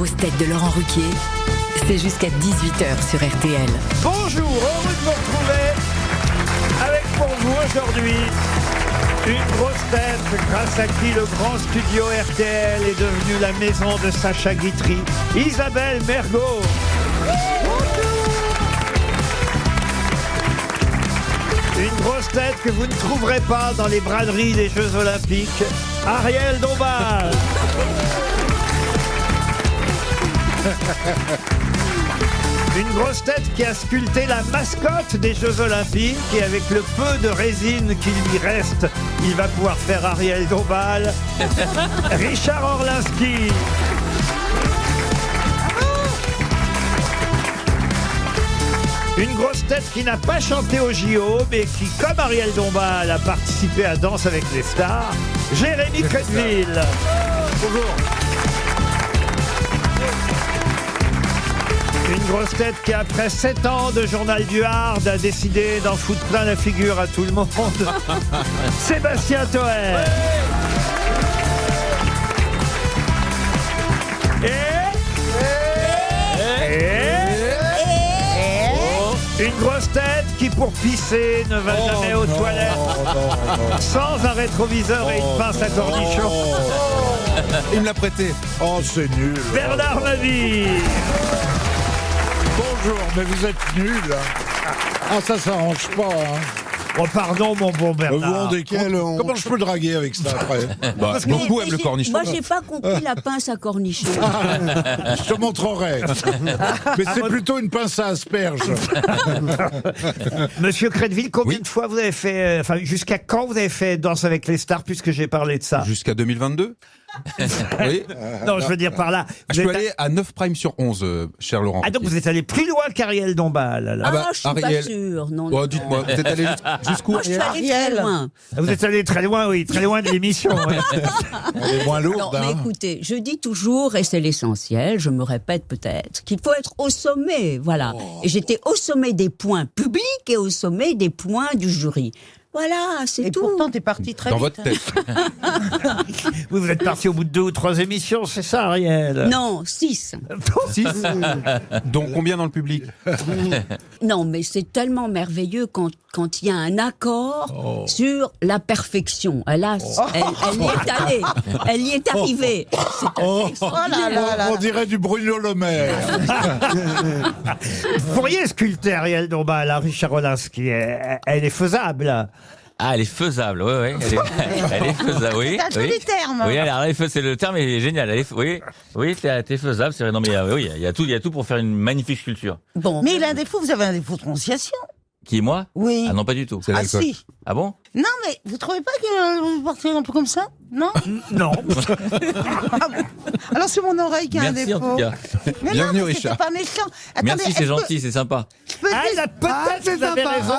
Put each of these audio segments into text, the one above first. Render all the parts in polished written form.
grosses têtes de Laurent Ruquier, c'est jusqu'à 18h sur RTL. Bonjour, heureux de vous retrouver avec pour vous aujourd'hui une grosse tête grâce à qui le grand studio RTL est devenu la maison de Sacha Guitry, Isabelle Mergo. Une grosse tête que vous ne trouverez pas dans les braderies des Jeux Olympiques, Ariel Dombal. Une grosse tête qui a sculpté la mascotte des Jeux Olympiques et avec le peu de résine qui lui reste, il va pouvoir faire Ariel Dombal. Richard Orlinski. Une grosse tête qui n'a pas chanté au JO, mais qui, comme Ariel Dombal, a participé à Danse avec les stars, Jérémy Crédville. Bonjour. Une grosse tête qui, après 7 ans de Journal du Hard, a décidé d'en foutre plein la figure à tout le monde. Sébastien Toer. Une grosse tête qui, pour pisser, ne va jamais aux toilettes sans un rétroviseur et une pince à cornichon. Il me l'a prêté. Oh, c'est nul. Bernard Mabille. Bonjour, mais vous êtes nul. Ah, ça s'arrange pas. Hein. Oh, pardon, mon bon Bernard. Vous rendez comment je peux draguer avec ça après? Parce que beaucoup aiment le cornichon. Moi, j'ai pas compris la pince à cornichon. Je te montrerai. Mais c'est plutôt une pince à asperges. Monsieur Crédville, combien de fois vous avez fait, enfin, jusqu'à quand vous avez fait Danse avec les stars, puisque j'ai parlé de ça? Jusqu'à 2022. Oui. Non, je veux dire par là. Je peux aller à 9 prime sur 11, cher Laurent. Ah, donc vous êtes allé plus loin qu'Ariel Dombal. Là. Je suis pas sûre. Non, oh, dites-moi, vous êtes allé jusqu'où? Moi, je suis allé très loin. Vous êtes allé très loin, oui, très loin de l'émission. Ouais. Elle est moins lourde. Non, mais écoutez, je dis toujours, et c'est l'essentiel, je me répète peut-être, qu'il faut être au sommet, voilà. Et j'étais au sommet des points publics et au sommet des points du jury. Voilà, c'est tout. Et pourtant, t'es parti très Dans vite. votre tête. Vous êtes parti au bout de 2 ou 3 émissions, c'est ça, Ariel? Non, 6. 6. Donc combien dans le public? Non, mais c'est tellement merveilleux quand il y a un accord sur la perfection. Elle y est allée. Elle y est arrivée. On dirait du Bruno Le Maire. Vous pourriez sculpter Ariel Dombal, à Richard Orlinski. Elle est faisable. Ah, elle est faisable, oui. Elle est faisable, oui. C'est un joli terme. Oui, alors, c'est le terme est génial. Oui, t'es faisable, c'est vrai. Non, mais oui, il y a tout pour faire une magnifique sculpture. Bon. Mais il a un défaut, vous avez un défaut de prononciation. Qui, moi? Oui. Ah non, pas du tout. Ah si. Ah bon? Non, mais vous trouvez pas que vous partez un peu comme ça? Non. Non. Alors c'est mon oreille qui a un Merci défaut. en tout cas. Mais Bienvenue, non, mais Richard. c'était pas méchant. Attendez, Merci, c'est gentil, c'est sympa. Ah, il a peut-être, vous avez raison.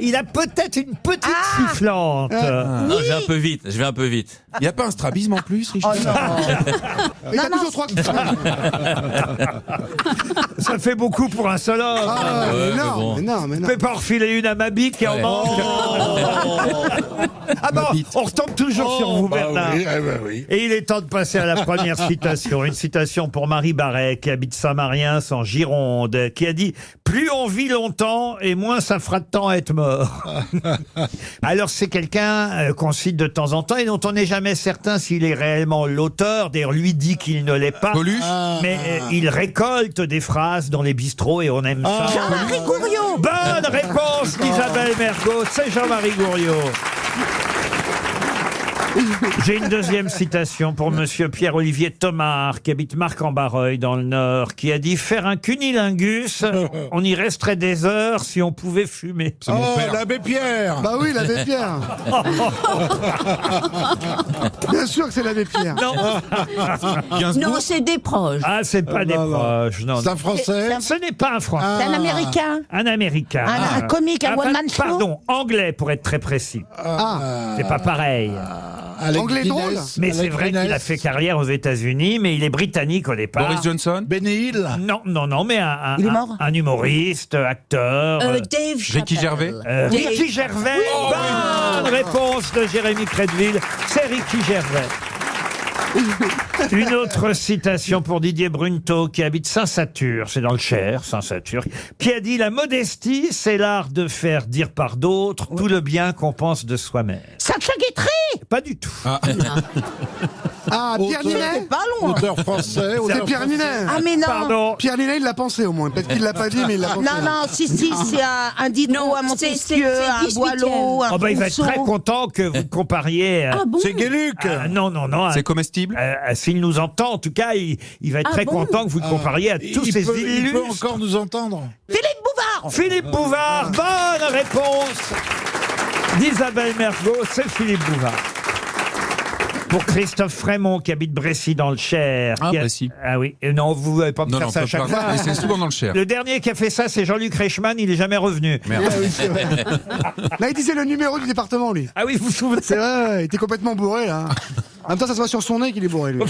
Il a peut-être une petite sifflante. Non, je vais un peu vite. Il n'y a pas un strabisme en plus, Richard? Non, non. Ça fait beaucoup pour un seul homme. Ouais, mais bon. Vous pouvez pas en refiler une à Mabi qui en manque. Ah bon, on retombe toujours sur vous, Bernard. Oui. Et il est temps de passer à la première citation. Une citation pour Marie Barret, qui habite Saint-Mariens, en Gironde, qui a dit « Plus on vit longtemps, et moins ça fera de temps à être mort. » Alors c'est quelqu'un qu'on cite de temps en temps et dont on n'est jamais certain s'il est réellement l'auteur. D'ailleurs, lui dit qu'il ne l'est pas. Coluche. Mais il récolte des phrases dans les bistrots et on aime ça. Jean-Marie Gouriot. Bonne réponse d'Isabelle Mergo, c'est Jean-Marie Gouriot. J'ai une deuxième citation pour monsieur Pierre-Olivier Thomard, qui habite Marc-en-Barreuil dans le Nord, qui a dit « Faire un cunilingus, on y resterait des heures si on pouvait fumer. » Oh, l'abbé Pierre. Bah oui, l'abbé Pierre. Bien sûr que c'est l'abbé Pierre. Non, c'est des proches. Ah, c'est pas des proches, non. C'est un Français. Ce n'est pas un Français. C'est un Américain. Un Américain. Un comique, un Enfin, one-man show. pardon, anglais pour être très précis. C'est pas pareil. Alex Anglais Guinness, drôle. Mais Alex c'est vrai Guinness, qu'il a fait carrière aux États-Unis, mais il est britannique au départ. Boris Johnson. Benny Hill. Non, mais Il est mort un humoriste, acteur. Dave Chappelle. Ricky Gervais. Ricky Gervais. Bonne réponse de Jérémy Crédville. C'est Ricky Gervais. Une autre citation pour Didier Brunto, qui habite Saint-Satur, c'est dans le Cher, Saint-Satur, qui a dit « La modestie, c'est l'art de faire dire par d'autres tout le bien qu'on pense de soi-même. Sacha Guitry » Pas du tout. Ah, Pierre Auteur. Ninet. C'est pas loin. Auteur français. C'est auteur Pierre français. Ninet. Ah mais non. Pardon. Pierre Ninet, il l'a pensé au moins. Peut-être qu'il l'a pas dit, mais il l'a pensé. Non, si, c'est un Diderot, Non, un c'est Montesquieu, un 18e. Boileau, un Oh bah, il va être Rousseau. très content que vous compariez... Ah bon? C'est Gueluc. non, C'est comestible S'il nous entend, en tout cas, il va être Ah très bon content que vous le compariez à tous ces il peut illustres. encore nous entendre. Philippe Bouvard. Philippe Bouvard, bonne réponse d'Isabelle Mergo, c'est Philippe Bouvard. Pour Christophe Frémont, qui habite Brécy dans le Cher. Ah, qui a- Brécy. Ah oui, et non, vous n'allez pas me Non, faire non, ça à peut chaque pas. fois. Mais c'est souvent dans le Cher. Le dernier qui a fait ça, c'est Jean-Luc Reichmann, il est jamais revenu. Merde. Ah oui, c'est vrai. Là, il disait le numéro du département, lui. Ah oui, vous vous souvenez? C'est vrai, il était complètement bourré, là. En même temps, ça se voit sur son nez qu'il est bourré, lui.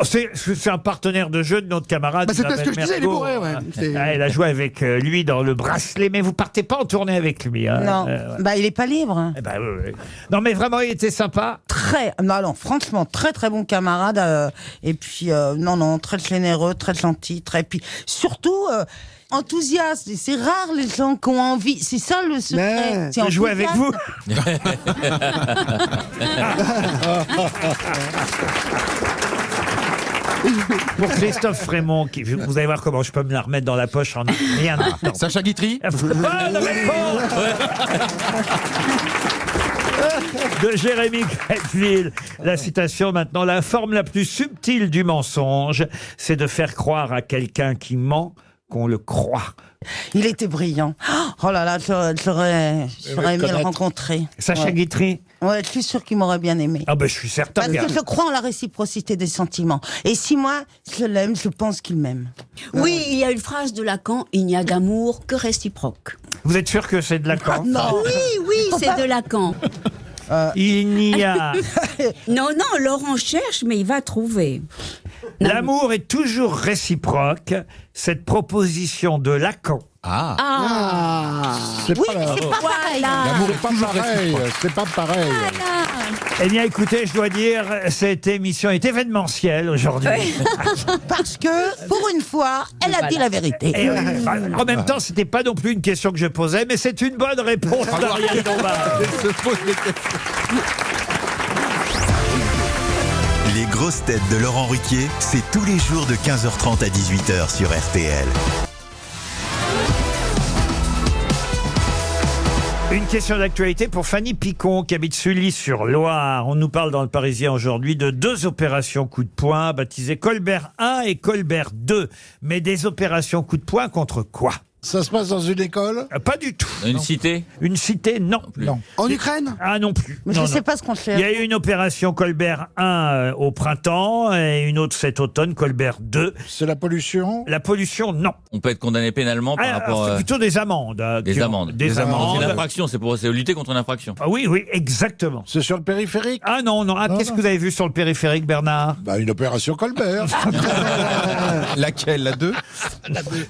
C'est un partenaire de jeu de notre camarade. Bah, c'est parce que Isabelle je disais, il est Mergo. bourré, ouais. C'est- Ah, elle a joué avec lui dans le bracelet, mais vous partez pas en tournée avec lui. Hein. Non, Ouais. bah il est pas libre. Eh ben, oui, oui. Non, mais vraiment, il était sympa. Non, franchement, très très bon camarade. Et puis, non, très généreux, très gentil, puis surtout enthousiaste. Et c'est rare les gens qui ont envie. C'est ça le secret. Mais, C'est Je jouer avec vous. Pour Christophe Frémont, vous allez voir comment je peux me la remettre dans la poche en rien de temps. Sacha Guitry Bonne réponse de Jérémy Crépville. La citation maintenant, la forme la plus subtile du mensonge, c'est de faire croire à quelqu'un qui ment qu'on le croit. Il était brillant. Oh là là, j'aurais aimé le rencontrer. Sacha Ouais. Guitry. Ouais, je suis sûr qu'il m'aurait bien aimé. Ah ben je suis certain. Parce que je crois en la réciprocité des sentiments. Et si moi, je l'aime, je pense qu'il m'aime. Oui, il y a une phrase de Lacan, il n'y a d'amour que réciproque. Vous êtes sûr que c'est de Lacan? Non. Oui, c'est de Lacan. Il n'y a... Non, Laurent cherche, mais il va trouver. L'amour est toujours réciproque. Cette proposition de Lacan. Ah, Ah, C'est Oui, pas, mais c'est pas pareil. L'amour est pas toujours pareil. réciproque. C'est pas pareil. Eh bien, écoutez, je dois dire, cette émission est événementielle aujourd'hui. Parce que, pour une fois, elle a dit la vérité. Et, en même temps, c'était pas non plus une question que je posais, mais c'est une bonne réponse d'Ariel Dombal. Elle se pose des questions. Les grosses têtes de Laurent Ruquier, c'est tous les jours de 15h30 à 18h sur RTL. Une question d'actualité pour Fanny Picon, qui habite Sully-sur-Loire. On nous parle dans le Parisien aujourd'hui de 2 opérations coup de poing, baptisées Colbert 1 et Colbert 2. Mais des opérations coup de poing contre quoi? Ça se passe dans une école? Pas du tout. Une cité? Une cité, non. Non. En Ukraine. Ah non plus. Mais Non, je non. sais pas ce qu'on Il y a fait. eu une opération Colbert 1 au printemps et une autre cet automne, Colbert 2. C'est la pollution? La pollution, non. On peut être condamné pénalement par Ah, rapport c'est plutôt des amendes. des amendes. Des C'est amendes. une infraction, c'est lutter contre une infraction. Ah oui, oui, exactement. C'est sur le périphérique? Ah non, non. Ah, qu'est-ce que vous avez vu sur le périphérique, Bernard? Bah, une opération Colbert. Laquelle? La 2?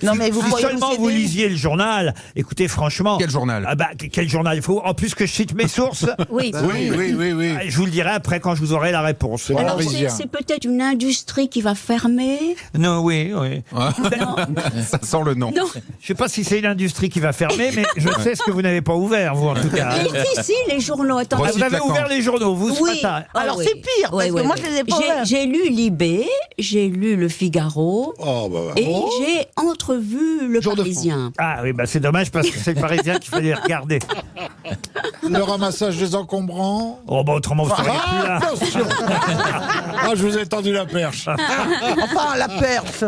Non, mais vous Si pourriez seulement nous vous aider. lisiez le journal, écoutez, franchement. Quel journal? Ah bah, quel journal? Il faut, en plus que je cite mes sources, oui. Oui. je vous le dirai après quand je vous aurai la réponse. C'est Alors, Parisien. c'est peut-être une industrie qui va fermer. Non, oui, oui. Ça sent le nom. Non, Je sais pas si c'est une industrie qui va fermer, mais je sais ce que vous n'avez pas ouvert, vous, en tout cas. mais si, les journaux, attends. Ah, vous avez Lacan. ouvert les journaux, vous, ce Oui. matin. Ah Alors oui. c'est pire, parce que moi je les ai pas ouverts. J'ai lu Libé, j'ai lu Le Figaro Oh, bah, et j'ai entrevu Le Jour de Parisien. Ah oui, bah c'est dommage parce que c'est le Parisien qu'il fallait regarder. le ramassage des encombrants. Oh bah autrement, vous seriez plus là. Attention. Ah, je vous ai tendu la perche. Enfin, la perche.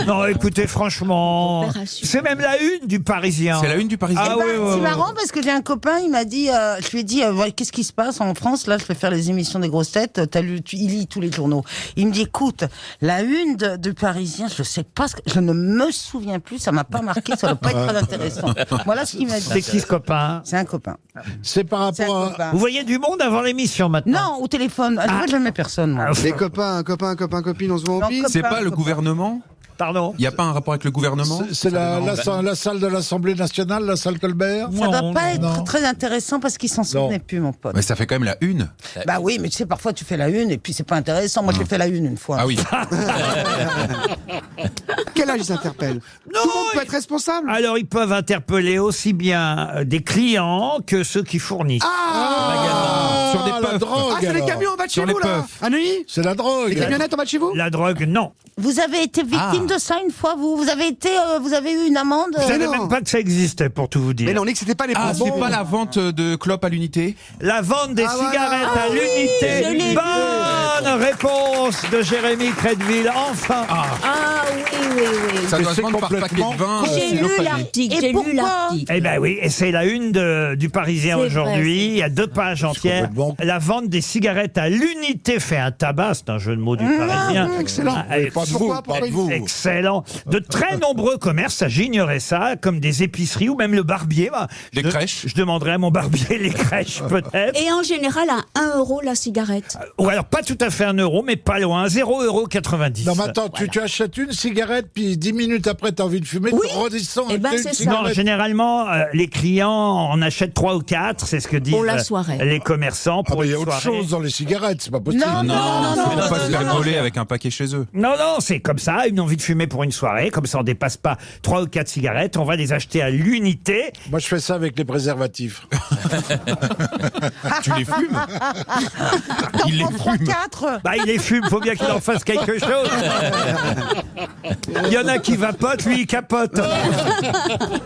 Non, écoutez, franchement, Opération. c'est même la une du Parisien. C'est la une du Parisien. Ah Eh ben, oui, oui, c'est oui. marrant parce que j'ai un copain, il m'a dit, je lui ai dit, ouais, qu'est-ce qui se passe en France? Là, je vais faire les émissions des grosses têtes. Il lit tous les journaux. Il me dit, écoute, la une du Parisien, je sais pas, je ne me souviens plus, ça m'a pas marqué, ça doit pas être très intéressant. Voilà ce qu'il m'a dit. C'est qui ce copain? C'est un copain. C'est par C'est un rapport à... copain. Vous voyez du monde avant l'émission maintenant? Non, au téléphone. Je vois jamais personne, moi. Les copains, copine, on se voit au Non, pif. C'est copain, pas le copain. gouvernement? Pardon. Il n'y a pas un rapport avec le gouvernement? C'est la salle de l'Assemblée nationale, la salle Colbert? Ça Non, doit pas non. être très intéressant parce qu'il s'en souvenait plus, mon pote. Mais ça fait quand même la une. Bah oui, mais tu sais, parfois tu fais la une et puis c'est pas intéressant. Moi, j'ai fait la une fois. Ah oui. Quel âge ils s'interpellent? Tout le monde peut être responsable. Alors, ils peuvent interpeller aussi bien des clients que ceux qui fournissent. Sur des la puffs. drogue. Ah, c'est les alors. camions en bas de chez Sur les vous, là. puffs. À Neuilly? C'est la drogue. Les camionnettes en bas de chez vous? La drogue, non. Vous avez été victime de ça une fois, vous avez eu une amende Je savais non. même pas que ça existait, pour tout vous dire. Mais non, on dit que c'était pas les Ah, pompiers. c'est pas la vente de clopes à l'unité? La vente des cigarettes à je l'ai l'unité. vu. Bonne réponse de Jérémy Crédville. Enfin. Ah oui, oui, oui. Ça doit c'est se vendre par paquet complètement de 20. J'ai lu cylophanés. l'article, Et j'ai lu pourquoi l'article. Eh ben oui, et c'est la une du Parisien C'est aujourd'hui. vrai, Il y a 2 pages entières. complètement- La vente des cigarettes à l'unité fait un tabac. C'est un jeu de mots du Parisien. excellent. Ah, et- Pas de vous, Pourquoi pas de vous. Excellent. De très nombreux commerces, ça j'ignorais ça, comme des épiceries ou même le barbier. Bah, Les crèches. Je demanderais à mon barbier les crèches peut-être. Et en général, à 1 euro la cigarette. Ou alors pas tout à fait 1 euro, mais pas loin. 0,90 €. Non, mais attends, tu achètes une cigarette, puis 10 minutes après, t'as envie de fumer, Oui. tu redescends Eh ben, acheter c'est une ça. Non, cigarette. généralement, les clients en achètent 3 ou 4, c'est ce que disent Pour la soirée. les commerçants. Ah, Pour mais il y a une autre soirée. chose dans les cigarettes, c'est pas possible. Non, Non, non, faut pas se faire non. voler avec un paquet chez eux. Non, non, c'est comme ça, une envie de fumer pour une soirée, comme ça on dépasse pas 3 ou 4 cigarettes, on va les acheter à l'unité. Moi, je fais ça avec les préservatifs. Tu les fumes? Il les T'en prends fume. 4. Bah il les fume, faut bien qu'il en fasse quelque chose. Il y en a qui vapotent, lui il capote.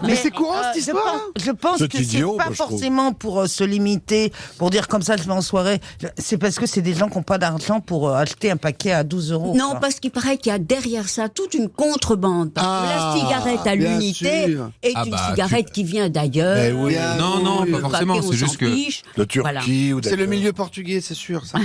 Mais c'est courant cette je histoire. pense- Je pense C'est que c'est idiot, pas moi, je trouve. forcément pour se limiter, pour dire comme ça je vais en soirée. C'est parce que c'est des gens qui n'ont pas d'argent pour acheter un paquet à 12 €. Non, quoi. parce qu'il paraît qu'il y a derrière ça toute une contrebande. Parce que la cigarette à bien l'unité sûr. est Ah une bah, cigarette qui vient d'ailleurs. Eh oui. Bien Non, non, oui. pas Le forcément, paquet, on c'est juste s'en que fiche. De Turquie Voilà. ou C'est le milieu portugais, c'est sûr. Ça.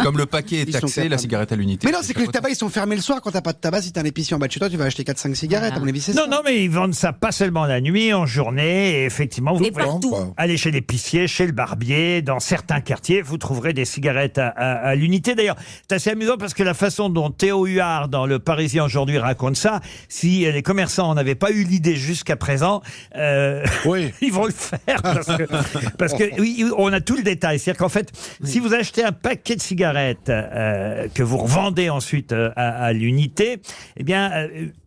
comme le paquet est Ils sont taxé, la capables. cigarette à l'unité. Mais non, c'est que les tabacs ils sont fermés le soir. Quand t'as pas de tabac, si t'as un épicier en bas de chez toi, tu vas acheter 4-5 cigarettes. À mon avis, c'est Non, ça. non, mais ils vendent ça pas seulement la nuit, en journée, et effectivement, vous Et pouvez partout. quoi. aller chez l'épicier, chez le barbier, dans certains quartiers, vous trouverez des cigarettes à l'unité. D'ailleurs, c'est assez amusant parce que la façon dont Théo Huard, dans Le Parisien aujourd'hui, raconte ça, si les commerçants n'avaient pas eu l'idée jusqu'à présent, Oui. ils vont le faire parce que oui, on a tout le détail. C'est-à-dire qu'en fait, si vous achetez un paquet de cigarettes que vous revendez ensuite à l'unité, eh bien,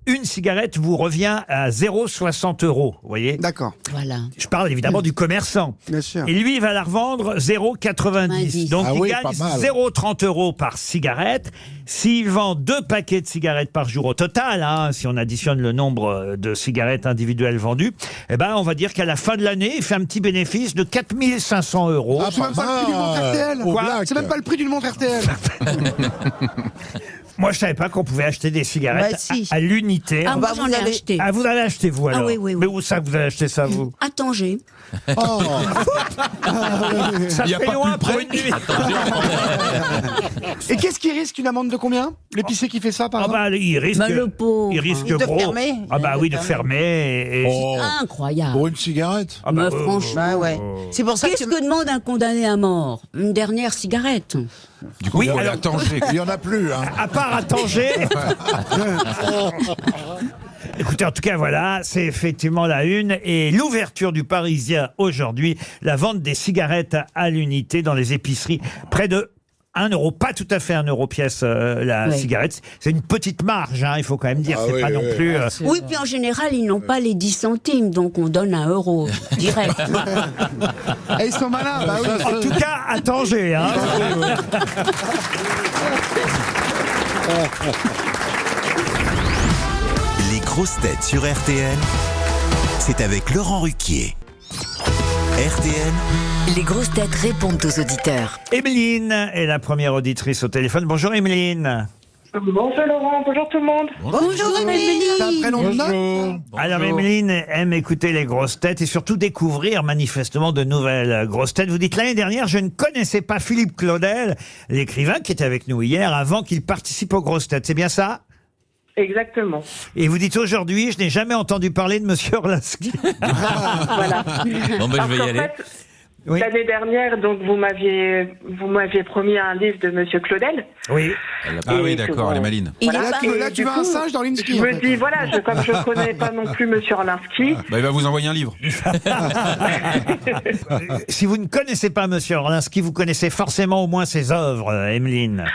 une cigarette vous revient à 0,60 €. Vous voyez? D'accord, Voilà. Je parle évidemment du commerçant. bien sûr. Et lui, il va la revendre 0,90. Donc, Ah il oui, gagne pas mal. 0,30 € par cigarette. S'il vend 2 paquets de cigarettes par jour au total, hein, si on additionne le nombre de cigarettes individuelles vendues, eh ben, on va dire qu'à la fin de l'année, il fait un petit bénéfice de 4 500 €. Ah, C'est même pas le prix d'une montre RTL. Au Quoi black. C'est même pas le prix d'une montre RTL. Moi, je savais pas qu'on pouvait acheter des cigarettes Bah, si. à l'unité. Ah, bah, moi, j'en vous ai allez- acheté. Ah, vous allez acheter, vous, alors? oui, oui, oui. Mais où ça que vous allez acheter ça, vous? À Tanger. Oh. Ça Il y a fait pas loin plus pour près. une nuit. Et qu'est-ce qui risque une amende de combien? L'épicier qui fait ça, par Ah exemple. bah, il risque, Bah, le pauvre. il risque De gros. fermer. Ah bah De oui, de fermer. fermer. Et... Oh. Incroyable. Pour une cigarette. Ah bah, Mais franchement. Bah ouais. C'est pour ça Qu'est-ce que que demande un condamné à mort? Une dernière cigarette. Du coup, Oui, il faut aller alors- à Tanger. Il y en a plus, hein. à part à Tanger. Écoutez, en tout cas, voilà, c'est effectivement la une et l'ouverture du Parisien aujourd'hui, la vente des cigarettes à l'unité dans les épiceries, près de 1 €, pas tout à fait 1 € pièce la Oui. cigarette. C'est une petite marge, hein, il faut quand même dire, Ah c'est oui, pas non oui. plus... Oui, puis en général, ils n'ont pas les 10 centimes, donc on donne 1 € direct. Et ils sont malins, bah oui. En tout cas, à Tanger, hein. Les grosses têtes sur RTL, c'est avec Laurent Ruquier. RTL, Les grosses têtes répondent aux auditeurs. Emeline est la première auditrice au téléphone. Bonjour Emeline. Bonjour Laurent, bonjour tout le monde. Bonjour C'est un Émilie. prénom de note. Bonjour. Alors Emeline aime écouter les grosses têtes et surtout découvrir manifestement de nouvelles grosses têtes. Vous dites l'année dernière, je ne connaissais pas Philippe Claudel, l'écrivain qui était avec nous hier, avant qu'il participe aux grosses têtes. C'est bien ça? Exactement. Et vous dites aujourd'hui, je n'ai jamais entendu parler de Monsieur Orlaski. Voilà. Bon, ben, je vais y Parce qu'en aller. fait, Oui. L'année dernière, donc vous m'aviez promis un livre de Monsieur Claudel. Oui. Ah oui, Et d'accord, que, elle est maline. Il Voilà. est pas- Et là, tu du veux un coup, singe dans l'Insky, Je en me fait. dis, voilà, comme je connais pas non plus Monsieur Orlinski, Bah, il va vous envoyer un livre. Si vous ne connaissez pas Monsieur Orlinski, vous connaissez forcément au moins ses œuvres, Emeline.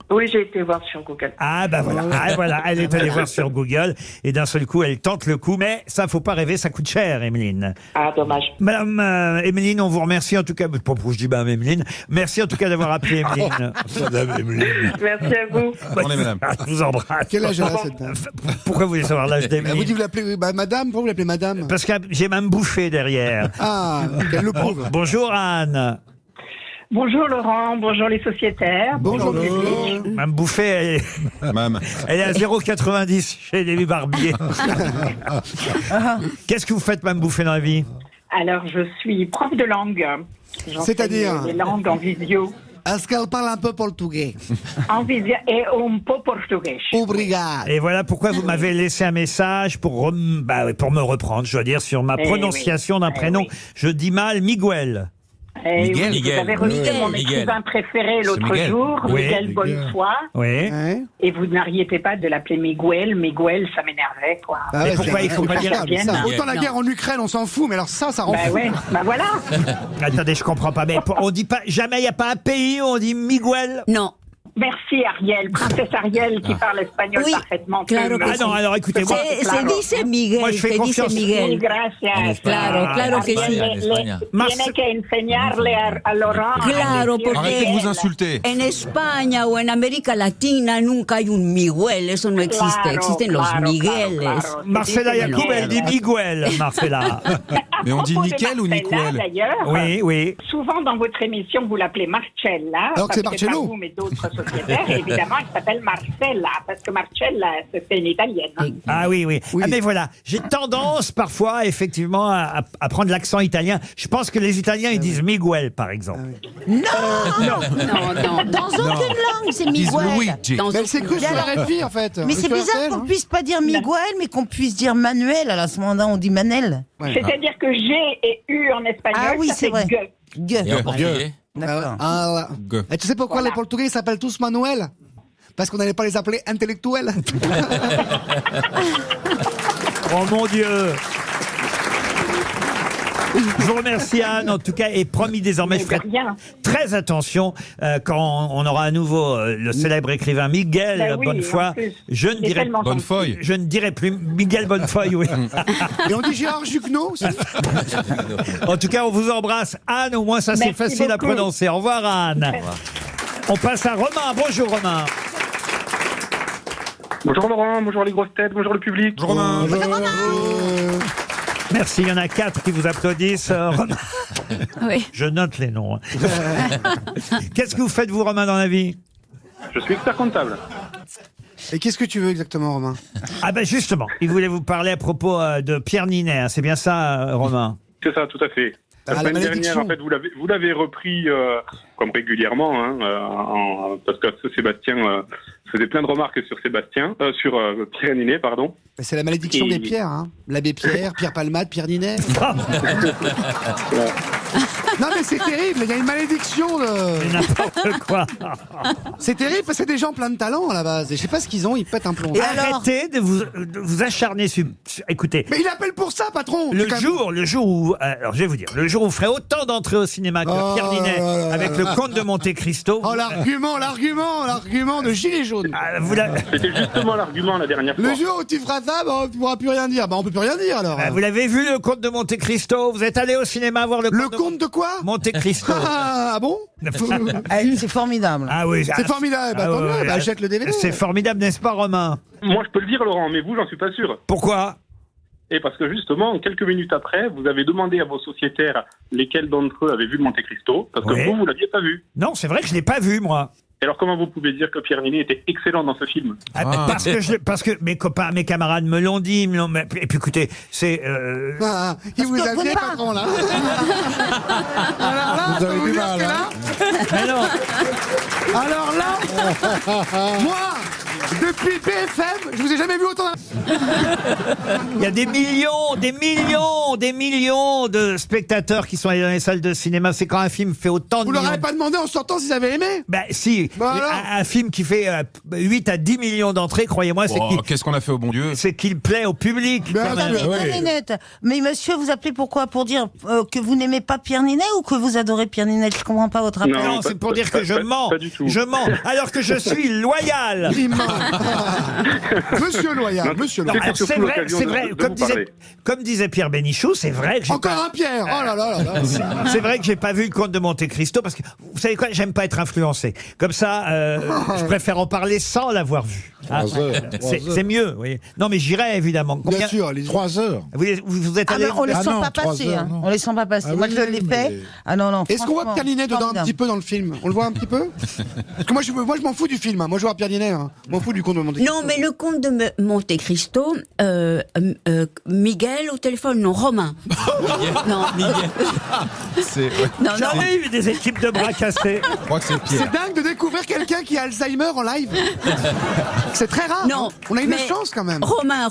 oui, j'ai été voir sur Google. Ah bah voilà, elle est allée voir sur Google et d'un seul coup elle tente le coup, mais ça faut pas rêver, ça coûte cher, Emeline. Ah, dommage. Madame Emeline, on vous remercie en tout cas, pourquoi je dis Madame Emeline, merci en tout cas d'avoir appelé Emeline. Madame Emeline. Merci à vous. Attendez, madame. Je vous embrasse. Quel âge elle a, cette dame? Pourquoi vous voulez savoir l'âge Vous dites d'Emeline? vous l'appelez madame, pourquoi vous l'appelez madame? Parce que j'ai même bouffé derrière. Ah, qu'elle le prouve. Bonjour Anne. Bonjour Laurent, bonjour les sociétaires. Bonjour, Mme Bouffet, Mam. elle est à 0,90 chez les barbiers. Qu'est-ce que vous faites, Mme Bouffet, dans la vie? Alors, je suis prof de langue. J'enseigne C'est-à-dire les langues en visio. Est-ce qu'elle parle un peu portugais? En visio et un peu portugais. Obrigado. Et voilà pourquoi vous m'avez laissé un message pour me reprendre, je dois dire, sur ma Eh prononciation oui. d'un Eh prénom. oui. Je dis mal Miguel. Et Miguel, oui, Miguel. vous avez reçu mon Miguel. écrivain préféré l'autre Miguel. jour, Oui. Miguel Bonnefoy, Oui. Ouais. et vous n'arrêtez pas de l'appeler Miguel. Miguel, ça m'énervait, quoi. Ah Mais ouais, pourquoi c'est il faut pas dire insupportable, ça. Miguel. Autant la Non. guerre en Ukraine, on s'en fout, mais alors ça rend Bah fou. ouais, bah voilà. Attendez, je comprends pas. Mais on dit pas, jamais il n'y a pas un pays où on dit Miguel. Non. Merci Ariel, princesse Ariel qui parle espagnol Oui, parfaitement. claro que Ah non, alors écoutez-moi. Se dice Miguel, Moi, je fais se dice confiance. Sí, Miguel. gracias. Claro, claro que Ariel, sí. En España. Tiene que enseñarle a Laurent. Claro, a decir porque- Arrêtez de Miguel. vous insulter. En España o en América Latina nunca hay un Miguel, eso no existe, Claro, existen los claro, Migueles. claro, claro. Marcela Sí, Yacoub, elle dit Miguel, Marcela. Mais on dit Propos de nickel ou Marcella, nickel? D'ailleurs, Oui, oui. souvent dans votre émission, vous l'appelez Marcella. Alors que c'est parce pas Marcello. vous, mais d'autres sociétaires. Et évidemment, elle s'appelle Marcella, parce que Marcella, c'est une italienne. hein. Ah oui, oui. Oui. Ah mais voilà, j'ai tendance parfois, effectivement, à prendre l'accent italien. Je pense que les Italiens, ils disent Miguel, par exemple. Non, non. Dans aucune langue, c'est Disent Miguel. Luigi. Dans Mais elle s'est crue sur RFI, en fait. Mais c'est Sur bizarre RTL, qu'on hein. puisse pas dire Miguel, mais qu'on puisse dire Manuel. À ce moment-là, on dit Manel. Ouais. C'est-à-dire que G et U en espagnol, Ah oui, ça c'est fait vrai. G. Gueux. Et en portugais? D'accord. Ah, Gueux. et tu sais pourquoi Voilà. les Portugais ils s'appellent tous Manuel? Parce qu'on n'allait pas les appeler intellectuels. Oh mon Dieu! Je vous remercie Anne, en tout cas, et promis désormais, je Mais de ferai rien. très attention quand on aura à nouveau le célèbre écrivain Miguel Bah oui, Bonnefoy. en plus. Je ne Il est dirai tellement Bonne gentil. feuille. je ne dirai plus Miguel Bonnefoy, oui. Et on dit Gérard Jugnot aussi. En tout cas, on vous embrasse. Anne, au moins ça c'est Merci facile à beaucoup. prononcer. Au revoir Anne. On passe à Romain. Bonjour Romain. Bonjour Laurent, bonjour les grosses têtes, bonjour le public. Bonjour Romain. Merci, il y en a 4 qui vous applaudissent. Romain. Oui. Je note les noms. Qu'est-ce que vous faites, vous, Romain, dans la vie? Je suis expert comptable. Et qu'est-ce que tu veux exactement, Romain? Ah ben justement, il voulait vous parler à propos de Pierre Ninet. Hein. C'est bien ça, Romain? C'est ça, tout à fait. Ah, La la semaine malédiction. dernière, en fait, vous l'avez repris comme régulièrement, hein, parce que Sébastien faisait plein de remarques sur sur Pierre Ninet, pardon. Mais c'est la malédiction Et- des pierres, hein. L'abbé Pierre, Pierre Palmade, Pierre Ninet. Non mais c'est terrible, il y a une malédiction de... N'importe quoi. C'est terrible parce que c'est des gens plein de talent à la base. Et je sais pas ce qu'ils ont, ils pètent un plomb. Et arrêtez de vous acharner sur... Écoutez, Mais il appelle pour ça, patron. le C'est quand même- jour où... alors je vais vous dire, le jour où vous ferez autant d'entrées au cinéma que Oh Pierre Ninet là là avec là le là. Comte de Monte Cristo... Oh l'argument de gilet jaune. vous la- C'était justement l'argument la dernière fois. Le jour où tu feras ça, bah, on ne pourra plus rien dire. Bah on peut plus rien dire alors. vous l'avez vu, le Comte de Monte Cristo? Vous êtes allé au cinéma voir le Le Comte comte de quoi? Monte Cristo. Ah bon? C'est formidable. Ah oui, C'est formidable. Bah, tant mieux, bah, achète le DVD. C'est formidable, n'est-ce pas, Romain? Moi, je peux le dire, Laurent, mais vous, j'en suis pas sûr. Pourquoi? Et parce que justement, quelques minutes après, vous avez demandé à vos sociétaires lesquels d'entre eux avaient vu le Monte Cristo, parce que Oui. vous l'aviez pas vu. Non, c'est vrai que je l'ai pas vu, moi. Et alors, comment vous pouvez dire que Pierre Ninet était excellent dans ce film? Ah, mais parce que mes copains, mes camarades me l'ont dit. Et puis écoutez, c'est... Ah, il vous a fait, patron, là. Alors là, Vous avez je peux du dire mal, que hein. là, Mais non. alors là, moi, Depuis BFM, je vous ai jamais vu autant. Il y a des millions de spectateurs qui sont allés dans les salles de cinéma. C'est quand un film fait autant de Vous leur millions. avez pas demandé en sortant s'ils avaient aimé? Ben si, Bah alors un film qui fait 8 à 10 millions d'entrées, croyez-moi, c'est qu'il Qu'est-ce qu'on a fait au bon Dieu? c'est qu'il plaît au public. Ben, quand même. attends, Ouais. Pierre Ninette. Mais monsieur, vous appelez pourquoi? Pour dire que vous n'aimez pas Pierre Ninet ou que vous adorez Pierre Ninette? Je comprends pas votre appel. Non, Non, c'est pour dire que je pas- mens. pas du tout. Je mens, alors que je suis loyal. Il ment. Monsieur Loyal, monsieur Non, Loyal. alors, surtout c'est vrai, l'occasion c'est de- vrai. de Comme vous disait, parler. comme disait Pierre Bénichou, c'est vrai que j'ai Encore pas. un Pierre. Oh là là là là. C'est vrai que j'ai pas vu le Comte de Monte Cristo parce que vous savez quoi, j'aime pas être influencé. Comme ça, je préfère en parler sans l'avoir vu. Ah, 3 heures. c'est mieux, oui. Non, mais j'irai évidemment. Bien sûr, les 3 heures. Vous êtes Ah allé. ben, on les Ah sent non, pas 3 passer. heures, Hein. non. On les sent pas passer. Ah Moi, oui, je l'ai fait. mais- Ah non, non. Est-ce qu'on voit franchement, Pierre Ninet dedans un formidable. petit peu dans le film? On le voit un petit peu? Parce que moi je m'en fous du film. Hein. Moi je vois Pierre Ninet. Hein. Je m'en fous du Comte de Monte Cristo. Non, mais le comte de Monte Cristo, Miguel au téléphone, non, Romain. non, C'est, ouais. non, non, J'en ai eu des équipes de bras cassés. Je crois que c'est Pierre. C'est dingue de découvrir quelqu'un qui a Alzheimer en live. C'est très rare. non. hein. On a une mais chance quand même. Romain.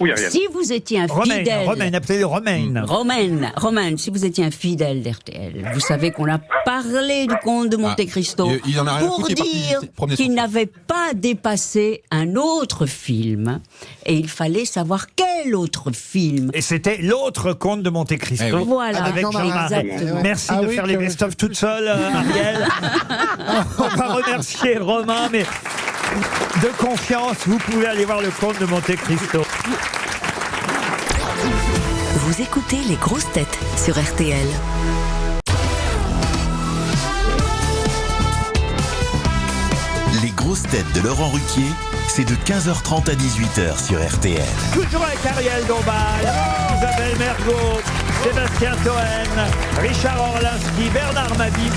Oui, Ariel. Si vous étiez un fidèle. Romaine, appelez-le Romaine. Romain, si vous étiez un fidèle d'RTL, vous savez qu'on a parlé du comte de Monte Cristo il en a rien à pour foutre, il est parti dire promener son qu'il fils. n'avait pas dépassé un autre film et il fallait savoir quel autre film. Et c'était l'autre Comte de Monte Cristo. Eh oui. Voilà, Avec Jean Marin. exactement. Merci Ah de oui, faire les que- best-of toute seule, Ariel. On va remercier Romain, mais de confiance, vous pouvez aller voir le Comte de Monte Cristo. Vous écoutez les grosses têtes sur RTL. Les grosses têtes de Laurent Ruquier, c'est de 15h30 à 18h sur RTL. Toujours avec Ariel Dombal, Isabelle Mergot, Sébastien Toen, Richard Orlinski, Bernard Mabie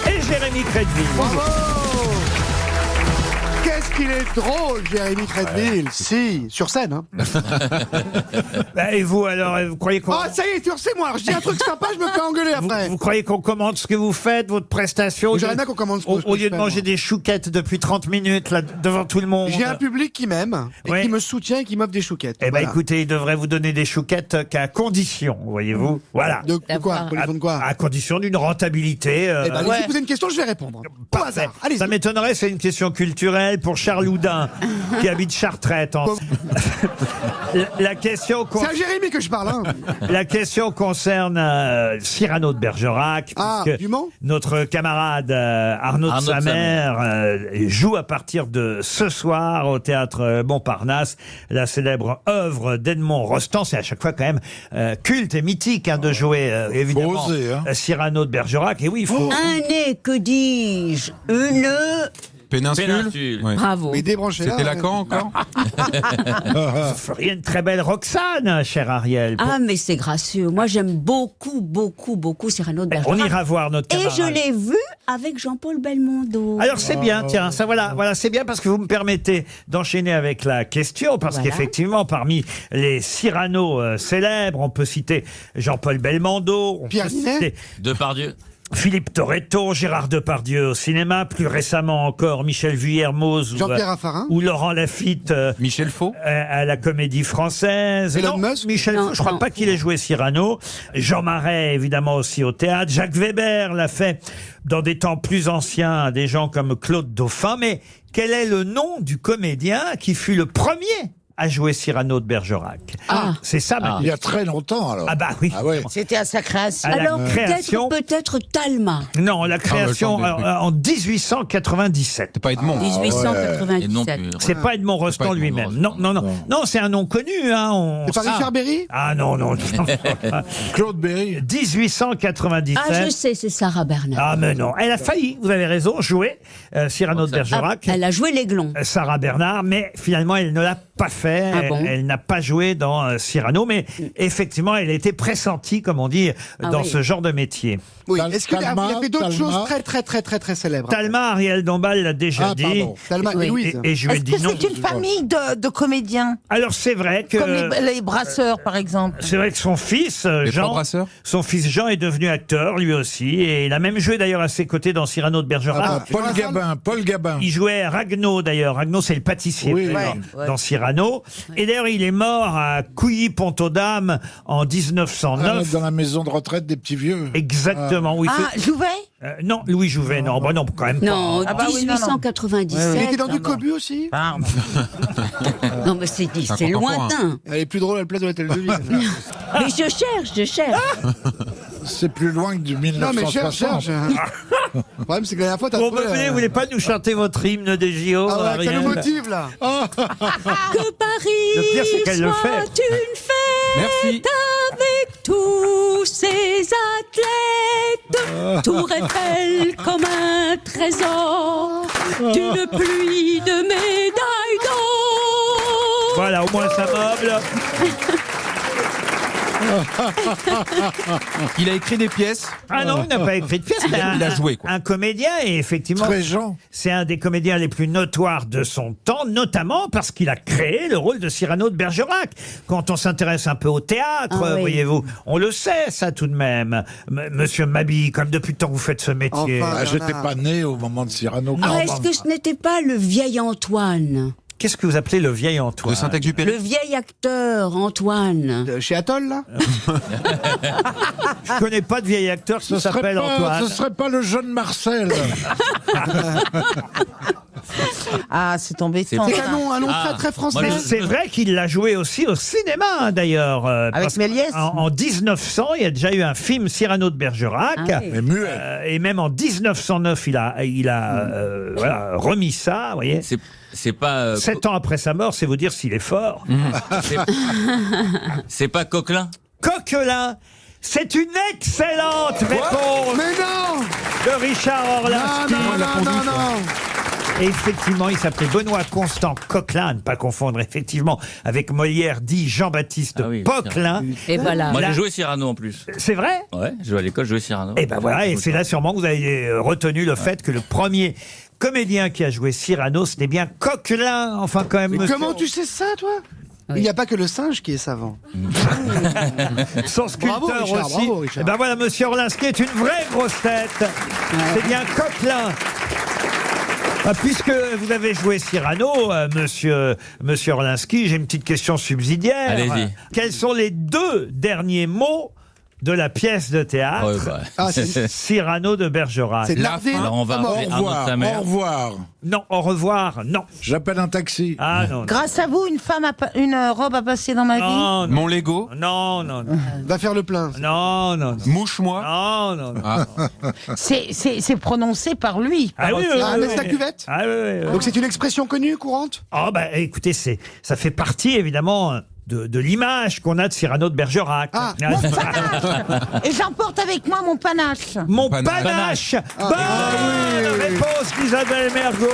et Jérémy Crédville. Bravo. Qu'est-ce qu'il est drôle, Jérémy Crédville. Si, sur scène. Hein. Bah, et vous alors, vous croyez qu'on... Oh, ça y est, c'est moi. Alors, je dis un truc sympa, je me fais engueuler après. Vous croyez qu'on commande ce que vous faites, votre prestation J'aimerais bien qu'on commande ce que au je lieu de fais, manger moi. des chouquettes depuis 30 minutes là, devant tout le monde. J'ai un public qui m'aime et Ouais. qui me soutient et qui m'offre des chouquettes. Eh ben Voilà. écoutez, il devrait vous donner des chouquettes qu'à condition, voyez-vous. Voilà. De quoi? Condition de quoi? À condition d'une rentabilité. Eh ben, allez-y, posez une question, je vais répondre. Au Parfait. hasard. Allez-y. Ça m'étonnerait, c'est une question culturelle pour Charles Houdin, qui habite Chartrette. La question C'est à Jérémy que je parle. Hein. La question concerne Cyrano de Bergerac, Ah, puisque du Mans notre camarade Arnaud de Arnaud de Samer joue à partir de ce soir au théâtre Montparnasse la célèbre œuvre d'Edmond Rostand. C'est à chaque fois quand même culte et mythique hein, de jouer évidemment Faut oser, hein. Cyrano de Bergerac. Et oui, il faut... Un nez, que dis-je, une... Péninsule. Ouais. Bravo. Mais débranchez là. C'était Lacan encore? Vous feriez une très belle Roxane, cher Ariel. Ah, mais c'est gracieux. Moi, j'aime beaucoup Cyrano de Bergerac. On ira voir notre Et camarade. je l'ai vu avec Jean-Paul Belmondo. Alors c'est bien, tiens, ça voilà, c'est bien parce que vous me permettez d'enchaîner avec la question, parce Voilà. qu'effectivement, parmi les Cyrano célèbres, on peut citer Jean-Paul Belmondo, on Pierre peut Ninet. citer Depardieu. Philippe Torretto, Gérard Depardieu au cinéma, plus récemment encore Michel Vuillermoz Jean-Pierre Raffarin. ou Laurent Lafitte Michel Faux. à la Comédie Française. Elon Non, Musk. Michel Non, Faux, je crois non. pas qu'il ait joué Cyrano. Jean Marais, évidemment, aussi au théâtre. Jacques Weber l'a fait dans des temps plus anciens, des gens comme Claude Dauphin. Mais quel est le nom du comédien qui fut le premier à jouer Cyrano de Bergerac? Ah. C'est ça, ma Il y a très longtemps alors. Ah bah oui. Ah ouais. C'était à sa création. À la Alors, création. peut-être Talma. Non, la création Ah, bah, en 1897. C'est pas Edmond. 1897. Et non plus. C'est pas Edmond Rostand Edmond lui-même. Rostand. Non, c'est un nom connu. Hein, C'est pas Richard Berry. Ah non. Claude Berry. 1897. Ah, je sais, c'est Sarah Bernard. Ah mais non, elle a failli, vous avez raison, jouer Cyrano de Ah, Bergerac. elle a joué l'aiglon. Sarah Bernard, mais finalement elle ne l'a pas fait. Ah bon Elle n'a pas joué dans Cyrano, mais effectivement, elle était pressentie, comme on dit, dans ce genre de métier. Oui. Est-ce qu'il a Talma, fait d'autres Talma. choses très célèbres? Talma, Ariel Dombal l'a déjà dit. pardon. Talma et Louise. Et je lui ai Est-ce dit que non. c'est une famille de comédiens? Alors c'est vrai que Comme les Brasseurs, par exemple. c'est vrai que son fils Les Jean, trois brasseurs. son fils Jean est devenu acteur lui aussi, et il a même joué d'ailleurs à ses côtés dans Cyrano de Bergerac. Paul Gabin. Il jouait Ragno d'ailleurs. Ragno, c'est le pâtissier Oui, dans Cyrano. Et d'ailleurs, il est mort à Couilly-Pont-aux-Dames en 1909. Dans la maison de retraite des petits vieux. Exactement. Oui, Ah, Jouvet? non, Louis Jouvet, non, bah non, quand même Non, Ah bah oui, non, non. 1897. Il était dans du cobu aussi. Non, mais c'est C'est lointain. Elle est plus drôle à la place de l'hôtel de ville. Mais je cherche. C'est plus loin que du Non, mais 1960. cherche. Le problème, c'est que la dernière fois, t'as Bon, trouvé... bah, vous voulez pas nous chanter votre hymne des JO, Ah ouais, ça Ariel nous motive, là. Que Paris Le pire, c'est qu'elle le fait. soit une fête Merci. avec tous ses athlètes. Tour Eiffel comme un trésor d'une pluie de médailles d'or. Voilà, au moins ça meuble. Il a écrit des pièces. Ah non, il n'a pas écrit de pièce. mais Il a joué, quoi. Un comédien, et effectivement, Très Jean. c'est un des comédiens les plus notoires de son temps, notamment parce qu'il a créé le rôle de Cyrano de Bergerac. Quand on s'intéresse un peu au théâtre, Ah oui. voyez-vous, on le sait, ça tout de même. Monsieur Mabille, comme depuis le temps que vous faites ce métier. Enfin. J'étais pas né au moment de Cyrano. Ah, est-ce que ce n'était pas le vieil Antoine? Qu'est-ce que vous appelez le vieil Antoine? De Saint-Exupéry. Le vieil acteur Antoine. Chez Atoll, là. Je connais pas de vieil acteur qui s'appelle Antoine. Ce serait pas le jeune Marcel. Ah, c'est embêtant. C'est un nom très français. Moi, C'est vrai qu'il l'a joué aussi au cinéma, hein, d'ailleurs. parce Méliès. En 1900, il y a déjà eu un film Cyrano de Bergerac. Ah oui. Mais muet. Et même en 1909, il a voilà, remis ça, vous voyez. C'est pas. 7 ans après sa mort, c'est vous dire s'il est fort. C'est pas Coquelin. Coquelin, c'est une excellente réponse Mais non. de Richard Orlinski. Non. Et effectivement, il s'appelait Benoît Constant Coquelin, à ne pas confondre effectivement avec Molière dit Jean-Baptiste Ah oui, Poquelin. Et voilà. Moi, Là- j'ai joué Cyrano en plus. C'est vrai? Ouais, j'ai joué à l'école, j'ai joué Cyrano. Et ben voilà, et c'est là sûrement que vous avez retenu le fait que le premier comédien qui a joué Cyrano, c'était bien Coquelin. Enfin, quand même, Mais monsieur. comment tu sais ça, toi? Oui. Il n'y a pas que le singe qui est savant. Son sculpteur Bravo, Richard, aussi. bravo, Richard. Et ben voilà, monsieur Orlinski est une vraie grosse tête. C'est bien Coquelin. Ah, puisque vous avez joué Cyrano, monsieur Orlinski, j'ai une petite question subsidiaire. Allez-y. Quels sont les 2 derniers mots de la pièce de théâtre Ouais, bah. Ah, c'est Cyrano de Bergerac? c'est La Lardé. Alors, on va Ah, appeler Au Arnaud de sa revoir. mère. Au revoir. Non, au revoir, non. J'appelle un taxi. Ah non. Grâce à vous, une robe a passé dans ma vie. Non, non, Mon Lego. non, non, non, Va faire le plein. non, non, non. Mouche-moi. Non, non, non. Ah. C'est prononcé par lui. Ah oui, Ah, mais c'est la cuvette. Ah oui, oui, oui. Donc c'est une expression connue, courante. Oh bah écoutez, ça fait partie évidemment de l'image qu'on a de Cyrano de Bergerac. Ah, Et j'emporte avec moi mon panache. Mon Panache. panache. Bonne réponse d'Isabelle Mergo.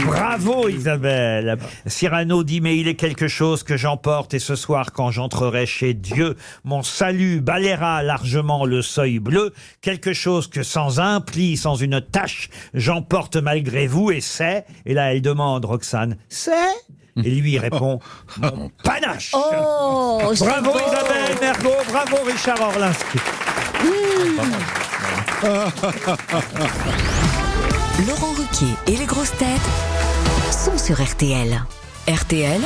Bravo Isabelle. Cyrano dit mais il est quelque chose que j'emporte et ce soir quand j'entrerai chez Dieu, mon salut balayera largement le seuil bleu, quelque chose que sans un pli, sans une tache, j'emporte malgré vous et c'est, et là elle demande Roxane, c'est? Et lui il répond, mon panache. Oh, c'est Bravo beau. Isabelle Mergo, bravo Richard Orlinski. Laurent Ruquier et les grosses têtes sont sur RTL. RTL,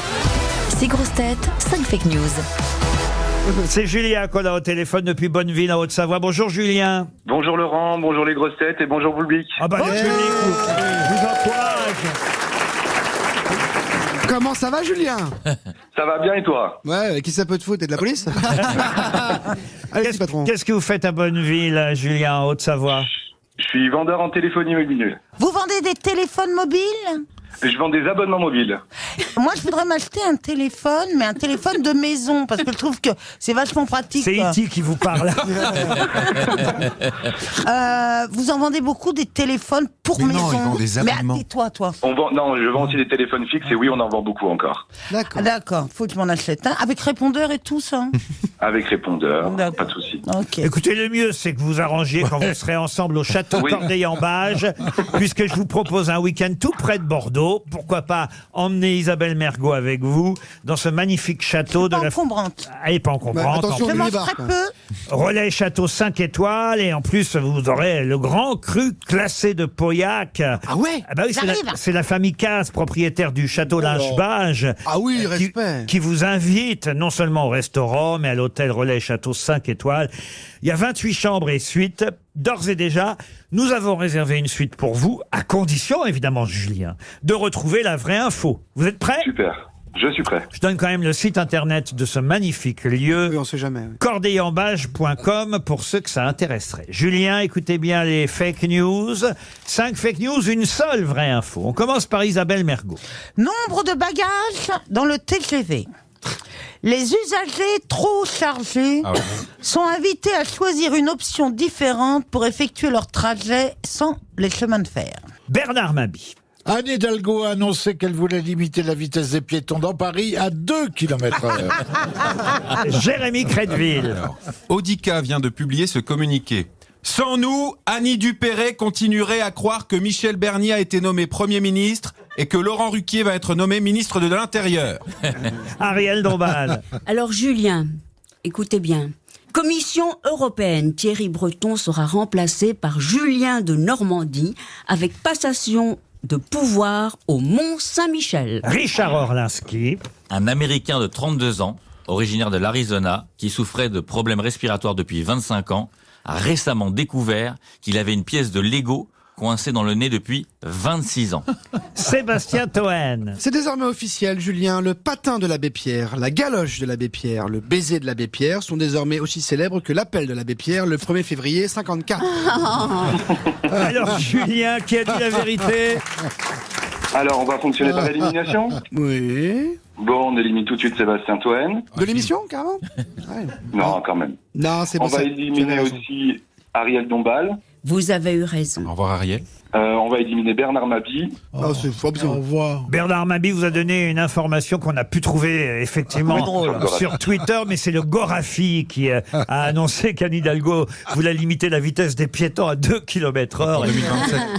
6 grosses têtes, 5 fake news. C'est Julien qu'on a au téléphone depuis Bonneville en Haute-Savoie. Bonjour Julien. Bonjour Laurent, bonjour les grosses têtes et bonjour public. Ah bah le public vous encourage. Comment ça va, Julien? Ça va bien et toi? Ouais, qui ça peut te foutre? T'es de la police? Allez, petit patron. Qu'est-ce que vous faites à Bonneville, Julien, en Haute-Savoie? Je suis vendeur en téléphonie mobile. Vous vendez des téléphones mobiles? Je vends des abonnements mobiles. Moi, je voudrais m'acheter un téléphone, mais un téléphone de maison, parce que je trouve que c'est vachement pratique. C'est E.T. qui vous parle. Vous en vendez beaucoup des téléphones pour Mais non, maison. ils vendent des abonnements. Mais toi. Non, je vends aussi des téléphones fixes et oui, on en vend beaucoup encore. D'accord, faut que je m'en achète un. Avec répondeur et tout ça. Avec répondeur, pas de souci. Écoutez, le mieux, c'est que vous arrangiez quand vous serez ensemble au château Oui. Corday-en-Bage, puisque je vous propose un week-end tout près de Bordeaux. Pourquoi pas emmener Isabelle Mergo avec vous dans ce magnifique château de la... encombrante. Elle n'est pas encombrante. attention, Je on mange y va. très peu. Relais château 5 étoiles et en plus vous aurez le grand cru classé de Pauillac. Ah ouais. Ah bah oui, J'arrive. c'est la famille Casse, propriétaire du château Linge-Bage. Ah oui, respect. Qui vous invite non seulement au restaurant, mais à l'hôtel Relais Château 5 étoiles. Il y a 28 chambres et suites. D'ores et déjà, nous avons réservé une suite pour vous, à condition, évidemment, Julien, de retrouver la vraie info. Vous êtes prêts ? Super, je suis prêt. Je donne quand même le site internet de ce magnifique lieu. Oui, on sait jamais. oui. Cordeillenbage.com pour ceux que ça intéresserait. Julien, écoutez bien les fake news. 5 fake news, une seule vraie info. On commence par Isabelle Mergo. Nombre de bagages dans le TGV. Les usagers trop chargés sont invités à choisir une option différente pour effectuer leur trajet sans les chemins de fer. Bernard Mabie. Anne Hidalgo a annoncé qu'elle voulait limiter la vitesse des piétons dans Paris à 2 km/h. Jérémy Crédville. Audica vient de publier ce communiqué. Sans nous, Annie Dupéré continuerait à croire que Michel Bernier a été nommé Premier ministre et que Laurent Ruquier va être nommé ministre de l'Intérieur. Ariel Dombal. Alors Julien, écoutez bien. Commission européenne, Thierry Breton sera remplacé par Julien de Normandie avec passation de pouvoir au Mont-Saint-Michel. Richard Orlinski. Un Américain de 32 ans, originaire de l'Arizona, qui souffrait de problèmes respiratoires depuis 25 ans, a récemment découvert qu'il avait une pièce de Lego coincée dans le nez depuis 26 ans. Sébastien Toen. C'est désormais officiel, Julien. Le patin de l'abbé Pierre, la galoche de l'abbé Pierre, le baiser de l'abbé Pierre sont désormais aussi célèbres que l'appel de l'abbé Pierre le 1er février 54. Alors Julien, qui a dit la vérité? Alors, on va fonctionner par élimination. Oui. Bon, on élimine tout de suite Sébastien Toen. De l'émission, carrément ouais. Non, quand même. Non, c'est On bon. va ça. éliminer aussi Ariel Dombal. Vous avez eu raison. Au revoir Ariel. On va éliminer Bernard Mabie. Oh, c'est faux. Au revoir. Bernard Mabie vous a donné une information qu'on a pu trouver effectivement sur Twitter, mais c'est le Gorafi qui a annoncé qu'Anne Hidalgo voulait limiter la vitesse des piétons à 2 km/h.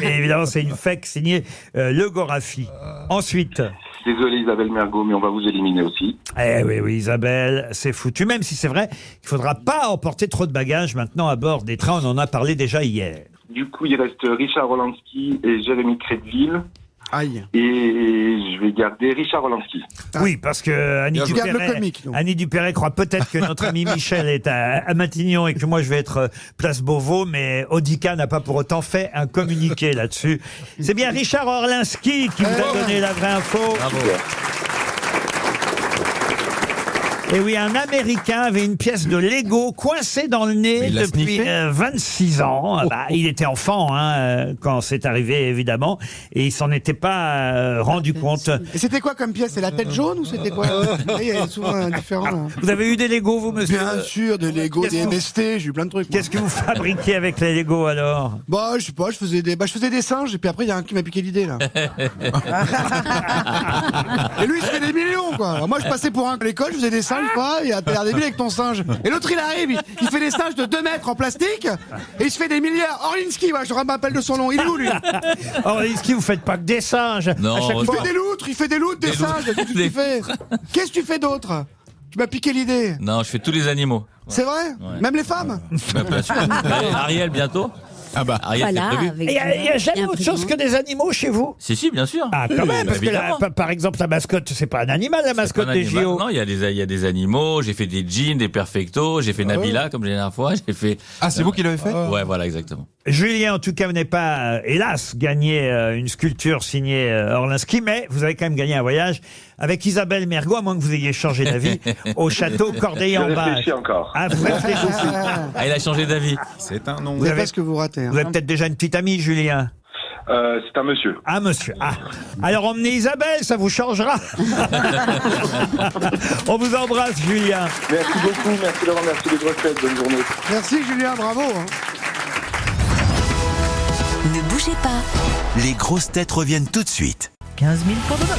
Et évidemment, c'est une fake signée le Gorafi. Ensuite... Désolé Isabelle Mergo, mais on va vous éliminer aussi. Eh oui, Isabelle, c'est foutu. Même si c'est vrai qu'il faudra pas emporter trop de bagages maintenant à bord des trains. On en a parlé déjà hier. Du coup, il reste Richard Orlinski et Jérémy Crédville. Aïe. Et je vais garder Richard Orlinski. Oui, parce que Annie Dupéré croit peut-être que notre ami Michel est à Matignon et que moi je vais être place Beauvau, mais Audica n'a pas pour autant fait un communiqué là-dessus. C'est bien Richard Orlinski qui vous a donné la vraie info. Bravo. Et oui, un Américain avait une pièce de Lego coincée dans le nez il l'a depuis sniffé 26 ans. Bah, il était enfant quand c'est arrivé, évidemment, et il s'en était pas rendu compte. Et c'était quoi comme pièce? C'est la tête jaune ou c'était quoi? Il y a souvent différent. Là. Vous avez eu des Lego, vous, monsieur? Bien sûr, des Lego, des MST, j'ai eu plein de trucs. Qu'est-ce que vous fabriquez avec les Lego, alors? Bah, je sais pas, je faisais des singes, et puis après, il y a un qui m'a piqué l'idée, là. Et lui, il se fait des millions, quoi. Alors moi, je passais pour un à l'école, je faisais des singes, quoi, et t'as l'air débile avec ton singe. Et l'autre, il arrive, il fait des singes de 2 mètres en plastique, et il se fait des milliards. Orlinski, ouais, je me rappelle de son nom, il est où, lui? Orlinski, vous faites pas que des singes. Non, À chaque Il fois- fait des loutres, des singes, qu'est-ce que tu fais? Qu'est-ce que tu fais d'autre? Tu m'as piqué l'idée. Non, je fais tous les animaux. C'est vrai? Ouais. Même les femmes? Bah, bien sûr. Ariel, bientôt. Ah bah. Ariel, Voilà, c'est prévu. avec Il y a jamais bien autre chose que des animaux chez vous? Si, bien sûr. Ah, quand même, parce que Évidemment. par exemple, la mascotte, c'est pas un animal, la C'est pas mascotte un des animal. JO. Non, il y a des animaux. J'ai fait des jeans, des perfectos. J'ai fait Nabila, comme la dernière fois. J'ai fait. Ah, c'est vous qui l'avez fait? Ouais, voilà, exactement. Julien, en tout cas, vous n'avez pas, hélas, gagné une sculpture signée Orlinski, mais vous avez quand même gagné un voyage avec Isabelle Mergo, à moins que vous ayez changé d'avis, au château Je Corday-en-Bage. réfléchis encore. Ah, vous réfléchissez. Ah, il a change d'avis. C'est un nom. Vous savez pas ce que vous ratez. Hein. Vous avez peut-être déjà une petite amie, Julien. C'est un monsieur. Ah, monsieur. Ah. Alors emmenez Isabelle, ça vous changera. On vous embrasse, Julien. Merci beaucoup, merci Laurent, merci les grosses têtes, bonne journée. Merci Julien, bravo. Ne bougez pas. Les grosses têtes reviennent tout de suite. 15 000 pour demain.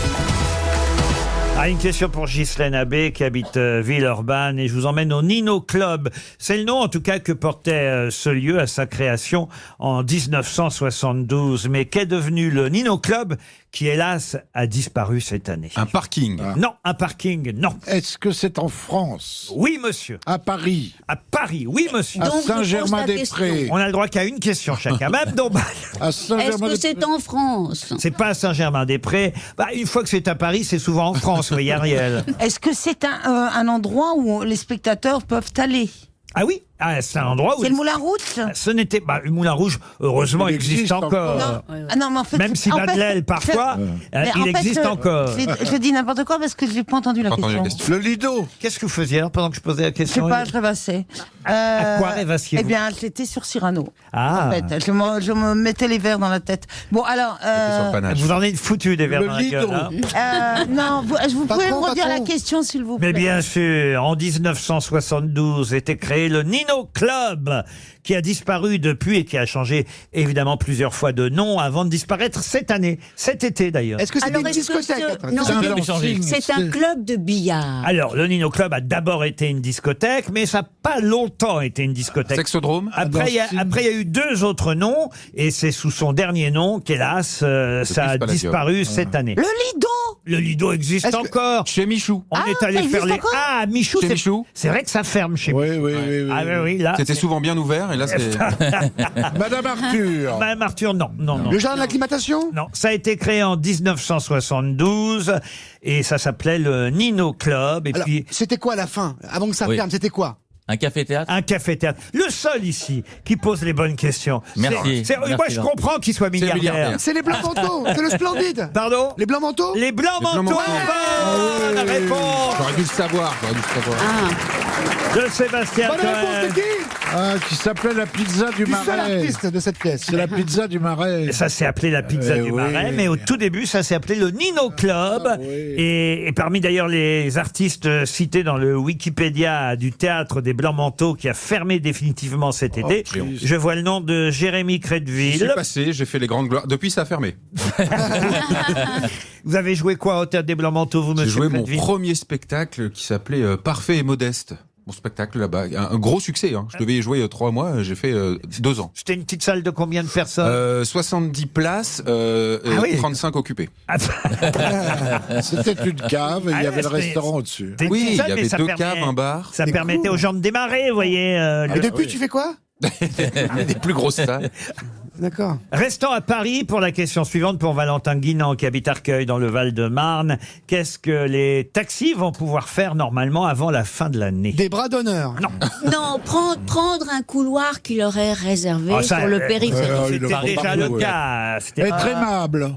Ah, une question pour Ghislaine Abbé qui habite Villeurbanne et je vous emmène au Nino Club. C'est le nom en tout cas que portait ce lieu à sa création en 1972. Mais qu'est devenu le Nino Club qui hélas a disparu cette année? Un parking. Non, un parking, non. Est-ce que c'est en France? Oui, monsieur. À Paris? À Paris, oui, monsieur. À Donc, je pose la Saint-Germain-des-Prés? question. On a le droit qu'à une question chacun. Madame Dombal. À Est-ce que Saint-Germain-des-Prés? c'est en France? C'est pas à Saint-Germain-des-Prés. Bah, une fois que c'est à Paris, c'est souvent en France, oui, Ariel. Est-ce que c'est un endroit où les spectateurs peuvent aller? Ah oui, c'est un endroit où... C'est le Moulin Rouge? Ce n'était pas... le Moulin Rouge, heureusement, Il existe existe encore. encore. Ah non, mais en fait, Même s'il a de l'aile parfois, mais en il fait, existe encore. Je dis n'importe quoi parce que je n'ai pas entendu la question. Le Lido? Qu'est-ce que vous faisiez alors, pendant que je posais la Je sais question? pas, je rêvassais. À quoi rêvassiez-vous? Eh bien, j'étais sur Cyrano. Ah. En fait, je me mettais les verres dans la tête. Bon, alors. Sur Panache. Vous en êtes foutu des verres Le dans la Lido. gueule, hein. Non, vous pouvez Patron, me redire la patron. question, s'il vous plaît. Mais bien sûr, en 1972 était créé le Nino Club, qui a disparu depuis et qui a changé évidemment plusieurs fois de nom avant de disparaître cette année, cet été d'ailleurs. Est-ce que c'est Alors, une est-ce que discothèque? ce- Attends, non, c'est un c'est- dancing. C'est un club de billard. Alors, le Nino Club a d'abord été une discothèque, mais ça n'a pas longtemps été une discothèque. Sexodrome. Après, il y a eu deux autres noms, et c'est sous son dernier nom qu'hélas, ça a Palladium. disparu cette année. Le Lido. Le Lido existe Est-ce que- encore. Chez Michou. On est allé ça faire existe les... encore Ah, Michou, Chez Michou. c'est vrai que ça ferme chez Oui, Michou. oui, oui, oui. Ah oui, là... C'était souvent bien ouvert et là c'est. Madame Arthur? Madame Arthur, non, non, non. Le jardin de l'acclimatation? Non, ça a été créé en 1972 et ça s'appelait le Nino Club. Et Alors, puis, c'était quoi à la fin? Avant que ça Oui. ferme, c'était quoi? Un café-théâtre. un café-théâtre. Le seul ici qui pose les bonnes questions. Merci. Moi, Merci, je Laurent. comprends qu'il soit le milliardaire. milliardaire. C'est les blancs manteaux, c'est le Splendide. Pardon? Les blancs manteaux? Les blancs Les blancs manteaux. manteaux. Bonne réponse J'aurais dû le savoir. de Sébastien Bonne réponse, Toen. c'est qui? Qui s'appelait la pizza du Du seul Marais. artiste de cette pièce. C'est la pizza du Marais. Ça s'est appelé la pizza Eh du oui. Marais, mais au tout début, ça s'est appelé le Nino Club. Ah oui. Et parmi d'ailleurs les artistes cités dans le Wikipédia du théâtre des Blancs-Manteaux qui a fermé définitivement cet été, triste. je vois le nom de Jérémy Je suis Crédville. passé, j'ai fait les grandes gloires. Depuis, ça a fermé. Vous avez joué quoi au théâtre des Blancs-Manteaux, vous, J'ai monsieur joué mon Crédville? premier spectacle qui s'appelait Parfait et Modeste. Mon spectacle là-bas. Un gros succès. Hein. Je devais y jouer 3 mois, j'ai fait 2 ans. C'était une petite salle de combien de personnes? 70 places, oui. 35 occupés. C'était une cave et il y Ah, avait le c'était- restaurant au-dessus. C'était une Oui, petite il y salle, mais avait ça 2 permet- caves, un bar. Ça permettait aux gens de démarrer, vous voyez. Et depuis, tu fais quoi? Des plus grosses salles. D'accord. Restons à Paris pour la question suivante pour Valentin Guinan qui habite Arcueil dans le Val-de-Marne. Qu'est-ce que les taxis vont pouvoir faire normalement avant la fin de l'année? Des bras d'honneur. Non. Non, prendre un couloir qui leur est réservé Ah, ça, sur le périphérique. il le C'était font déjà partout, le ouais. cas. C'était Être aimable.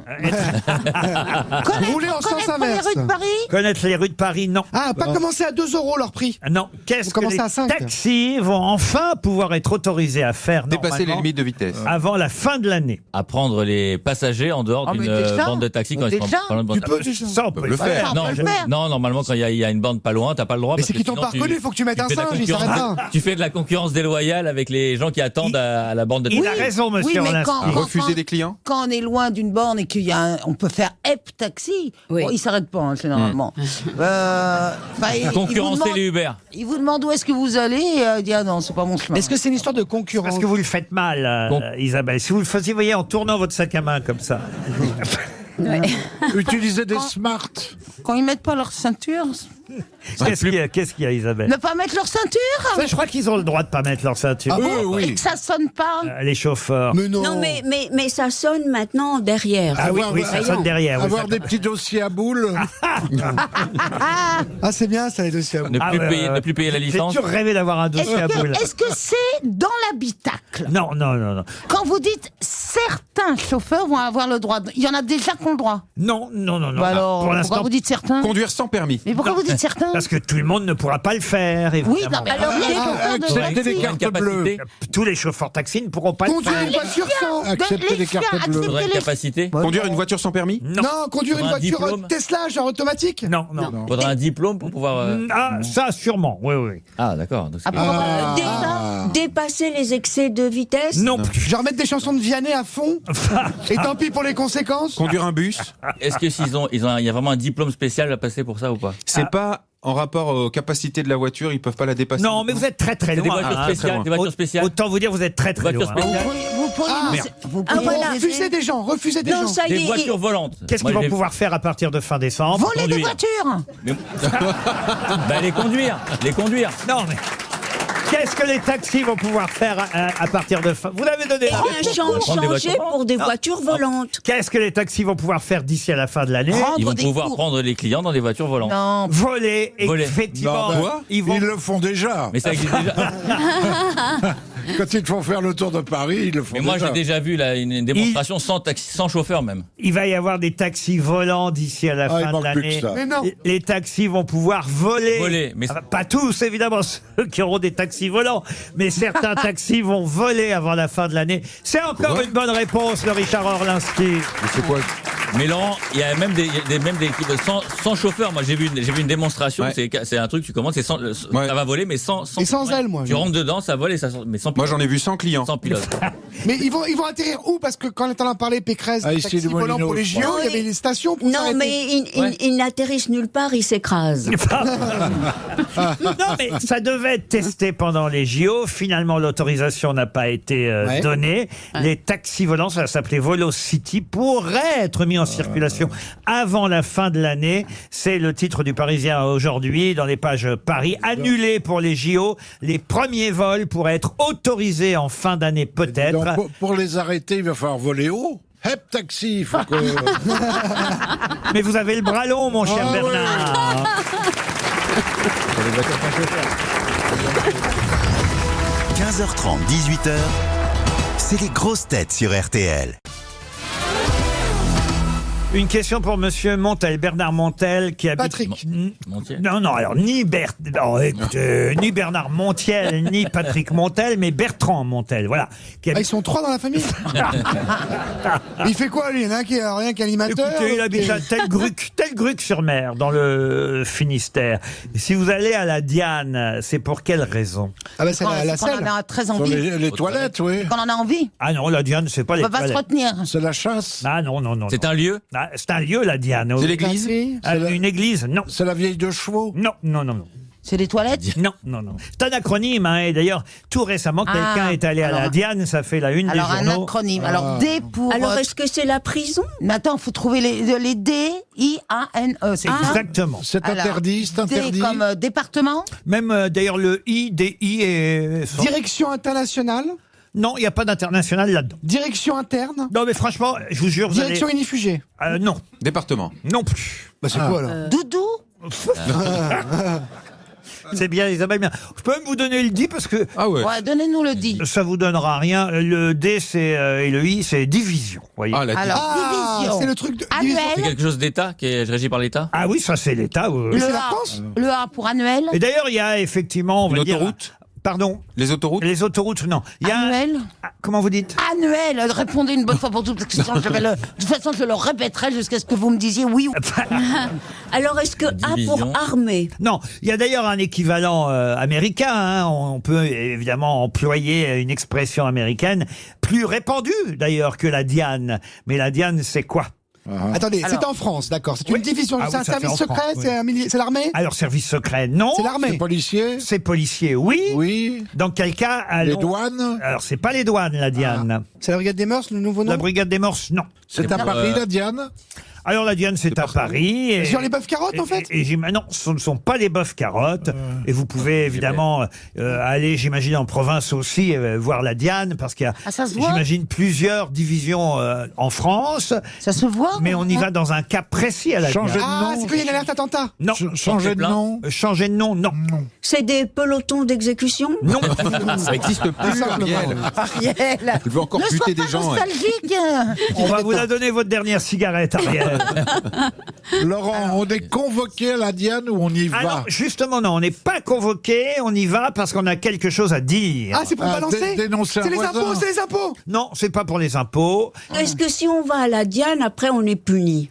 Rouler en sens Connaître les inverse. rues de Paris? Connaître les rues de Paris, non. Ah, pas commencer à 2 € leur prix. Non. Qu'est-ce Vous que commencez les à 5. taxis vont enfin pouvoir être autorisés à faire Dépasser les normalement limites de vitesse. avant la fin de l'année? À prendre les passagers en dehors Ah, d'une mais déjà, bande de taxi quand ils sont déjà, pas loin de bande Tu de peux taxi. déjà. Ça, on peut le le faire. faire. on peut le faire. Non, normalement, quand il y a une bande pas loin, t'as pas le droit. Mais parce c'est que qu'ils t'ont sinon, pas reconnu, faut que tu mettes un fais de la singe, ils s'arrêtent concurrence- pas. Tu fais de la concurrence déloyale avec les gens qui attendent à la bande de Il taxi. a raison, monsieur Oui, mais Orlinski. quand- Refuser des clients. Quand on est loin d'une borne et qu'il y a on peut faire Hep Taxi, Oui. bon, ils s'arrêtent pas, hein, généralement. Enfin, ils vous Concurrencer demandent- les Uber. Ils vous demandent où est-ce que vous allez et ils disent ah non, c'est pas mon chemin. Est-ce que c'est une histoire de concurrence? Parce que vous le faites mal, Bon. Isabelle. Si vous le faisiez, vous voyez, en tournant votre sac à main comme ça. Utiliser des smart. Quand ils mettent pas leur ceinture, Qu'est-ce qu'il y a, Isabelle? ne pas mettre leur ceinture Ça, je crois qu'ils ont le droit de pas mettre leur ceinture. Ah bon, et oui. que ça sonne pas. Les chauffeurs. Mais non. Non, mais ça sonne maintenant derrière. Ah oui, avoir- oui, ça sonne derrière. oui, Avoir ça- des petits dossiers à boules. Ah, c'est bien ça, les dossiers à vous. Ne Ah plus, ouais, payer, ouais. ne plus payer la J'ai licence. toujours rêvé d'avoir un dossier à boule. Est-ce que c'est dans l'habitacle? Non, non, non, non. Quand vous dites certains chauffeurs vont avoir le droit, il y en a déjà qui ont le droit. Non, non, non, non. Bah alors, Pour pourquoi l'instant, vous dites certains? Conduire sans permis. Mais pourquoi vous dites êtes certain? Parce que tout le monde ne pourra pas le faire, Oui, évidemment. non, mais alors les chauffeurs de Accepter les taxi. cartes bleues. Tous les chauffeurs taxi ne pourront pas le Conduire faire. une voiture sans. Accepter les cartes bleues. Faudrait une capacité. Conduire une voiture sans permis? Non. Non, conduire une Faudra un voiture diplôme. Tesla, genre automatique. Non, non. Faudrait un diplôme pour pouvoir. Ah, ça, sûrement, oui, oui. Ah, d'accord. Donc, c'est Ah, pas- Dépasser les excès de vitesse. Non plus. Genre mettre des chansons de Vianney à fond. Et tant pis pour les conséquences. Conduire un bus? Est-ce que il y a vraiment un diplôme spécial à passer pour ça ou pas? C'est pas en rapport aux capacités de la voiture, ils peuvent pas la dépasser. Non, mais vous êtes très très Des loin. voitures hein. spéciales, loin. des voitures spéciales. Autant vous dire, vous êtes très très Voiture loin. spéciale. Vous pourriez Ah, nous- merde. vous Ah, pourriez voilà. nous- Refuser des gens, refuser des Non, gens. ça y Des est. voitures volantes. Qu'est-ce Moi, qu'ils vont j'ai- pouvoir faire à partir de fin décembre? Voler des Conduire. voitures. Mais- Bah, les conduire. Les conduire. Non, mais qu'est-ce que les taxis vont pouvoir faire à partir de fin? Vous l'avez donné. Eh bien, Prendre des changer voitures. pour des voitures volantes. Qu'est-ce que les taxis vont pouvoir faire d'ici à la fin de l'année? Ils vont des pouvoir cours. prendre les clients dans des voitures volantes. Non. Voler, Voler. effectivement. Non, ben, Ils vont... Ils le font déjà. Mais ça existe déjà. Quand ils te font faire le tour de Paris, ils le font Mais moi, déjà. j'ai déjà vu là, une démonstration sans taxi, sans chauffeur même. Il va y avoir des taxis volants d'ici à la Ah, il fin de manque plus que l'année. ça. Mais non. Les taxis vont pouvoir voler. Voler, mais- Ah, pas tous, évidemment, ceux qui auront des taxis volants. Mais certains taxis vont voler avant la fin de l'année. C'est encore une bonne réponse de Richard Orlinski. Mais c'est quoi? Mais Laurent, il y a même des sans chauffeur. Moi, j'ai vu une démonstration. Ouais. C'est un truc, tu commandes, c'est sans, Ouais. ça va voler, mais sans Et sans aile, moi. Tu rentres dedans, ça vole et ça, mais sans Moi, pilote. j'en ai vu 100 clients. Sans pilote. Mais ils vont atterrir où? Parce que quand on en parlait, Pécresse, Ah, des ici, taxis du volants pour les Molinos, JO, je il y crois. avait des stations pour Non, s'arrêter. mais ils n'atterrissent nulle part, ils s'écrasent. Non, mais ça devait être testé pendant les JO. Finalement, l'autorisation n'a pas été Ouais. donnée. Les taxis volants, ça s'appelait Volocity, pourraient être mis en circulation avant la fin de l'année. C'est le titre du Parisien aujourd'hui, dans les pages Paris. Annulé pour les JO. Les premiers vols pourraient être autorisés en fin d'année, Donc, peut-être. pour les arrêter, il va falloir voler haut. Hep taxi, il faut que... Mais vous avez le bras long, mon cher Ah, ouais. Bernard. 15h30, 18h, c'est les grosses têtes sur RTL. Une question pour Monsieur Montel, Bernard Montel, qui habite... Patrick. Montier. Non, non, alors ni ni Bernard Montiel, ni Patrick Montel, mais Bertrand Montel, voilà. Qui Ah, habite- ils sont trois dans la famille. Il fait quoi, lui? Il y en a un qui est rien qu'animateur. Écoutez, il habite à Telgruc-sur-Mer, dans le Finistère. Et si vous allez à la Diane, c'est pour quelle raison? Ah bah c'est la Quand on selle. en a très Sur envie. les toilettes, oui. Quand on en a envie. Ah non, la Diane, c'est pas On les peut pas se toilettes. retenir. C'est la chasse. Ah non, non, non. C'est non. un lieu. Ah, c'est un lieu, la Diane. C'est l'église? Ah, une église? Non. C'est la vieille de chevaux. Non, non, non, non. C'est des toilettes. Non, non, non. C'est un acronyme, hein, et d'ailleurs, tout récemment, quelqu'un est allé à la alors- Diane, ça fait la une Alors des un journaux. acronyme. Alors D pour. Alors, est-ce que c'est la prison? Mais attends, faut trouver les D I A N E. C'est ça. Exactement. C'est Alors, interdit, c'est interdit. D comme département. Même d'ailleurs le IDI est... Direction internationale. Non, il n'y a pas d'international là-dedans. Direction interne. Non, mais franchement, je vous jure, vous Direction allez... inifugée. Non, Département. non plus. Bah c'est quoi alors? Doudou. C'est bien, Isabelle, bien. Je peux même vous donner le D parce que Ah ouais. Ouais, donnez-nous le D. ça vous donnera rien. Le D, c'est et le I, c'est division. Voyez. Ah, la Alors division. c'est le truc de. C'est Annuel. quelque chose d'État qui est régi par l'État. Ah oui, ça c'est l'État. oui. Mais c'est Le la A. France. Le A pour annuel. Et d'ailleurs, il y a effectivement, on va Une dire... autoroute? Pardon. Les autoroutes? Les autoroutes, non. Il y a Annuel. Ah, comment vous dites? Annuel. Répondez une bonne fois pour toutes. Parce que sinon, de toute façon, je le répéterai jusqu'à ce que vous me disiez oui ou. Alors, est-ce que A Division. pour armée? Non, il y a d'ailleurs un équivalent américain. Hein. On peut évidemment employer une expression américaine plus répandue d'ailleurs que la Diane. Mais la Diane, c'est quoi? Attendez, Alors. c'est en France, d'accord. C'est Oui. une division, Ah c'est oui, un ça fait service en secret, France, oui. c'est l'armée. Alors, service secret, non. C'est l'armée. Policier. C'est policier, oui. Oui. Dans quel cas Les allons- douanes. Alors, c'est pas les douanes, la Diane. C'est la brigade des mœurs, le nouveau nom. La brigade des morses, non. C'est à Paris, la Diane. Alors, la Diane, c'est à Paris. Et, Sur les bœufs carottes, en fait. non, ce ne sont pas les bœufs carottes. Et vous pouvez évidemment aller, j'imagine, en province aussi, voir la Diane, parce qu'il y a, Ah, ça se voit. j'imagine, plusieurs divisions en France. Ça se voit. Mais on y va dans un cas précis à la Changer Diane. Ah, nom. c'est quand il y a une alerte attentat. Non. Changer de plein. nom. Changer de nom, non. C'est des pelotons d'exécution? Non. Ça existe plus, Ariel. Ariel. Il veut encore Ne sois buter pas des gens. nostalgique. On va vous la donner, votre dernière cigarette, Ariel. Laurent, on est convoqué à la Diane ou on y va? Ah non, justement, non, on n'est pas convoqué, on y va parce qu'on a quelque chose à dire. Ah, c'est pour balancer. Dénoncer C'est un les voisin. impôts, c'est les impôts. Non, c'est pas pour les impôts. Est-ce que si on va à la Diane, après on est puni?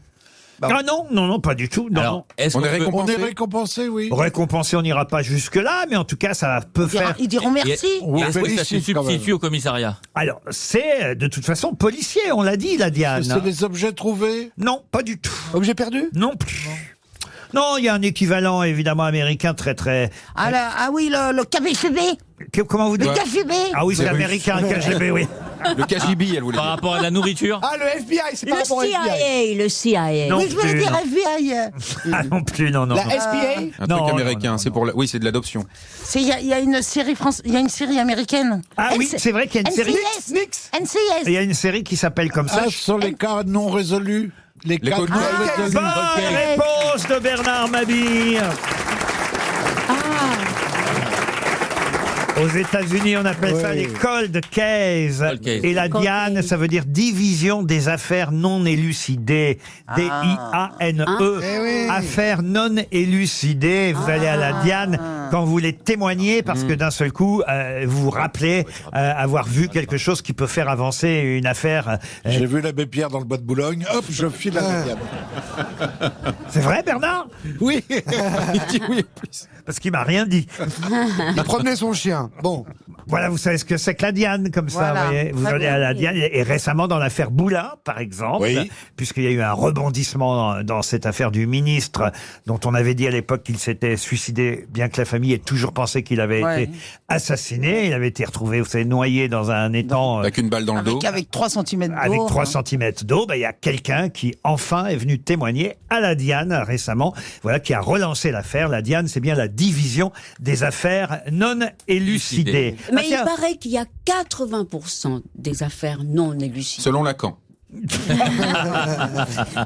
Ah non, pas du tout. Non, non. Est-ce On qu'on est peut- récompensé. On est récompensé, oui. Récompensé, on n'ira pas jusque-là, mais en tout cas, ça peut faire... Ils diront merci. Et est-ce que ça se félicite quand même. substitue au commissariat? Alors, c'est de toute façon policier, on l'a dit, la Diane. C'est des objets trouvés. Non, pas du tout. Objet perdu. Non plus. Non, il y a un équivalent évidemment américain très très... Ah oui, le KGB. Comment vous dites? Le KGB. Ah oui, c'est Le russe. américain, le KGB, oui. Le KGB, elle voulait Par dire. rapport à la nourriture? Ah, le FBI, c'est par rapport au FBI. Le CIA. Non Oui, je voulais plus, dire non. FBI. Ah non plus, non. La non. SPA. Un Non, truc non, américain, non, c'est pour oui, c'est de l'adoption. Il y a une série il y a une série américaine. Ah oui, c'est vrai qu'il y a une série... Nix. Il y a une série qui s'appelle comme ça. Ah, sur les cas non résolus. Les cas codes non Cold résolus. Bonne réponse de Bernard Mabille. Aux États-Unis, on appelle ça les cold cases. Cold case. Et la Cold Diane, case. ça veut dire division des affaires non élucidées. D-I-A-N-E. Eh oui. Affaires non élucidées. Vous allez à la Diane quand vous voulez témoigner parce que d'un seul coup, vous vous rappelez avoir vu quelque chose qui peut faire avancer une affaire. J'ai vu l'abbé Pierre dans le bois de Boulogne. Hop, je file à la Diane. C'est vrai, Bernard? Oui. Il dit oui, plus. Parce qu'il m'a rien dit. Il promenait son chien. Bon. Voilà, vous savez ce que c'est que la Diane, comme ça, Voilà. vous voyez. Vous Très allez bien. à la Diane, et récemment dans l'affaire Boulin, par exemple, Oui. puisqu'il y a eu un rebondissement dans cette affaire du ministre, dont on avait dit à l'époque qu'il s'était suicidé, bien que la famille ait toujours pensé qu'il avait Ouais. été assassiné. Il avait été retrouvé, vous savez, noyé dans un étang Avec une balle dans le dos. Avec 3 cm d'eau. avec 3 hein. cm d'eau. Ben, il y a quelqu'un qui, enfin, est venu témoigner à la Diane récemment, voilà, qui a relancé l'affaire. La Diane, c'est bien la division des affaires non élucidées. Mais Ah, il tiens. paraît qu'il y a 80% des affaires non élucidées. Selon Lacan.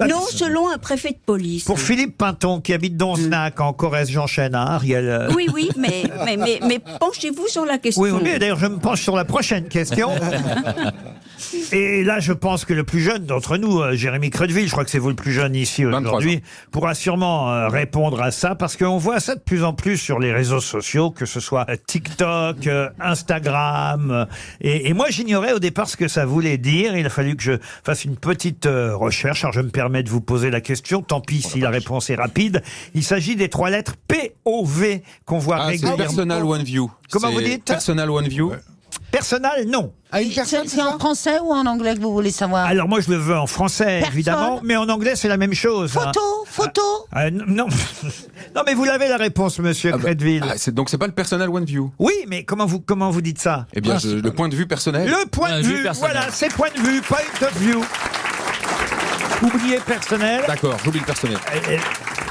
Non, selon un préfet de police. Pour Philippe Pinton, qui habite Donzenac, en Corrèze, j'enchaîne, hein, Ariel. Oui, mais penchez-vous sur la question. Oui, mais d'ailleurs, je me penche sur la prochaine question. Et là, je pense que le plus jeune d'entre nous, Jérémy Crédville, je crois que c'est vous le plus jeune ici 23 aujourd'hui, pourra sûrement répondre à ça, parce qu'on voit ça de plus en plus sur les réseaux sociaux, que ce soit TikTok, Instagram. Et moi, j'ignorais au départ ce que ça voulait dire. Il a fallu que je fasse une petite recherche. Alors, je me permets de vous poser la question. Tant pis si la réponse est rapide. Il s'agit des 3 lettres POV qu'on voit Ah, c'est régulièrement. Personal One View. Comment C'est vous dites Personal One View. Personnel, non. À une personne. C'est en français ou en anglais que vous voulez savoir? Alors moi je le veux en français Personne. évidemment, mais en anglais c'est la même chose. hein. Photo. Non, non mais vous l'avez la réponse, Monsieur Crédville. Donc c'est pas le Personal One View. Oui, mais comment vous dites ça? Eh bien, le point de vue personnel. Le point de vue, personnel. voilà, c'est point de vue, point of view. Oubliez personnel. D'accord, j'oublie le personnel.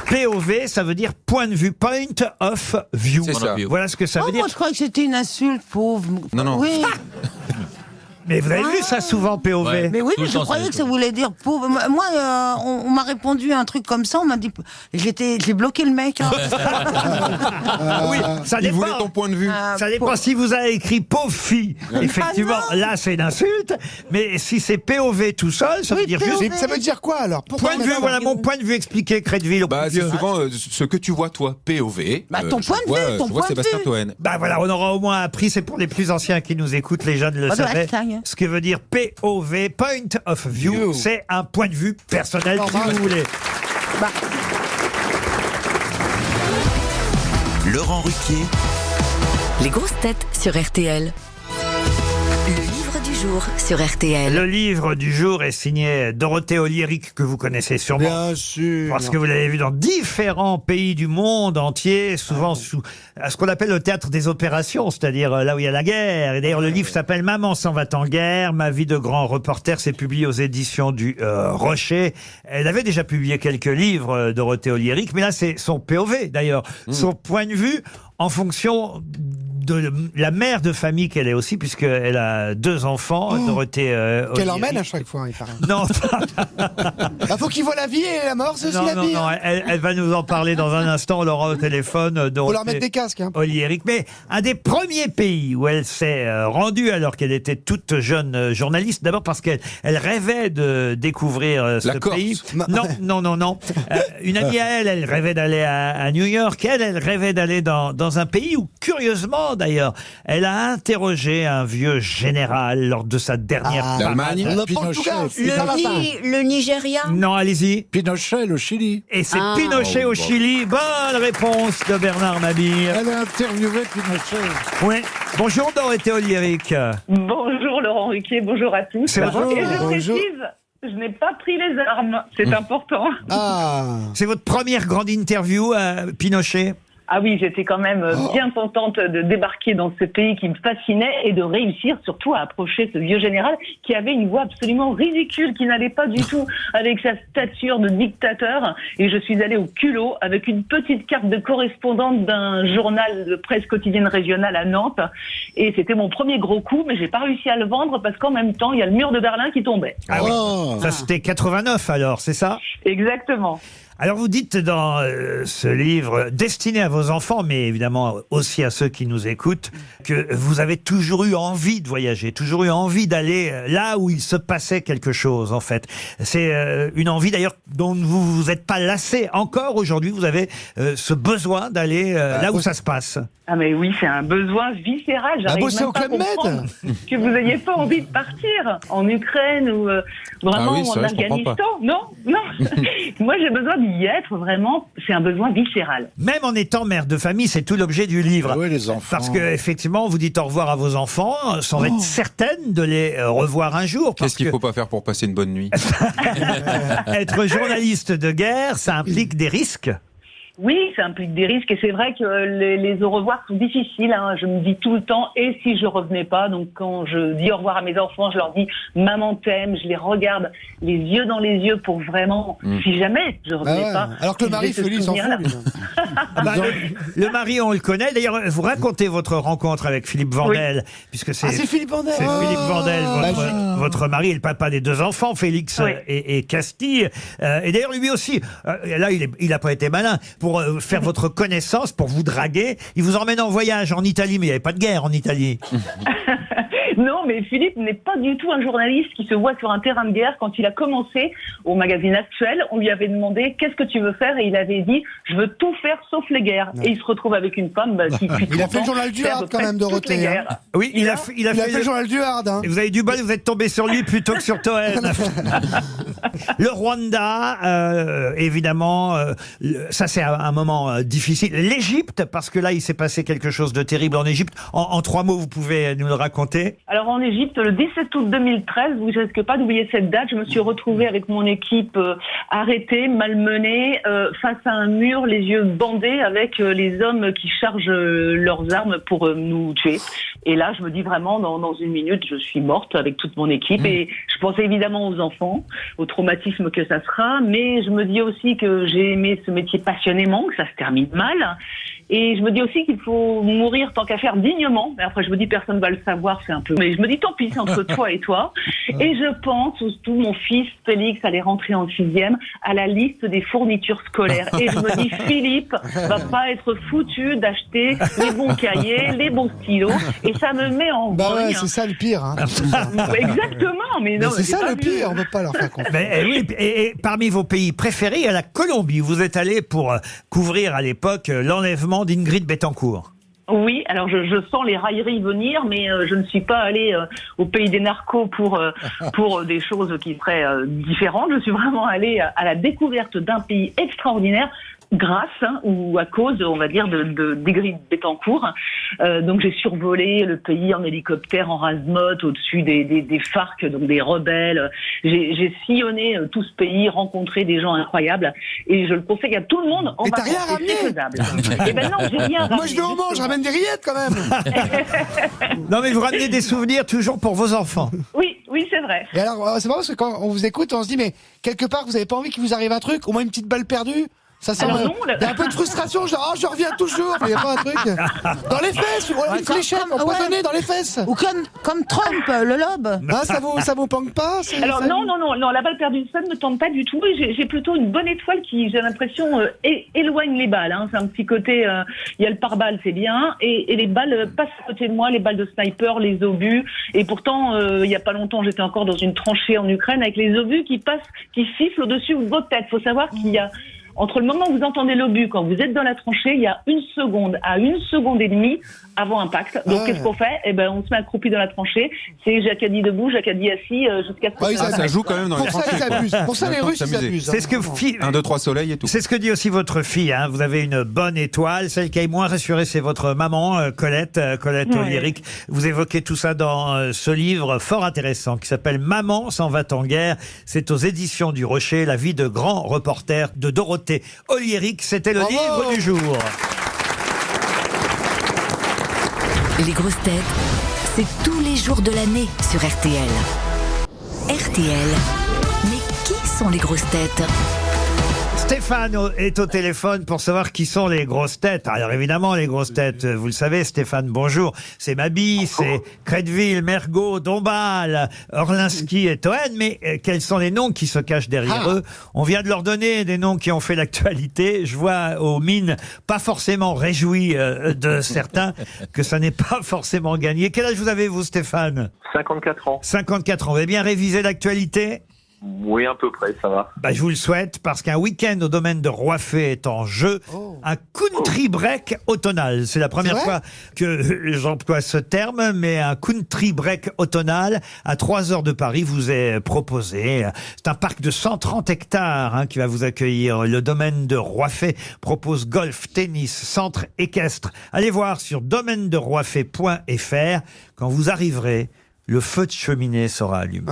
POV, ça veut dire point de vue, point of view. C'est ça. Voilà ce que ça veut Oh, dire. moi, je crois que c'était une insulte, pauvre. Non, non. Oui. Mais vous avez vu ça souvent, POV. Ouais. Mais oui, Tout mais le je temps, croyais c'est que ça voulait dire pauvre. Moi, on m'a répondu un truc comme ça. On m'a dit, j'ai bloqué le mec. Hein. Oui, ça Il dépend. voulait ton point de vue. Ça dépend si vous avez écrit pauvre fille. Effectivement, Ah non. là c'est une insulte. Mais si c'est POV tout seul, ça veut Oui, dire POV. juste Ça veut dire quoi alors? Pourquoi point de on vue. met ça Voilà dans- mon point de vue expliqué, Crédville. Au Bah, plus c'est vieux. souvent ce que tu vois, toi, POV. Bah, ton point de je vois- vue, ton je vois point de Sébastien vue. Toen. Bah voilà, on aura au moins appris, c'est pour les plus anciens qui nous écoutent, les jeunes le Bah, de savaient, hashtag. ce que veut dire POV, point of view, View. c'est un point de vue personnel, si Normal. vous voulez. Laurent Ruquier, Les grosses têtes sur RTL. Le livre du jour sur RTL. Le livre du jour est signé Dorothée Oliéric, que vous connaissez sûrement. Bien sûr. Parce que vous l'avez vu dans différents pays du monde entier, souvent sous à ce qu'on appelle le théâtre des opérations, c'est-à-dire là où il y a la guerre. Et d'ailleurs, le livre s'appelle Maman s'en va en guerre, ma vie de grand reporter. C'est publié aux éditions du Rocher. Elle avait déjà publié quelques livres, Dorothée Oliéric, mais là, c'est son POV, d'ailleurs. Son point de vue en fonction de la mère de famille qu'elle est aussi, puisqu'elle a 2 enfants, Dorothée Qu'elle Olivier. emmène à chaque fois, il paraît. Non, Faut qu'il voit la vie et la mort, c'est aussi la vie. non, elle va nous en parler dans un instant. On l'aura au téléphone. Faut leur mettre des casques. Hein. Oliéric. Mais un des premiers pays où elle s'est rendue alors qu'elle était toute jeune journaliste, d'abord parce qu'elle rêvait de découvrir ce pays. Non. Une amie à elle rêvait d'aller à New York. Elle rêvait d'aller dans un pays où, curieusement d'ailleurs, elle a interrogé un vieux général lors de sa dernière l'Allemagne. Le Portugal. Le Nigeria. Non, allez-y. Pinochet, le Chili. Et c'est Pinochet au Chili. Bonne réponse de Bernard Mabille. Elle a interviewé Pinochet. Oui. Bonjour Dorothée Oliéric. Bonjour Laurent Ruquier, bonjour à tous. C'est votre- Et je Bonjour. précise, je n'ai pas pris les armes, c'est important. C'est votre première grande interview à Pinochet? Ah oui, j'étais quand même bien contente de débarquer dans ce pays qui me fascinait et de réussir surtout à approcher ce vieux général qui avait une voix absolument ridicule, qui n'allait pas du tout avec sa stature de dictateur. Et je suis allée au culot avec une petite carte de correspondante d'un journal de presse quotidienne régionale à Nantes. Et c'était mon premier gros coup, mais j'ai pas réussi à le vendre parce qu'en même temps, il y a le mur de Berlin qui tombait. Ah oui. Ça c'était 89 alors, c'est ça? Exactement. Alors vous dites dans ce livre destiné à vos enfants, mais évidemment aussi à ceux qui nous écoutent, que vous avez toujours eu envie de voyager, toujours eu envie d'aller là où il se passait quelque chose en fait. C'est une envie d'ailleurs dont vous vous êtes pas lassé. Encore aujourd'hui, vous avez ce besoin d'aller là où ça se passe. Ah mais oui, c'est un besoin viscéral. J'arrive bosser même au pas à Club Med. comprendre que vous n'ayez pas envie de partir en Ukraine ou vraiment oui, c'est en vrai, je comprends Afghanistan. Non. Moi, j'ai besoin d'y être, vraiment. C'est un besoin viscéral. Même en étant mère de famille, c'est tout l'objet du livre. Ah oui, les enfants. Parce que effectivement, vous dites au revoir à vos enfants sans être certaine de les revoir un jour. Qu'est-ce qu'il faut pas faire pour passer une bonne nuit? Être journaliste de guerre, ça implique des risques. Oui, ça implique des risques et c'est vrai que les au revoir sont difficiles. Hein. Je me dis tout le temps, et si je revenais pas? Donc quand je dis au revoir à mes enfants, je leur dis maman t'aime, je les regarde les yeux dans les yeux pour vraiment, si jamais je revenais pas. Alors que le mari qu'ils aient ce Félix s'en fout. souvenir-là. lui. Bah, le mari, on le connaît. D'ailleurs, vous racontez votre rencontre avec Philippe Vandel, puisque c'est C'est Philippe Vandel. c'est Philippe Vandel, Magique. votre mari et le papa des 2 enfants, Félix Oui. et Castille. Et d'ailleurs, lui aussi, là, il a pas été malin. Pour faire votre connaissance, pour vous draguer, il vous emmène en voyage en Italie, mais il n'y avait pas de guerre en Italie. Non, mais Philippe n'est pas du tout un journaliste qui se voit sur un terrain de guerre. Quand il a commencé au magazine Actuel, on lui avait demandé qu'est-ce que tu veux faire et il avait dit je veux tout faire sauf les guerres. Et il se retrouve avec une femme qui depuis Il a 30 fait le ans, journal du fait à Hard peu quand près même, toutes Dorothée, les hein. guerres. Oui, il a fait Il a fait le journal du Hard. Hein. Vous avez du bol, vous êtes tombé sur lui plutôt que sur Toen. Le Rwanda, évidemment, ça c'est un moment difficile. L'Égypte, parce que là il s'est passé quelque chose de terrible en Égypte. En 3 mots, vous pouvez nous le raconter? Alors en Égypte, le 17 août 2013, vous ne risquez pas d'oublier cette date, je me suis retrouvée avec mon équipe arrêtée, malmenée, face à un mur, les yeux bandés, avec les hommes qui chargent leurs armes pour nous tuer. Et là, je me dis vraiment, dans une minute, je suis morte avec toute mon équipe. Et je pensais évidemment aux enfants, au traumatisme que ça sera, mais je me dis aussi que j'ai aimé ce métier passionnément, que ça se termine mal. Et je me dis aussi qu'il faut mourir tant qu'à faire dignement. Et après, je me dis, personne ne va le savoir, c'est un peu... Mais je me dis, tant pis, c'est entre toi et toi. Et je pense, surtout, mon fils Félix allait rentrer en 6e, à la liste des fournitures scolaires. Et je me dis, Philippe va pas être foutu d'acheter les bons cahiers, les bons stylos. Et ça me met en Bah ouais, grogne. c'est ça le pire. Hein. Exactement, mais non, Mais c'est j'ai ça pas le vu. pire, on ne peut pas leur faire confiance. Mais oui, et parmi vos pays préférés, il y a la Colombie. Vous êtes allé pour couvrir à l'époque l'enlèvement d'Ingrid Betancourt. Oui, alors je sens les railleries venir, mais je ne suis pas allée au pays des narcos pour des choses qui seraient différentes. Je suis vraiment allée à la découverte d'un pays extraordinaire, grâce ou à cause, on va dire, d'Ingrid Betancourt. Donc j'ai survolé le pays en hélicoptère, en rase-motte, au-dessus des FARC, donc des rebelles. J'ai sillonné tout ce pays, rencontré des gens incroyables, et je le conseille à tout le monde. Mais t'as rien vacances, et c'est ramené. faisable. Eh ben non, j'ai rien ramené. Moi je vais au Mans, je ramène des rillettes quand même. Non, mais vous ramenez des souvenirs toujours pour vos enfants. Oui, c'est vrai. Et alors, c'est marrant parce que quand on vous écoute, on se dit, mais quelque part, vous n'avez pas envie qu'il vous arrive un truc, au moins une petite balle perdue? Ça sent. Alors non, Il y a un peu de frustration, genre, je reviens toujours, mais il n'y a pas un truc. Dans les fesses, ou une fléchette empoisonnée dans les fesses. Ou comme Trump, le lobe. Ah, ça vous pangue pas Alors non, la balle perdue, ça ne me tente pas du tout. J'ai plutôt une bonne étoile qui, j'ai l'impression, éloigne les balles. Hein. C'est un petit côté, il y a le pare-balles, c'est bien, et les balles passent à côté de moi, les balles de sniper, les obus. Et pourtant, il n'y a pas longtemps, j'étais encore dans une tranchée en Ukraine avec les obus qui sifflent au-dessus de votre tête. Il faut savoir qu'il y a entre le moment où vous entendez l'obus, quand vous êtes dans la tranchée, il y a 1 seconde à 1 seconde et demie avant impact. Donc qu'est-ce qu'on fait ? On se met accroupi dans la tranchée. C'est Jacadi debout, Jacadi assis jusqu'à ce que ça joue quand même dans les tranchées. Pour ça, les Russes, ils abusent. C'est ce que 1, 2, 3 soleil et tout. C'est ce que dit aussi votre fille. Hein. Vous avez une bonne étoile. Celle qui a moins rassuré, c'est votre maman, Colette Oliéric. Vous évoquez tout ça dans ce livre fort intéressant qui s'appelle Maman s'en va en guerre. C'est aux éditions du Rocher, la vie de grand reporter de Dorothée Oliéric. C'était le livre du jour. Les grosses têtes, c'est tous les jours de l'année sur RTL. RTL, mais qui sont les grosses têtes ? Stéphane est au téléphone pour savoir qui sont les grosses têtes. Alors évidemment, les grosses têtes, vous le savez, Stéphane, bonjour. C'est Mabie, c'est Crédville, Mergot, Dombal, Orlinski et Toen. Mais quels sont les noms qui se cachent derrière eux ? On vient de leur donner des noms qui ont fait l'actualité. Je vois aux mines pas forcément réjouies de certains que ça n'est pas forcément gagné. Quel âge vous avez, vous, Stéphane ? 54 ans. 54 ans. Vous avez bien révisé l'actualité ? Oui, à peu près, ça va. Je vous le souhaite, parce qu'un week-end au domaine de Roiffet est en jeu. Un country break automnal. C'est la première fois que j'emploie ce terme, mais un country break automnal à 3 heures de Paris vous est proposé. C'est un parc de 130 hectares qui va vous accueillir. Le domaine de Roiffet propose golf, tennis, centre équestre. Allez voir sur domaine-de-roiffet.fr. Quand vous arriverez, le feu de cheminée sera allumé.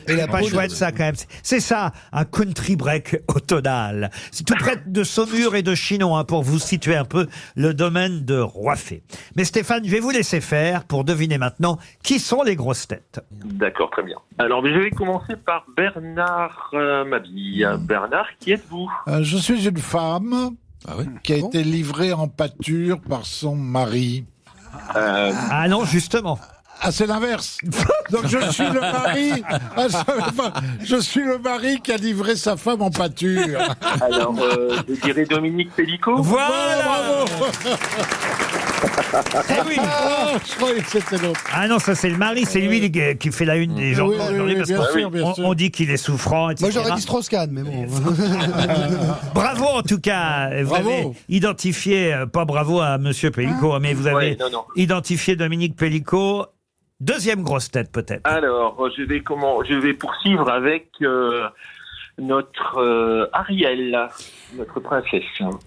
Et la pas chouette, ça, quand même. C'est ça, un country break automnal. C'est tout près de Saumur et de Chinon, pour vous situer un peu le domaine de Roiffet. Mais Stéphane, je vais vous laisser faire pour deviner maintenant qui sont les grosses têtes. D'accord, très bien. Alors, je vais commencer par Bernard Mabille. Bernard, qui êtes-vous ? Je suis une femme qui a été livrée en pâture par son mari. Ah non, justement. Ah, c'est l'inverse. Donc je suis le mari. Je suis le mari qui a livré sa femme en pâture. Alors, je dirais Dominique Pellicot. Voilà. Eh oui. Je croyais que c'était l'autre. Ah non, ça c'est le mari, c'est lui qui fait la une des journaux aujourd'hui, parce qu'on dit qu'il est souffrant, etc. Moi j'aurais dit Strauss-Kahn, mais bon. Bravo en tout cas, vous avez identifié, pas bravo à Monsieur Pellicot, mais vous avez identifié Dominique Pellicot. Deuxième grosse tête peut-être. Alors, je vais poursuivre avec notre Ariel, notre princesse.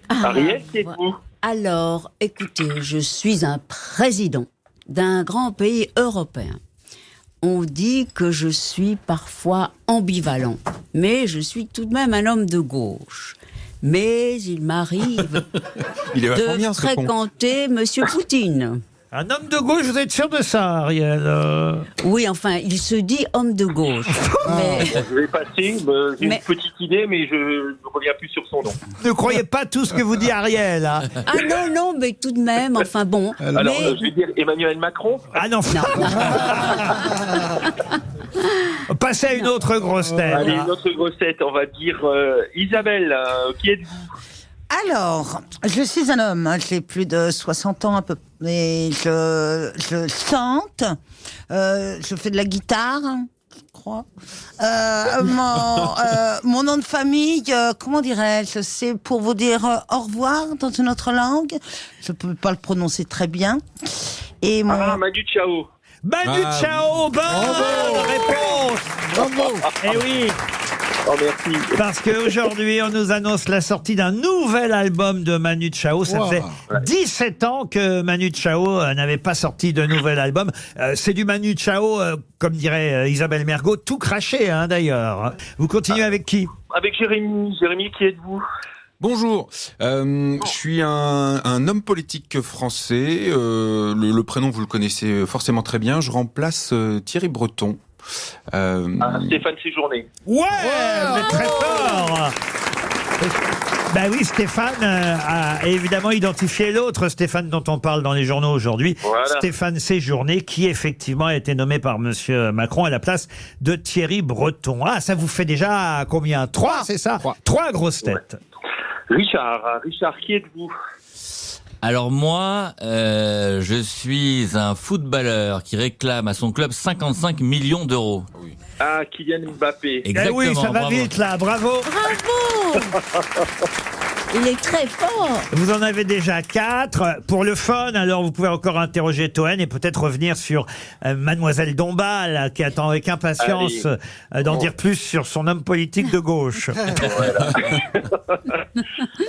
Ariel, qui êtes-vous ? Alors, écoutez, je suis un président d'un grand pays européen. On dit que je suis parfois ambivalent, mais je suis tout de même un homme de gauche. Mais il m'arrive de fréquenter Monsieur Poutine. Un homme de gauche, vous êtes sûr de ça, Ariel ? Oui, enfin, il se dit homme de gauche. Mais... Je vais passer, j'ai une petite idée, mais je ne reviens plus sur son nom. Ne croyez pas tout ce que vous dit Ariel. Ah non, mais tout de même, enfin bon. Alors, je vais dire Emmanuel Macron. Ah non. Passez à une autre grosse tête. Allez, une autre grosse tête, on va dire Isabelle, qui êtes-vous ? Alors, je suis un homme, j'ai plus de 60 ans à peu près, mais je chante, je fais de la guitare, je crois. Mon nom de famille, comment dirais-je, c'est pour vous dire au revoir dans une autre langue, je peux pas le prononcer très bien. Et Manu Chao. Manu Chao, bonne réponse. Bravo. Eh oui. Oh, merci. Parce qu'aujourd'hui, on nous annonce la sortie d'un nouvel album de Manu Chao. Ça faisait 17 ans que Manu Chao n'avait pas sorti de nouvel album. C'est du Manu Chao, comme dirait Isabelle Mergot, tout craché, d'ailleurs. Vous continuez avec qui ? Avec Jérémy. Jérémy, qui êtes-vous ? Bonjour, je suis un homme politique français. Le prénom, vous le connaissez forcément très bien. Je remplace Thierry Breton. Stéphane Séjourné. Ouais, vous êtes très fort. Bah oui, Stéphane a évidemment identifié l'autre Stéphane dont on parle dans les journaux aujourd'hui. Voilà. Stéphane Séjourné, qui effectivement a été nommé par Monsieur Macron à la place de Thierry Breton. Ah, ça vous fait déjà combien? 3, c'est ça? 3 grosses têtes. Richard, qui êtes-vous? Alors moi, je suis un footballeur qui réclame à son club 55 millions d'euros. Ah, Kylian Mbappé. Exactement, Eh oui, ça va bravo. vite là, bravo. Bravo. Il est très fort. Vous en avez déjà 4. Pour le fun, alors vous pouvez encore interroger Toen et peut-être revenir sur Mademoiselle Dombal, qui attend avec impatience d'en dire plus sur son homme politique de gauche.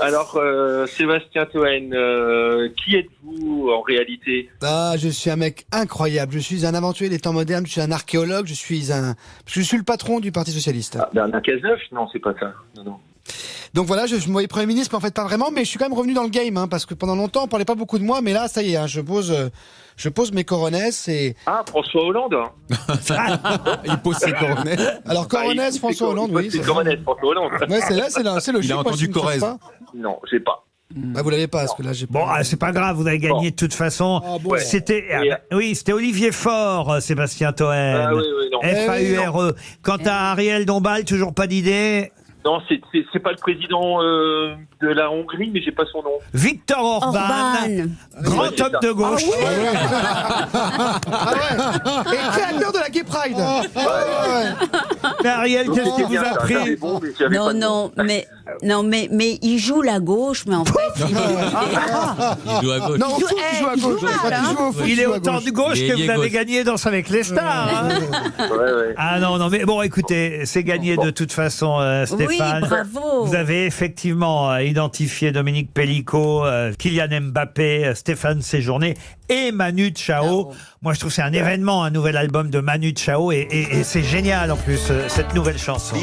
Alors, Sébastien Toen, qui êtes-vous en réalité? Ah, je suis un mec incroyable. Je suis un aventurier des temps modernes. Je suis un archéologue. Je suis le patron du Parti socialiste. Ah, Bernard Cazeneuve? Non, c'est pas ça. Non. Donc voilà, je me voyais Premier ministre, mais en fait pas vraiment. Mais je suis quand même revenu dans le game, hein, parce que pendant longtemps on parlait pas beaucoup de moi, mais là ça y est, hein, je pose mes coronesses et. Ah, François Hollande. Il pose ses coronesses. Alors coronesses, François Hollande, oui. C'est coronesses, François Hollande. Ouais, c'est logique. Il a moi, entendu je ne trouve Corrèze. pas. Non, j'ai pas. Bah, vous l'avez pas, parce que là j'ai pas. Bon, c'est pas grave, vous avez gagné de toute façon. Ah, bon. C'était, oui, c'était Olivier Faure, Sébastien Toen. Ah oui, non. F-A-U-R-E. Quant à Ariel Dombal, toujours pas d'idée. Non, c'est pas le président de la Hongrie, mais j'ai pas son nom. Victor Orban, grand Ouais, c'est homme ça. de gauche. Ah ouais. Et créateur de la Gay Pride. Mais Ariel, qu'est-ce qui vous a pris? Non, mais il joue la gauche, mais en fait, il est... Il joue à gauche. Non, au foot, il joue à gauche. mal, hein. Il joue au foot, Il est joue à autant gauche. de gauche Il est que vous ailier avez gauche. gagné Danse avec les stars. hein. Ouais. Ah non, mais bon, écoutez, c'est gagné de toute façon, Stéphane. Oui, bravo. Vous avez effectivement identifié Dominique Pellicot, Kylian Mbappé, Stéphane Séjourné et Manu Chao. Bravo. Moi, je trouve que c'est un événement, un nouvel album de Manu Chao, et c'est génial en plus, cette nouvelle chanson.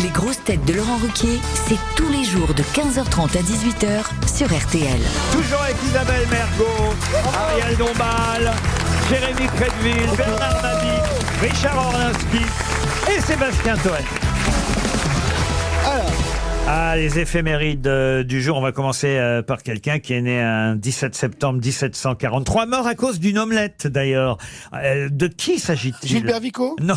Les grosses têtes de Laurent Ruquier, c'est tous les jours de 15h30 à 18h sur RTL. Toujours avec Isabelle Mergo, Ariel Dombal, Jérémy Crédville, Bernard Mabie, Richard Orlinski et Sébastien Toen. Ah, les éphémérides du jour. On va commencer par quelqu'un qui est né un 17 septembre 1743, mort à cause d'une omelette d'ailleurs. De qui s'agit-il? Gilbert Vico? Non.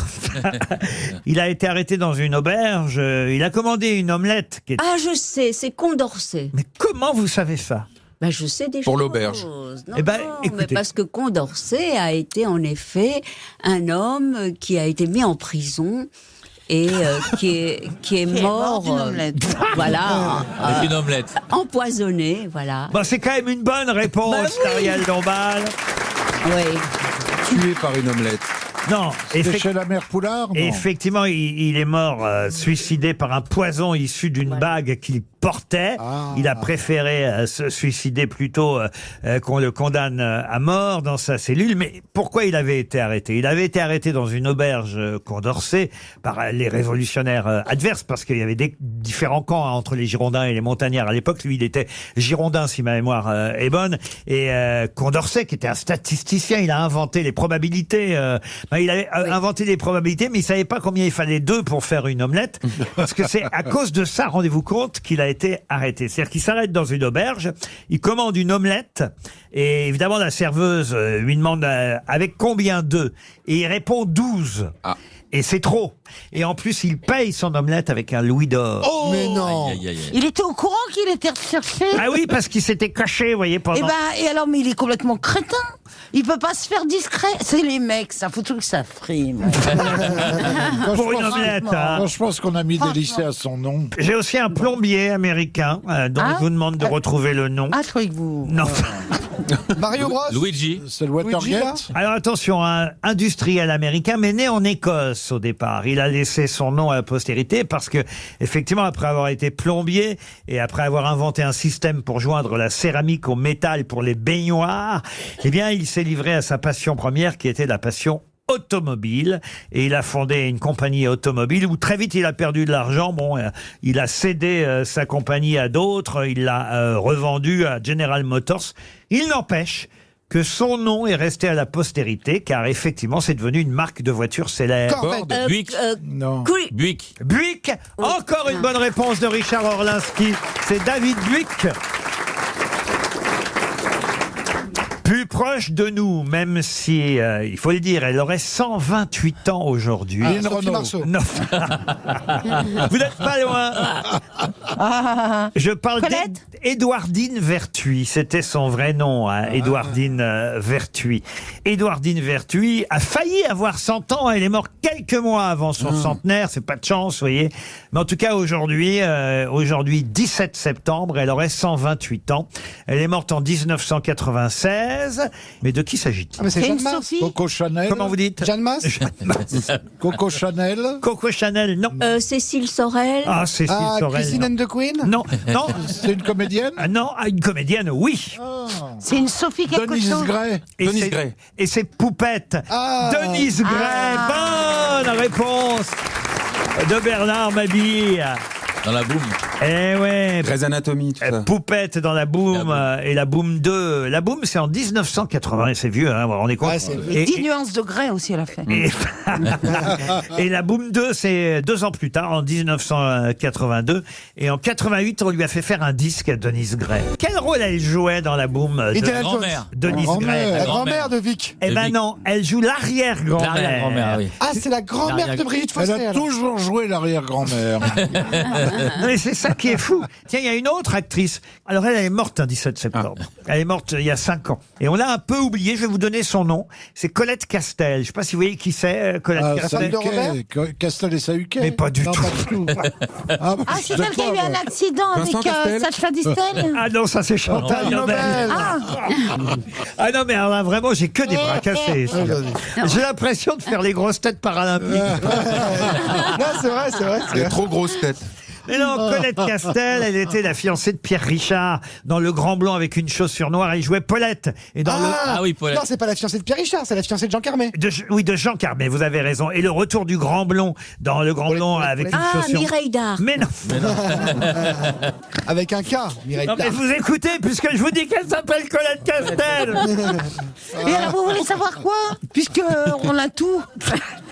Il a été arrêté dans une auberge. Il a commandé une omelette. Ah, je sais, c'est Condorcet. Mais comment vous savez ça? Ben, je sais des Pour choses. l'auberge. Non, Eh ben, non, écoutez. mais parce que Condorcet a été en effet un homme qui a été mis en prison et qui est mort d'une omelette. voilà, Avec une omelette. empoisonné, voilà. Bah, c'est quand même une bonne réponse, Bah oui. Ariel Dombal. Oui. Tué par une omelette. Non, C'est chez la mère Poulard, non? effectivement, il est mort suicidé par un poison issu d'une bague qu'il portait. Ah. Il a préféré se suicider plutôt qu'on le condamne à mort dans sa cellule. Mais pourquoi il avait été arrêté? Il avait été arrêté dans une auberge Condorcet par les révolutionnaires adverses, parce qu'il y avait des différents camps entre les Girondins et les Montagnards à l'époque. Lui, il était Girondin, si ma mémoire est bonne. Et Condorcet, qui était un statisticien, il a inventé les probabilités. Il avait inventé des probabilités, mais il savait pas combien il fallait d'œufs pour faire une omelette. Parce que c'est à cause de ça, rendez-vous compte, qu'il a été arrêté. C'est-à-dire qu'il s'arrête dans une auberge, il commande une omelette, et évidemment la serveuse lui demande avec combien d'œufs, et il répond 12. Ah. Et c'est trop. Et en plus, il paye son omelette avec un louis d'or. Oh, mais non. Aïe, aïe, aïe, aïe. Il était au courant qu'il était recherché. Ah oui, parce qu'il s'était caché, vous voyez, pendant... Et alors, mais il est complètement crétin. Il peut pas se faire discret. C'est les mecs, ça faut tout que ça frime. pour une omelette. hein. Moi, je pense qu'on a mis des lycées à son nom. J'ai aussi un plombier américain dont Ah. je vous demande de retrouver le nom. Ah, je croyais que vous... Non. Mario Bros. Luigi. C'est le Luigi, là Watergate. Alors attention, un industriel américain, mais né en Écosse au départ. Il a laissé son nom à la postérité parce que, effectivement, après avoir été plombier et après avoir inventé un système pour joindre la céramique au métal pour les baignoires, eh bien, il s'est livré à sa passion première qui était la passion automobile, et il a fondé une compagnie automobile où très vite il a perdu de l'argent. Bon, il a cédé sa compagnie à d'autres, il l'a revendue à General Motors. Il n'empêche que son nom est resté à la postérité, car effectivement, c'est devenu une marque de voiture célèbre. Corvette. Buick. Non. Buick. Buick. Encore une bonne réponse de Richard Orlinski. C'est David Buick. Plus proche de nous, même si, il faut le dire, elle aurait 128 ans aujourd'hui. Lynn Sophie Renaud. Marceau. Non. Vous n'êtes pas loin. Je parle Colette d'Édouardine Vertuy. C'était son vrai nom, hein, Édouardine Vertuy. Édouardine Vertuy a failli avoir 100 ans. Elle est morte quelques mois avant son centenaire. C'est pas de chance, vous voyez. Mais en tout cas, aujourd'hui, 17 septembre, elle aurait 128 ans. Elle est morte en 1996. Mais de qui s'agit-il? Ah, mais c'est C'est Jeanne une Mars. Sophie. Coco Chanel. Comment vous dites? Jeanne Masse. Coco Chanel. Coco Chanel, non. Cécile Sorel. Ah, Cécile Ah, Sorel. Christine non. and the Queen. Non, non. C'est une comédienne. Ah non, une comédienne, oui. C'est une Sophie quelque Denise chose. Gray. Et Denise c'est- Gray. Et c'est Poupette. Ah. Denise Gray. Bonne réponse de Bernard Mabille. Dans la boum. Eh ouais. Grey's Anatomy, tout ça. Poupette dans la Boom, La Boom. et la Boom 2. La Boom, c'est en 1980, c'est vieux, hein, on est compte. Ah, c'est vieux. Et 10 nuances de grès aussi, elle a fait. Et la Boom 2, c'est 2 ans plus tard, en 1982. Et en 88, on lui a fait faire un disque à Denise Gray. Quel rôle elle jouait dans la Boom de Indiana Jones. Grand-mère. Denise Grand-mère. Gray? La La grand-mère grand-mère. de Vic. Eh De ben Vic. non, elle joue l'arrière-grand-mère. L'arrière-grand-mère, oui. Ah, c'est la grand-mère de Brigitte Elle Fossé. a alors. toujours joué l'arrière-grand-mère. Non, mais c'est ça qui est fou. Tiens, il y a une autre actrice. Alors, elle est morte un 17 septembre. Elle est morte il y a 5 ans. Et on l'a un peu oublié. Je vais vous donner son nom. C'est Colette Castel. Je ne sais pas si vous voyez qui c'est, Colette Ah, Castel. de Robert Castel et Sahuquet. Mais pas du Non, tout. Pas du tout. Ah, Ah, c'est elle qui a eu un accident Vincent avec Castel. Sacha Distel. Ah non, ça c'est Chantal Nobel. Ah, Ah non, mais alors là, vraiment, j'ai que des bras cassés. J'ai l'impression de faire les grosses têtes paralympiques. Non, c'est vrai, c'est vrai. Elle est trop grosse tête. Mais non, Colette Castel, elle était la fiancée de Pierre Richard dans Le Grand Blond avec une chaussure noire. Elle jouait Paulette. Et dans Ah oui, Paulette. Non, c'est pas la fiancée de Pierre Richard, c'est la fiancée de Jean Carmé. oui, de Jean Carmé, vous avez raison. Et le retour du Grand Blond dans Le Grand Blond avec une Ah, chaussure. Mireille Dard. Mais non. Avec un K, Mireille Non, mais Dard. vous écoutez, puisque je vous dis qu'elle s'appelle Colette Castel. et alors vous voulez savoir quoi? Puisque on a tout.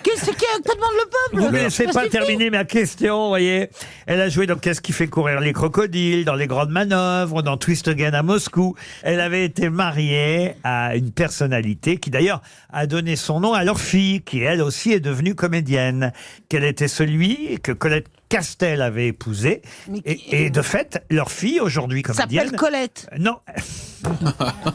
Qu'est-ce que demande le peuple? Vous ne me laissez Ça pas suffit. terminer ma question, vous voyez. Elle a joué dans Qu'est-ce qui fait courir les crocodiles, dans Les Grandes Manœuvres, dans Twist Again à Moscou. Elle avait été mariée à une personnalité qui d'ailleurs a donné son nom à leur fille, qui elle aussi est devenue comédienne. Quel était celui que Colette Castel avait épousé. Mais Et de fait, leur fille, aujourd'hui comédienne... s'appelle Colette. Non.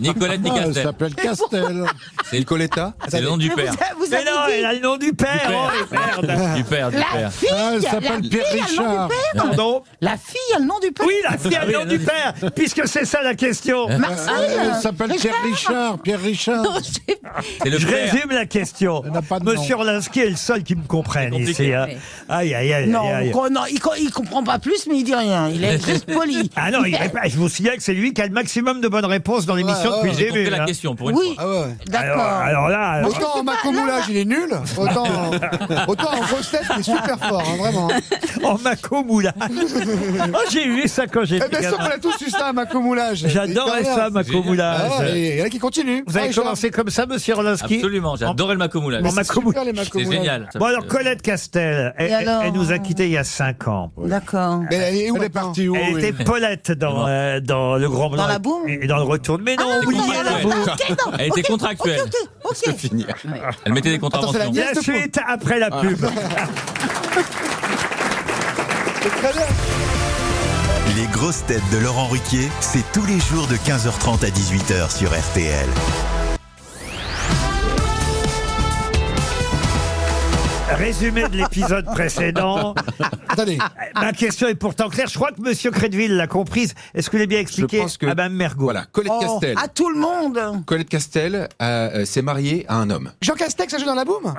Ni Colette ni Ah, elle Castel. s'appelle Castel. C'est Nicoletta. C'est le nom du Mais père. vous Mais avez non, dit elle a le nom du père. Oh, merde. Du père, du la père. fille, Ah, elle la s'appelle fille Pierre a le nom Richard. du père. Pardon. La fille a le nom du père. Oui, la fille a le nom du père, puisque c'est ça la question. Marcel. Elle s'appelle Pierre Richard. Pierre Richard. Non, c'est- C'est le Je père. résume la question. Elle n'a pas de nom. Monsieur Orlinski est le seul qui me comprenne C'est compliqué. ici. Hein. Aïe, aïe, aïe, Non, aïe, aïe. non, il comprend pas plus, mais il dit rien. Il est juste poli. Ah non, il répond- je vous signale que c'est lui qui a le maximum de bonnes réponses dans l'émission Ouais, depuis ouais, le J'ai compris début. la hein. question pour une Oui, fois. Ah ouais. d'accord. Alors là, Autant en macomoulage, il est nul, autant en grosse tête, il est super fort, hein, vraiment. en macomoulage. Oh, j'ai eu ça quand Eh j'étais bien sûr qu'on gamin. a tous eu ça, un macomoulage. J'adorais ça, Ah macomoulage. ouais, et il y en a qui continuent. Vous avez Ah, commencé comme ça, monsieur Orlinski? Absolument, j'adorais le macomoulage. En C'est macomoulage. super, les C'est macomoulages. génial. Bon alors, Colette Castel, elle, alors elle nous a quittés il y a 5 ans. D'accord. Mais elle est où Elle est maintenant partie où Elle oui. était Paulette dans Le Grand Blanc. Dans la Boum Et dans Le Retour. Mais non, oubliez la ouais. Boum. Elle était contractuelle. Ok. Elle mettait des Attends, contraventions. c'est la La Yes, suite après la pub. C'est très bien. Les grosses têtes de Laurent Ruquier, c'est tous les jours de 15h30 à 18h sur RTL. Résumé de l'épisode précédent. Attendez. Ma question est pourtant claire. Je crois que Monsieur Crédville l'a comprise. Est-ce que vous l'avez bien expliqué Je pense que- à Mme Mergo? Voilà, Colette Oh, Castel. à tout le monde. Colette Castel s'est mariée à un homme. Jean Castex a joué dans la boum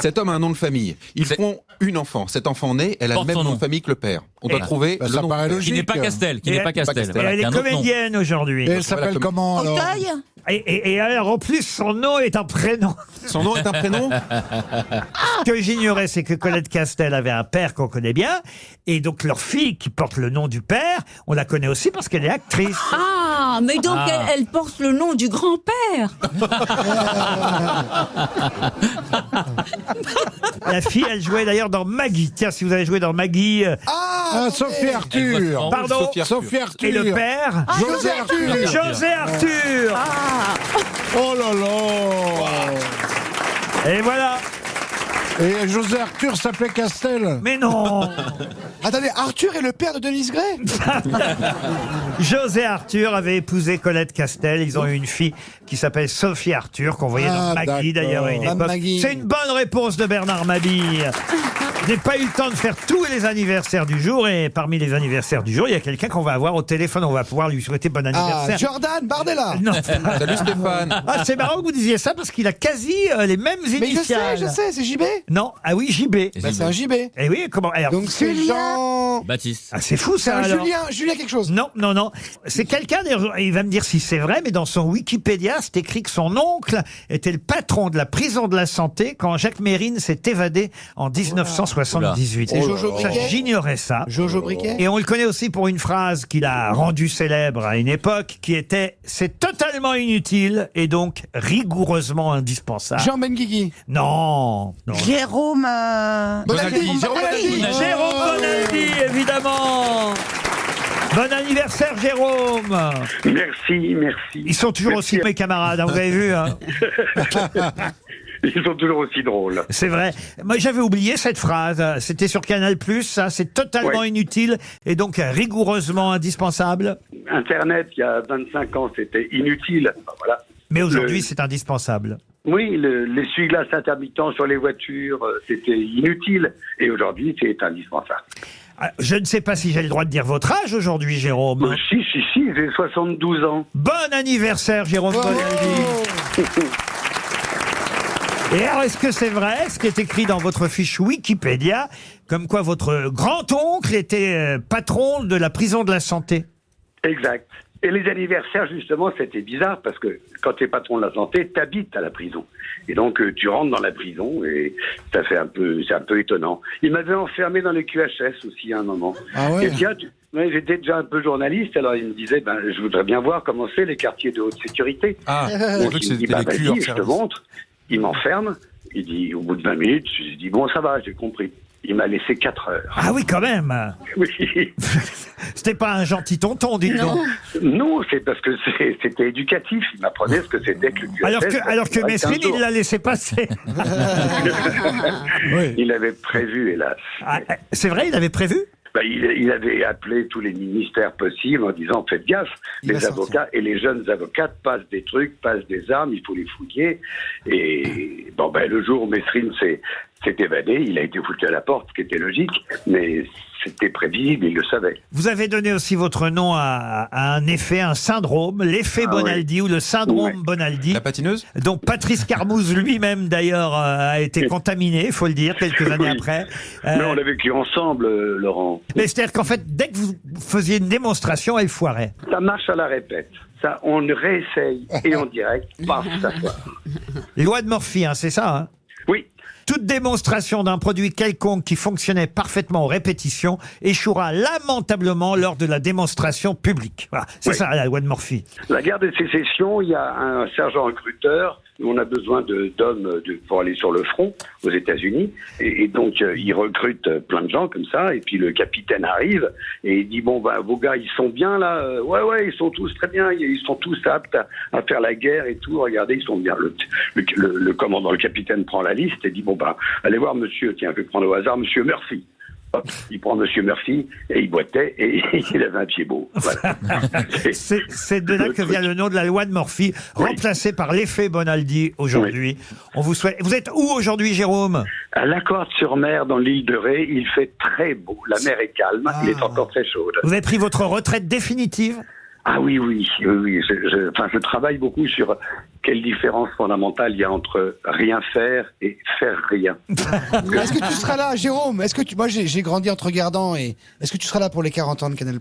Cet homme a un nom de famille. Ils font une enfant. Cet enfant naît, elle a le Porte même son nom nom. de famille que le père. On doit trouver Bah, le ça nom. paraît Qui logique. n'est pas Castel. Qui Et n'est pas elle- Castel. Et Voilà, elle qui a est un autre nom. comédienne aujourd'hui. Et elle s'appelle comment alors Auteuil. Et alors, en plus, son nom est un prénom. Son nom est un prénom. Ce que j'ignorais, c'est que Colette Castel avait un père qu'on connaît bien. Et donc, leur fille, qui porte le nom du père, on la connaît aussi parce qu'elle est actrice. Ah, mais donc Ah. elle porte le nom du grand-père. La fille, elle jouait d'ailleurs dans Maggie. Tiens, si vous avez joué dans Maggie. Ah, Sophie Arthur. Pardon. Sophie Arthur. Et le père José Arthur. José Arthur. Oh là là. Et voilà. Et José Arthur s'appelait Castel. Mais non. Attendez, Arthur est le père de Denise Gray. José Arthur avait épousé Colette Castel. Ils ont eu une fille qui s'appelle Sophie Arthur, qu'on voyait dans Ah, Maggie d'accord. d'ailleurs à une Madame époque. Maggie. C'est une bonne réponse de Bernard Mabille. Je n'ai pas eu le temps de faire tous les anniversaires du jour, et parmi les anniversaires du jour, il y a quelqu'un qu'on va avoir au téléphone. On va pouvoir lui souhaiter bon Ah, anniversaire. Jordan Bardella. Non. Salut Stéphane. Ah, c'est marrant que vous disiez ça parce qu'il a quasi les mêmes Mais initiales. je sais, c'est JB. Non, ah oui, JB. Bah, c'est un JB. Eh oui, comment alors, Donc c'est Jean. Baptiste. ah, c'est fou C'est ça. un alors. Julien quelque chose. Non, non, non. C'est quelqu'un, d'ailleurs, il va me dire si c'est vrai, mais dans son Wikipédia, c'est écrit que son oncle était le patron de la prison de la santé quand Jacques Mérine s'est évadé en 1978. C'est Jojo Ça, Briquet. j'ignorais ça. Jojo Briquet. Et on le connaît aussi pour une phrase qu'il a rendue célèbre à une époque, qui était « C'est totalement inutile et donc rigoureusement indispensable Jean Benguigui. ». Non, non. Jérôme. Bonaldi. Jérôme Jérôme Bonaldi. Bonaldi. Jérôme Bonaldi, évidemment. Bon anniversaire, Jérôme. Merci, merci. Ils sont toujours Merci. aussi mes camarades, hein, vous avez vu. Hein. Ils sont toujours aussi drôles. C'est vrai. Moi, j'avais oublié cette phrase. C'était sur Canal+, ça. C'est totalement Ouais. inutile et donc rigoureusement indispensable. Internet, il y a 25 ans, c'était inutile. Enfin, voilà. Mais aujourd'hui, Le- c'est indispensable. Oui, l'essuie-glace intermittent sur les voitures, c'était inutile. Et aujourd'hui, c'est indispensable. Ah, je ne sais pas si j'ai le droit de dire votre âge aujourd'hui, Jérôme. Si, j'ai 72 ans. Bon anniversaire, Jérôme Bonaldi. Et alors, est-ce que c'est vrai, ce qui est écrit dans votre fiche Wikipédia, comme quoi votre grand-oncle était patron de la prison de la santé? Exact. Et les anniversaires, justement, c'était bizarre parce que quand tu es patron de la santé, t'habites à la prison. Et donc, tu rentres dans la prison et ça fait c'est un peu étonnant. Il m'avait enfermé dans le QHS aussi à un moment. Ah ouais. Et tiens, ouais, j'étais déjà un peu journaliste, alors il me disait, je voudrais bien voir comment c'est les quartiers de haute sécurité. Ah, Donc, j'ai cru que il me dit, c'était les vas-y, culs hors je te service. montre. Il m'enferme. Il dit, au bout de 20 minutes, je dis, bon, ça va, j'ai compris. Il m'a laissé 4 heures. Ah oui, quand même. Oui. C'était pas un gentil tonton, dites donc. Non, c'est parce que c'était éducatif. Il m'apprenait ce que c'était que le QSS. Alors que à 15 Mesrine, jours. il l'a laissé passer. Il avait prévu, hélas. Ah, c'est vrai, il avait prévu? Il avait appelé tous les ministères possibles en disant faites gaffe, Il va les avocats et les jeunes avocats passent des trucs, passent des armes, il faut les fouiller. Et le jour où Mesrine s'est évadé, il a été foutu à la porte, ce qui était logique, mais c'était prévisible, il le savait. Vous avez donné aussi votre nom à un effet, un syndrome, l'effet Bonaldi ou le syndrome Bonaldi. La patineuse. dont Patrice Carmouze lui-même d'ailleurs a été contaminé, il faut le dire, quelques années après. Mais on l'a vécu ensemble, Laurent. Mais c'est-à-dire qu'en fait, dès que vous faisiez une démonstration, elle foirait. Ça marche à la répète. Ça, on réessaye et en direct, paf, ça foire. Loi de Murphy, hein, c'est ça, hein? Oui. Toute démonstration d'un produit quelconque qui fonctionnait parfaitement aux répétitions échouera lamentablement lors de la démonstration publique. Voilà, c'est ça la loi de Murphy. La guerre de sécession, il y a un sergent recruteur. Nous, on a besoin d'hommes pour aller sur le front aux États-Unis. Et donc, il recrute plein de gens comme ça. Et puis, le capitaine arrive et il dit, vos gars, ils sont bien là. Ouais, ils sont tous très bien. Ils sont tous aptes à faire la guerre et tout. Regardez, ils sont bien. Le commandant, le capitaine prend la liste et dit, allez voir monsieur, tiens, je vais prendre au hasard monsieur Murphy. Hop, il prend monsieur Murphy et il boitait et il avait un pied beau. Voilà. C'est de là que vient le nom de la loi de Murphy, remplacé par l'effet Bonaldi aujourd'hui. On vous souhaite. Vous êtes où aujourd'hui, Jérôme? À Lacorte-sur-Mer, dans l'île de Ré, il fait très beau. La mer est calme, il est encore très chaude. Vous avez pris votre retraite définitive? Ah oui. Je travaille beaucoup sur quelle différence fondamentale il y a entre rien faire et faire rien. Est-ce que tu seras là, Jérôme? Moi, j'ai grandi en te regardant, et est-ce que tu seras là pour les 40 ans de Canal+,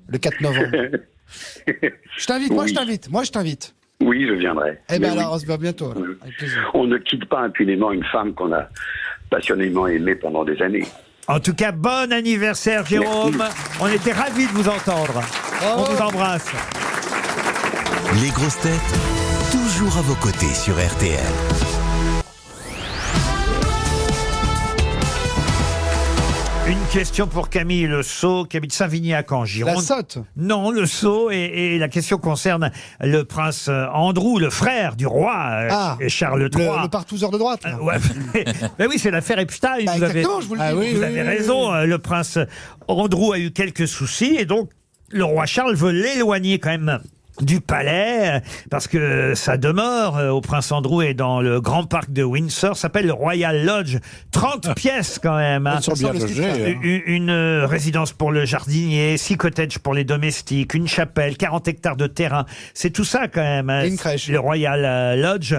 le 4 novembre? Je t'invite, Oui. moi je t'invite. Oui, je viendrai. Eh ben Mais alors, oui. on se voit bientôt. Alors. Avec plaisir. On ne quitte pas impunément une femme qu'on a passionnément aimée pendant des années. En tout cas, bon anniversaire, Jérôme. On était ravis de vous entendre. On vous embrasse. Les grosses têtes, toujours à vos côtés sur RTL. Une question pour Camille Le Sceau, qui habite Saint-Vignac en Gironde. La Sotte. Non, Le Sceau, et la question concerne le prince Andrew, le frère du roi Charles III. Le partouzeur de droite. Là. Ouais, mais oui, c'est l'affaire Epstein. Bah, exactement, je vous le dis. vous avez raison. Le prince Andrew a eu quelques soucis, et donc le roi Charles veut l'éloigner quand même du palais, parce que sa demeure au Prince Andrew est dans le grand parc de Windsor, s'appelle le Royal Lodge. 30 pièces quand même. Ils sont bien logés. Une résidence pour le jardinier, 6 cottages pour les domestiques, une chapelle, 40 hectares de terrain. C'est tout ça quand même. Et une crèche. Le Royal Lodge,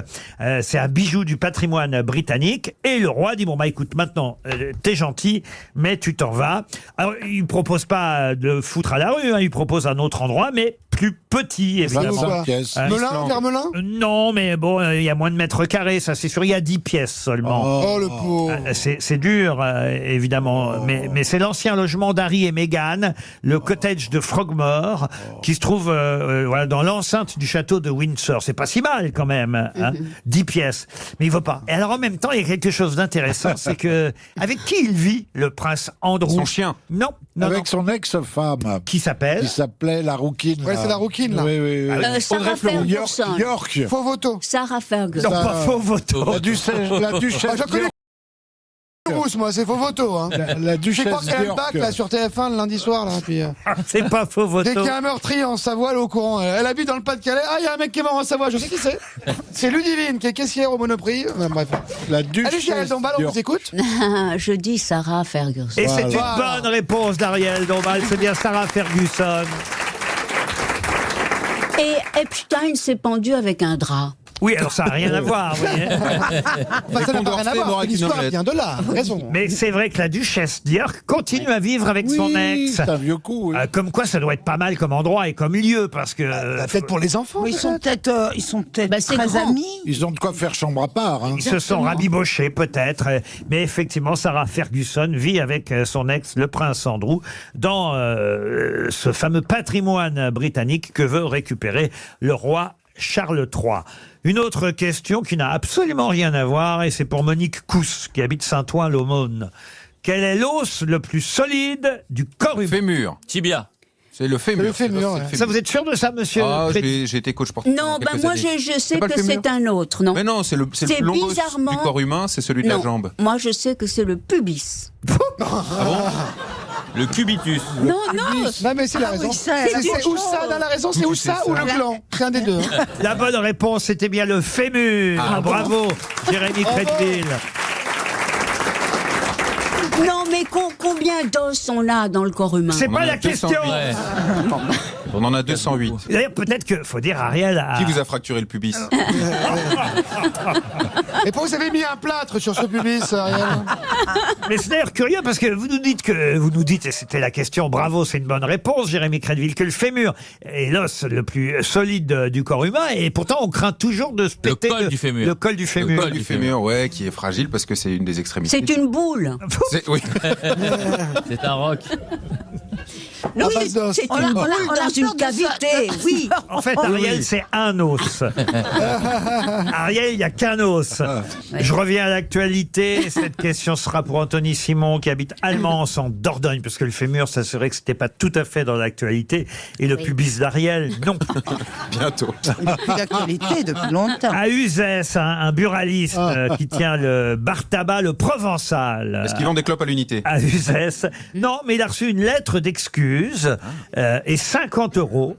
c'est un bijou du patrimoine britannique. Et le roi dit, bon bah écoute, maintenant, t'es gentil, mais tu t'en vas. Alors, il propose pas de foutre à la rue, hein, il propose un autre endroit, mais plus petit, évidemment. 25 pièces. Melun, vers Melun Non, mais bon, il y a moins de mètres carrés, ça c'est sûr. Il y a 10 pièces seulement. Oh, le pauvre. C'est dur, évidemment. Mais c'est l'ancien logement d'Harry et Meghan, le cottage de Frogmore, qui se trouve voilà, dans l'enceinte du château de Windsor. C'est pas si mal quand même. Hein, 10 pièces. Mais il veut pas. Et alors en même temps, il y a quelque chose d'intéressant, c'est que avec qui il vit, le prince Andrew? Son chien. Non, non, Avec non. son ex-femme. Qui s'appelle? Qui s'appelait la rouquine. Ouais, c'est la rouquine, là. Oui. Sarah Ferguson. York. Faux voto. Sarah Ferguson. Non, pas faux voto. La duchesse Je connais Rousse, moi, c'est faux voto. Hein. La J'ai duchesse crois qu'elle d'York. bac là sur TF1 le lundi soir là. Puis, C'est pas faux voto. dès qu'il y a un meurtrier en Savoie, elle est au courant. Elle habite dans le Pas-de-Calais. Ah, il y a un mec qui est mort en Savoie. Je sais qui c'est. C'est Ludivine qui est caissière au Monoprix. Bref. La Allez, duchesse Gérald Dombal, on d'York. vous écoute. Je dis Sarah Ferguson. Et c'est une Voilà. bonne réponse d'Ariel Dombal. C'est bien Sarah Ferguson. Et Epstein s'est pendu avec un drap. Oui, alors ça n'a rien à voir. Vous voyez. Enfin, ça n'a pas rien à voir. L'histoire vient de là. Raison. Mais c'est vrai que la duchesse d'York continue à vivre avec son ex. C'est un vieux coup. Oui. Comme quoi, ça doit être pas mal comme endroit et comme lieu, parce que Peut-être pour les enfants. Ils sont peut-être Bah, c'est très grand. amis. Ils ont de quoi faire chambre à part. Hein. ils se sont rabibochés peut-être. Mais effectivement, Sarah Ferguson vit avec son ex, le prince Andrew, dans ce fameux patrimoine britannique que veut récupérer le roi Charles III. Une autre question qui n'a absolument rien à voir, et c'est pour Monique Cousse, qui habite Saint-Ouen-l'Aumône. Quel est l'os le plus solide du corps humain? Fémur. Tibia. C'est le fémur. Le fémur, C'est ouais. Ça, vous êtes sûr de ça, monsieur? Ah, Crédit j'ai été coach sportif. Non, pendant bah quelques moi années. je sais pas le que fémur c'est un autre, non. Mais non, c'est le C'est long os bizarrement- du corps humain, c'est celui de Non, la jambe. moi je sais que c'est le pubis. Le cubitus. Non, non. Non, mais c'est la raison. oui, ça, C'est la où chose. ça dans la raison? C'est où ça ou le gland? C'est un des deux. Hein. La bonne réponse, c'était bien le fémur. Ah, bravo, Jérémy Crédville. Non, mais combien d'os on a dans le corps humain? C'est On pas en a la question. 208. Ouais. On en a 208. D'ailleurs, peut-être que faut dire Ariel. Qui vous a fracturé le pubis? Et pourquoi vous avez mis un plâtre sur ce pubis, Ariel? Mais c'est d'ailleurs curieux parce que vous nous dites, et c'était la question, bravo, c'est une bonne réponse, Jérémy Crédville, que le fémur est l'os le plus solide du corps humain, et pourtant on craint toujours de se péter col du fémur. le col du fémur. col Du fémur, ouais, qui est fragile parce que c'est une des extrémités. C'est une boule. Oui. C'est un roc. Oui, base d'os. c'est On a- une boule on a dans peur une de ça. cavité. Oui. En fait, Ariel, c'est un os. Ariel, il n'y a qu'un os. Je reviens à l'actualité. Cette question sera pour Anthony Simon, qui habite Almance, en Dordogne, parce que le fémur, ça serait que c'était pas tout à fait dans l'actualité. Et le pubis d'Ariel, non. Bientôt. Depuis l'actualité, depuis longtemps. À Uzès, un buraliste qui tient le bar tabac, le Provençal. Est-ce qu'ils vendent des clopes à l'unité? À Uzès. Non, mais il a reçu une lettre d'excuse et 50 €.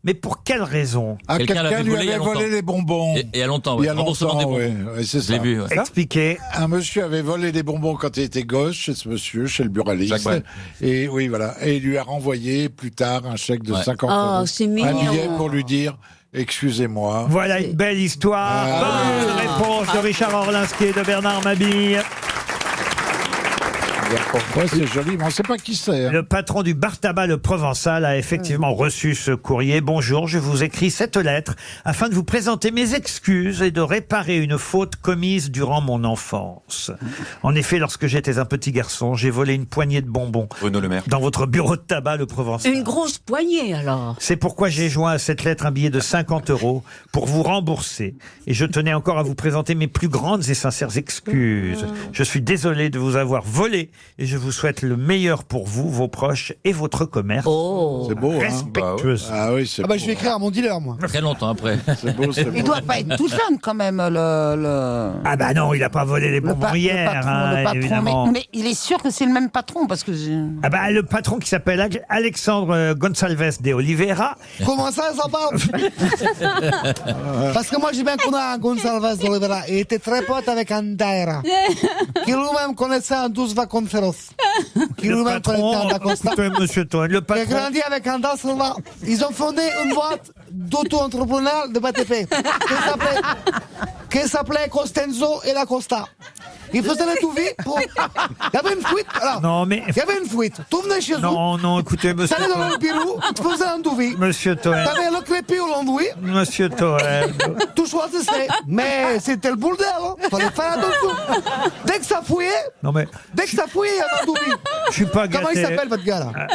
Mais pour quelle raison? Quelqu'un l'avait Quelqu'un lui volé il y a avait longtemps. volé les bonbons. Et il y a longtemps, Il ouais. y a Remboursement longtemps, des bonbons. ouais, c'est Je l'ai ça. vu, ouais. Expliquez. Un monsieur avait volé des bonbons quand il était gosse chez ce monsieur, chez le buraliste. Jacques Brel. Et oui, voilà. Et il lui a renvoyé plus tard un chèque de Ouais. 50 Oh, euros. c'est Un mignon. billet pour lui dire excusez-moi. Voilà une belle histoire. Bonne réponse de Richard Orlinski et de Bernard Mabille. Pourquoi c'est joli, mais on ne sait pas qui c'est. Hein. Le patron du bar tabac Le Provençal a effectivement reçu ce courrier. Bonjour, je vous écris cette lettre afin de vous présenter mes excuses et de réparer une faute commise durant mon enfance. En effet, lorsque j'étais un petit garçon, j'ai volé une poignée de bonbons Bruno Le Maire. dans votre bureau de tabac Le Provençal. Une grosse poignée, alors. C'est pourquoi j'ai joint à cette lettre un billet de 50 € pour vous rembourser. Et je tenais encore à vous présenter mes plus grandes et sincères excuses. Je suis désolé de vous avoir volé et je vous souhaite le meilleur pour vous, vos proches et votre commerce. Oh. C'est beau, hein. Respectueuse. Ah oui, c'est Ah bah beau. je vais écrire à mon dealer, moi. Très longtemps après. C'est beau, c'est beau. Il doit pas être tout jeune quand même, le... Ah bah non, il a pas volé les bonbons hier, patron, hein, le patron. évidemment. Mais il est sûr que c'est le même patron parce que Ah bah le patron qui s'appelle Alexandre Gonçalves de Oliveira. Comment ça parle? Parce que moi j'ai bien connu un Gonçalves de Oliveira. Il était très pote avec Andaira, qui lui-même connaissait un 12 Vasconcelos, qui Le lui-même connaissait patron, un Costa. écoutez, monsieur Toen, le Il a patron. grandi avec un Silva. Ils ont fondé une boîte d'auto-entrepreneur de BTP qui s'appelait Costenzo et la Costa. Ils faisaient les tout-vies pour... Il y avait une fuite. Alors, Non mais il y avait une fuite. Tu venais chez eux, non, écoutez, monsieur t'allais dans le Toen. bureau, tu faisais un devis. Monsieur Toen. T'avais le crépi au l'andouille, Monsieur Toen. tu choisissais. Mais c'était le bordel, hein. Fallait faire attention. Dès que ça fouillait, Non mais il y avait un devis. je suis pas gâté. Comment il s'appelle votre gars là?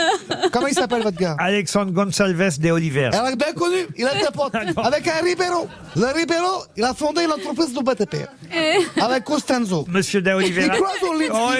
Comment il s'appelle votre gars? Alexandre Gonçalves de Oliveira. Elle est bien connu, il a des potes avec un Ribeiro. Le Ribeiro, il a fondé l'entreprise de BTP avec Costanzo. Monsieur de Oliveira. Il croise au lit. Oh,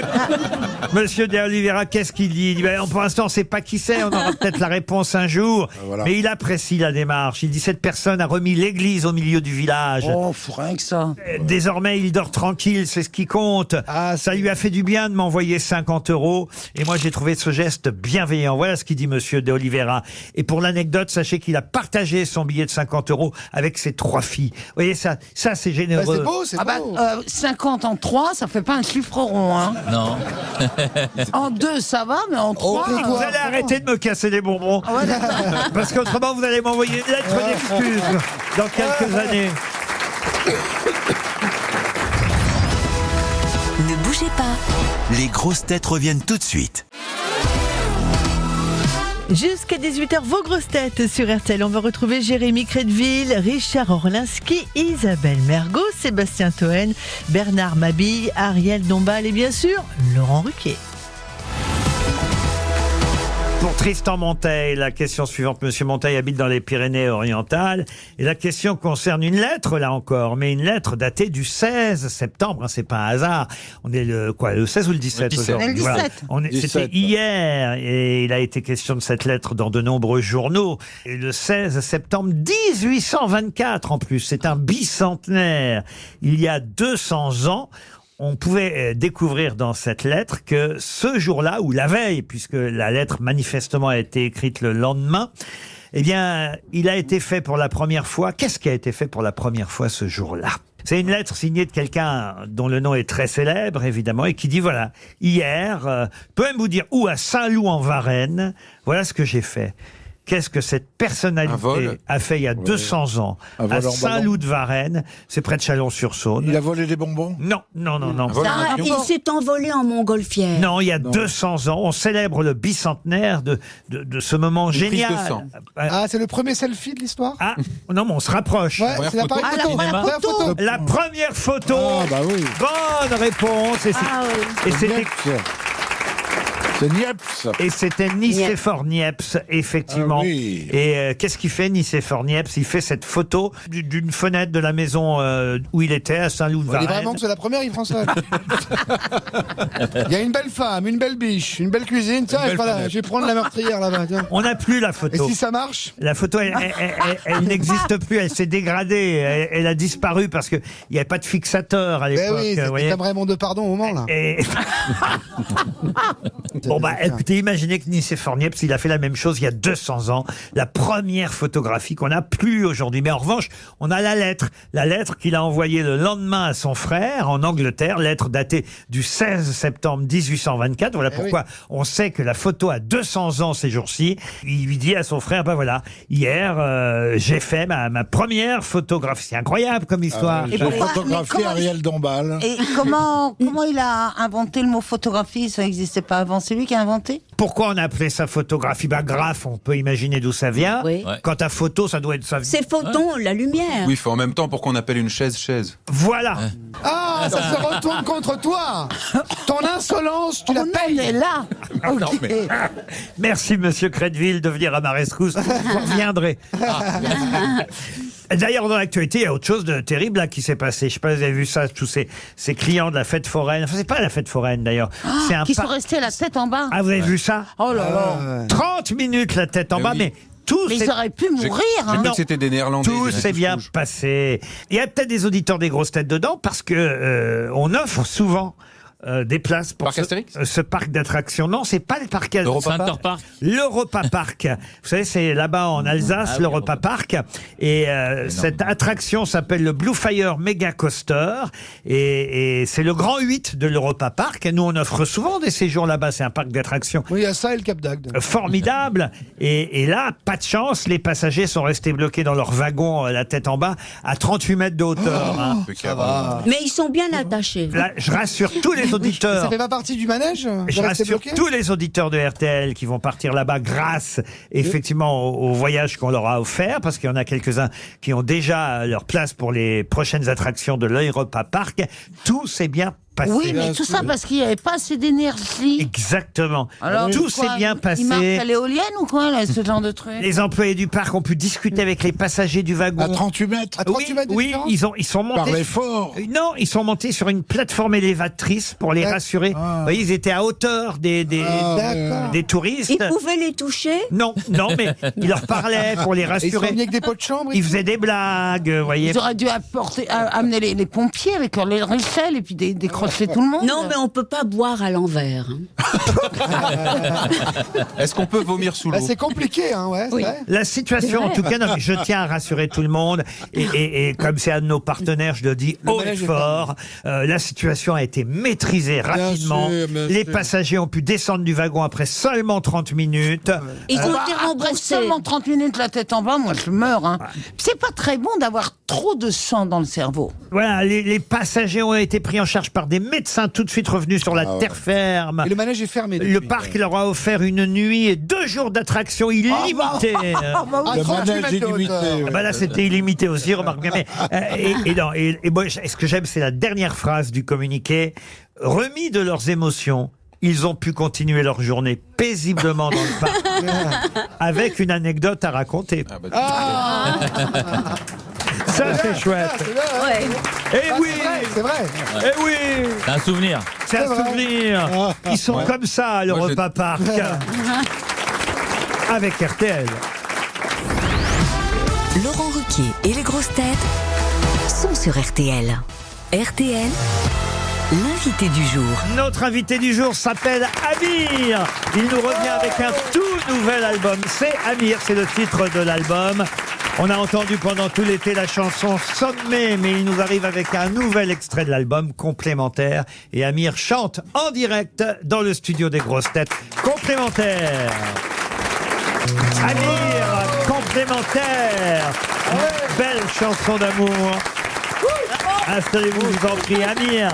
Monsieur de Oliveira, qu'est-ce qu'il dit? Il dit, ben, pour l'instant, on ne sait pas qui c'est, on aura peut-être la réponse un jour. Voilà. Mais il apprécie la démarche. Il dit, cette personne a remis l'église au milieu du village. Oh, faut rien que ça. Désormais, il dort tranquille, c'est ce qui compte. Ah, ça lui a fait du bien de m'envoyer 50 €. Et moi, j'ai trouvé ce geste bienveillant. Voilà ce qu'il dit Monsieur de Oliveira. Et pour l'anecdote, sachez qu'il a partagé son billet de 50 € avec ses 3 filles. Vous voyez, ça c'est généreux. Bah, c'est beau, c'est Ah bah, beau. 50 en 3, ça fait pas un chiffre rond, hein. Non. En 2, ça va, mais en 3... c'est quoi Vous allez arrêter de me casser les bonbons. Ah ouais, d'accord. Parce qu'autrement, vous allez m'envoyer une lettre d'excuse dans quelques années. Ne bougez pas. Les grosses têtes reviennent tout de suite. Jusqu'à 18h, vos grosses têtes sur RTL. On va retrouver Jérémy Crédville, Richard Orlinski, Isabelle Mergo, Sébastien Toen, Bernard Mabille, Ariel Dombal et bien sûr, Laurent Ruquier. Pour Tristan Monteil, la question suivante. Monsieur Monteil habite dans les Pyrénées-Orientales. Et la question concerne une lettre, là encore, mais une lettre datée du 16 septembre. Hein, c'est pas un hasard. On est le 16 ou le 17 Le 17. aujourd'hui? Le 17. Voilà. C'était 17. hier. Et il a été question de cette lettre dans de nombreux journaux. Et le 16 septembre 1824, en plus. C'est un bicentenaire. Il y a 200 ans. On pouvait découvrir dans cette lettre que ce jour-là, ou la veille, puisque la lettre manifestement a été écrite le lendemain, eh bien, il a été fait pour la première fois. Qu'est-ce qui a été fait pour la première fois ce jour-là? C'est une lettre signée de quelqu'un dont le nom est très célèbre, évidemment, et qui dit, voilà, hier, peut même vous dire, où à Saint-Loup-en-Varennes, voilà ce que j'ai fait. Qu'est-ce que cette Un personnalité vol a fait il y a 200 ans Un vol à en ballon. Saint-Loup-de-Varennes? C'est près de Chalon-sur-Saône. Il a volé des bonbons? Non. vol en Ah, avion. il s'est envolé en montgolfière. Non, il y a 200 ans, on célèbre le bicentenaire de ce moment Une prise génial. de sang. Ah, c'est le premier selfie de l'histoire? Ah, non, mais on se rapproche. Ouais, Première c'est la photo. première Ah, la photo. première Première photo. La première photo. Ah, bah oui. Bonne réponse. Et c'est- Ah oui. et c'était- Niepce. C'est Niepce. et c'était Nicéphore Niepce, effectivement. Ah oui. Et qu'est-ce qu'il fait, Nicéphore Niepce? Il fait cette photo d'une fenêtre de la maison où il était, à On dit Saint-Loup-de-Varennes. vraiment que c'est la première, Yves-François. Il y a une belle femme, une belle biche, une belle cuisine. Tiens, Une belle voilà, fenêtre. je vais prendre la meurtrière là-bas. Tiens. On n'a plus la Et photo. si ça marche? La photo, elle n'existe plus, elle s'est dégradée, elle a disparu parce qu'il n'y avait pas de fixateur à Ben l'époque. oui, vous voyez. c'était un Raymond de pardon au moment là. Et Bon bah écoutez, imaginez que Nicéphore Niepce, il a fait la même chose il y a 200 ans. La première photographie qu'on n'a plus aujourd'hui. Mais en revanche, on a la lettre qu'il a envoyée le lendemain à son frère en Angleterre, lettre datée du 16 septembre 1824. Voilà pourquoi on sait que la photo a 200 ans ces jours-ci. Il lui dit à son frère, ben voilà, hier j'ai fait ma première photographie. C'est incroyable comme histoire. J'ai photographié Ariel Dombal. Et comment il a inventé le mot photographie? Ça n'existait pas avant. C'est lui qui a inventé? Pourquoi on a appelé ça photographie? Bah graphe, on peut imaginer d'où ça vient. Oui. Quant à photo, ça doit être ça. C'est photon, la lumière. Oui, il faut en même temps pour qu'on appelle une chaise. Voilà. Ah, ça se retourne contre toi. Ton insolence, tu la payes. Elle est là. Non, mais... Merci Monsieur Crédville de venir à ma rescousse. Vous reviendrez. D'ailleurs, dans l'actualité, il y a autre chose de terrible là, qui s'est passé. Je sais pas si vous avez vu ça, tous ces clients de la fête foraine. Enfin, c'est pas la fête foraine d'ailleurs. C'est un Qui sont restés la tête en bas. Ah, vous avez vu ça? Oh là là. 30 minutes la tête en bas, mais tout Mais ils auraient pu mourir. J'ai cru que c'était des Néerlandais. Tout s'est bien passé. Il y a peut-être des auditeurs des grosses têtes dedans parce que on offre souvent des places pour ce parc d'attractions. Non, c'est pas le parc Centerpark. L'Europa Park. Vous savez, c'est là-bas en Alsace, l'Europa Park. Et cette attraction s'appelle le Blue Fire Mega Coaster. Et c'est le grand 8 de l'Europa Park. Et nous, on offre souvent des séjours là-bas. C'est un parc d'attractions. Oui, il y a ça et le Cap d'Agde. Formidable. Et là, pas de chance, les passagers sont restés bloqués dans leur wagon, la tête en bas, à 38 mètres de hauteur. Hein. Ça va. Mais ils sont bien attachés. Là, je rassure tous les auditeurs. Ça fait pas partie du manège? Je rassure tous les auditeurs de RTL qui vont partir là-bas grâce effectivement au voyage qu'on leur a offert, parce qu'il y en a quelques-uns qui ont déjà leur place pour les prochaines attractions de l'Europa Park. Tout s'est bien passé. Oui, mais tout ça parce qu'il n'y avait pas assez d'énergie. Exactement. Alors, tout s'est bien passé. Ils marchent à l'éolienne ou quoi, là, ce genre de truc? Les employés du parc ont pu discuter avec les passagers du wagon. À 38 mètres. À 38 mètres de Oui, différence ils sont montés. Par l'effort. Non, ils sont montés sur une plateforme élévatrice pour les rassurer. Vous voyez, ils étaient à hauteur des touristes. Ils pouvaient les toucher? Non, mais ils leur parlaient pour les Et ils sont rassurer. venus avec des pots de chambre. Ils faisaient des blagues, vous voyez. Ils auraient dû amener les pompiers avec leur lave-vaisselle et puis décrocher tout le monde. Non, mais on peut pas boire à l'envers. Hein. Est-ce qu'on peut vomir sous l'eau? C'est compliqué, hein, ouais. Oui. C'est vrai. La situation, en tout cas, non, mais je tiens à rassurer tout le monde. Et comme c'est un de nos partenaires, je le dis haut et manège est fort. La situation a été maîtrisée rapidement. sûr, bien Les sûr. passagers ont pu descendre du wagon après seulement 30 minutes. Ils ont été Après remboursés. seulement 30 minutes la tête en bas, moi je meurs. Hein. C'est pas très bon d'avoir trop de sang dans le cerveau. Voilà, les passagers ont été pris en charge par des médecins tout de suite revenus sur la terre ferme. Et le manège est fermé. Le depuis. parc leur a offert une nuit et 2 jours d'attraction illimitée. Ah, Le 38 manège mètres de illimité. hauteur. ouais. Ah bah là, c'était illimité aussi, remarque bien. Mais, et moi, ce que j'aime, c'est la dernière phrase du communiqué. Remis de leurs émotions, ils ont pu continuer leur journée paisiblement dans le parc, avec une anecdote à raconter. Ça, c'est chouette. Ouais. Eh oui, C'est vrai. eh oui, C'est un souvenir. c'est un souvenir. Ils sont comme ça à l'Europa Park. Avec RTL. Laurent Ruquier et les grosses têtes sont sur RTL. RTL, l'invité du jour. Notre invité du jour s'appelle Amir. Il nous revient avec un tout nouvel album. C'est Amir, c'est le titre de l'album. On a entendu pendant tout l'été la chanson Sommet, mais il nous arrive avec un nouvel extrait de l'album complémentaire. Et Amir chante en direct dans le studio des grosses têtes. Complémentaire. Amir, complémentaire. Belle chanson d'amour. Installez-vous, je vous en prie. Amir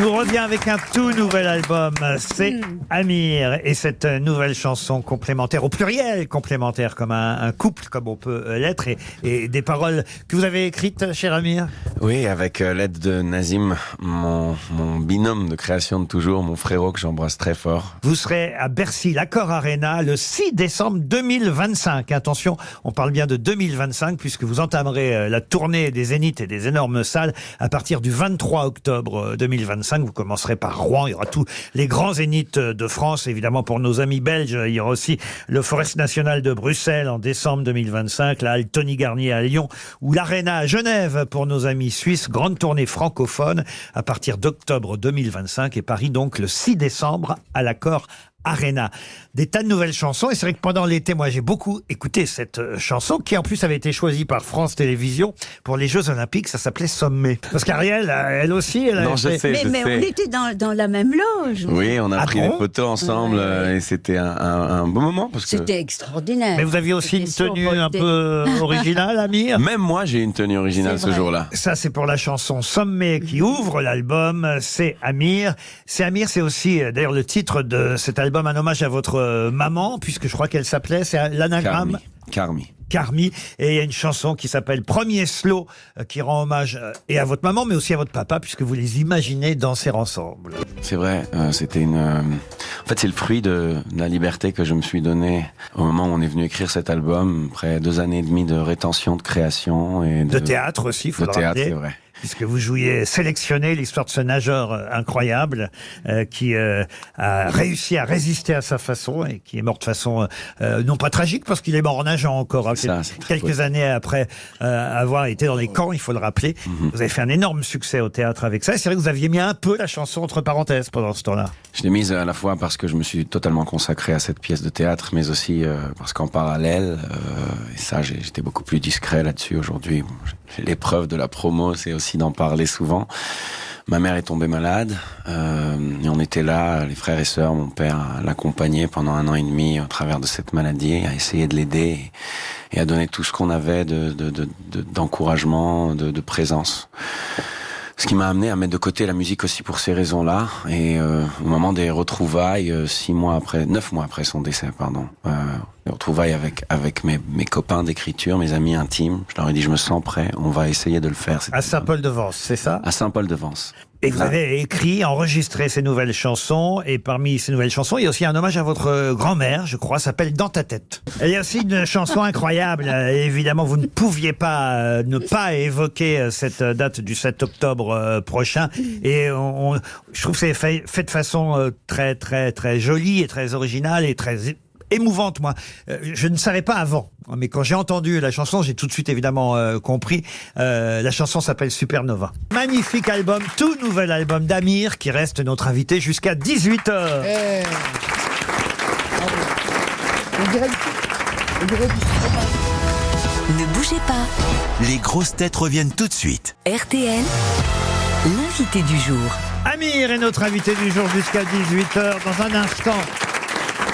nous revient avec un tout nouvel album. C'est Amir. Et cette nouvelle chanson complémentaire, au pluriel complémentaire, comme un couple, comme on peut l'être, et des paroles que vous avez écrites, cher Amir. Oui, avec l'aide de Nazim, mon binôme de création de toujours, mon frérot que j'embrasse très fort. Vous serez à Bercy, l'Accor Arena, le 6 décembre 2025. Attention, on parle bien de 2025, puisque vous entamerez la tournée des Zéniths et des énormes salles à partir du 23 octobre 2025. 2025. Vous commencerez par Rouen. Il y aura tous les grands zéniths de France. Évidemment, pour nos amis belges, il y aura aussi le Forest National de Bruxelles en décembre 2025, la Halle Tony Garnier à Lyon ou l'Arena à Genève pour nos amis suisses. Grande tournée francophone à partir d'octobre 2025 et Paris donc le 6 décembre à l'Accor Arena. Des tas de nouvelles chansons. Et c'est vrai que pendant l'été, moi, j'ai beaucoup écouté cette chanson qui, en plus, avait été choisie par France Télévisions pour les Jeux Olympiques. Ça s'appelait Sommet. Parce qu'Ariel, elle aussi, elle a Non, je sais. Mais on était dans la même loge. Oui, on a pris bon des photos ensemble et c'était un beau moment. C'était extraordinaire. Mais vous aviez aussi une tenue un peu originale, Amir. Même moi, j'ai une tenue originale ce jour-là. Ça, c'est pour la chanson Sommet qui ouvre l'album. C'est Amir. C'est aussi, d'ailleurs, le titre de cet album, un hommage à votre maman, puisque je crois qu'elle s'appelait, c'est l'anagramme Carmi. Et il y a une chanson qui s'appelle Premier Slow, qui rend hommage et à votre maman, mais aussi à votre papa, puisque vous les imaginez danser ensemble. C'est vrai, c'était En fait, c'est le fruit de la liberté que je me suis donnée au moment où on est venu écrire cet album, après 2 années et demie de rétention, de création et de théâtre aussi, il faut de théâtre, c'est vrai. Puisque vous jouiez Sélectionné, l'histoire de ce nageur incroyable qui a réussi à résister à sa façon et qui est mort de façon non pas tragique parce qu'il est mort en nageant encore quelques années après avoir été dans les camps, il faut le rappeler. Vous avez fait un énorme succès au théâtre avec ça. Et c'est vrai que vous aviez mis un peu la chanson entre parenthèses pendant ce temps-là. Je l'ai mise à la fois parce que je me suis totalement consacré à cette pièce de théâtre, mais aussi parce qu'en parallèle, et ça j'étais beaucoup plus discret là-dessus aujourd'hui, l'épreuve de la promo, c'est aussi d'en parler souvent. Ma mère est tombée malade et on était là, les frères et sœurs, mon père l'accompagnait pendant 1 an et demi au travers de cette maladie, à essayer de l'aider et à donner tout ce qu'on avait d'encouragement, de présence. Ce qui m'a amené à mettre de côté la musique aussi pour ces raisons-là. Et au moment des retrouvailles, 9 mois après son décès, les retrouvailles avec mes copains d'écriture, mes amis intimes, je leur ai dit, je me sens prêt, on va essayer de le faire. À Saint-Paul-de-Vence, c'est ça? À Saint-Paul-de-Vence. Et vous avez écrit, enregistré ces nouvelles chansons, et parmi ces nouvelles chansons, il y a aussi un hommage à votre grand-mère, je crois, s'appelle Dans ta tête. Et il y a aussi une chanson incroyable, évidemment, vous ne pouviez pas ne pas évoquer cette date du 7 octobre prochain, et je trouve que c'est fait de façon très, très, très jolie et très originale et très émouvante, moi. Je ne savais pas avant, mais quand j'ai entendu la chanson, j'ai tout de suite évidemment compris. La chanson s'appelle Supernova. Magnifique album, tout nouvel album d'Amir qui reste notre invité jusqu'à 18h. Ne bougez pas. Les grosses têtes reviennent tout de suite. RTL, l'invité du jour. Amir est notre invité du jour jusqu'à 18h. Dans un instant,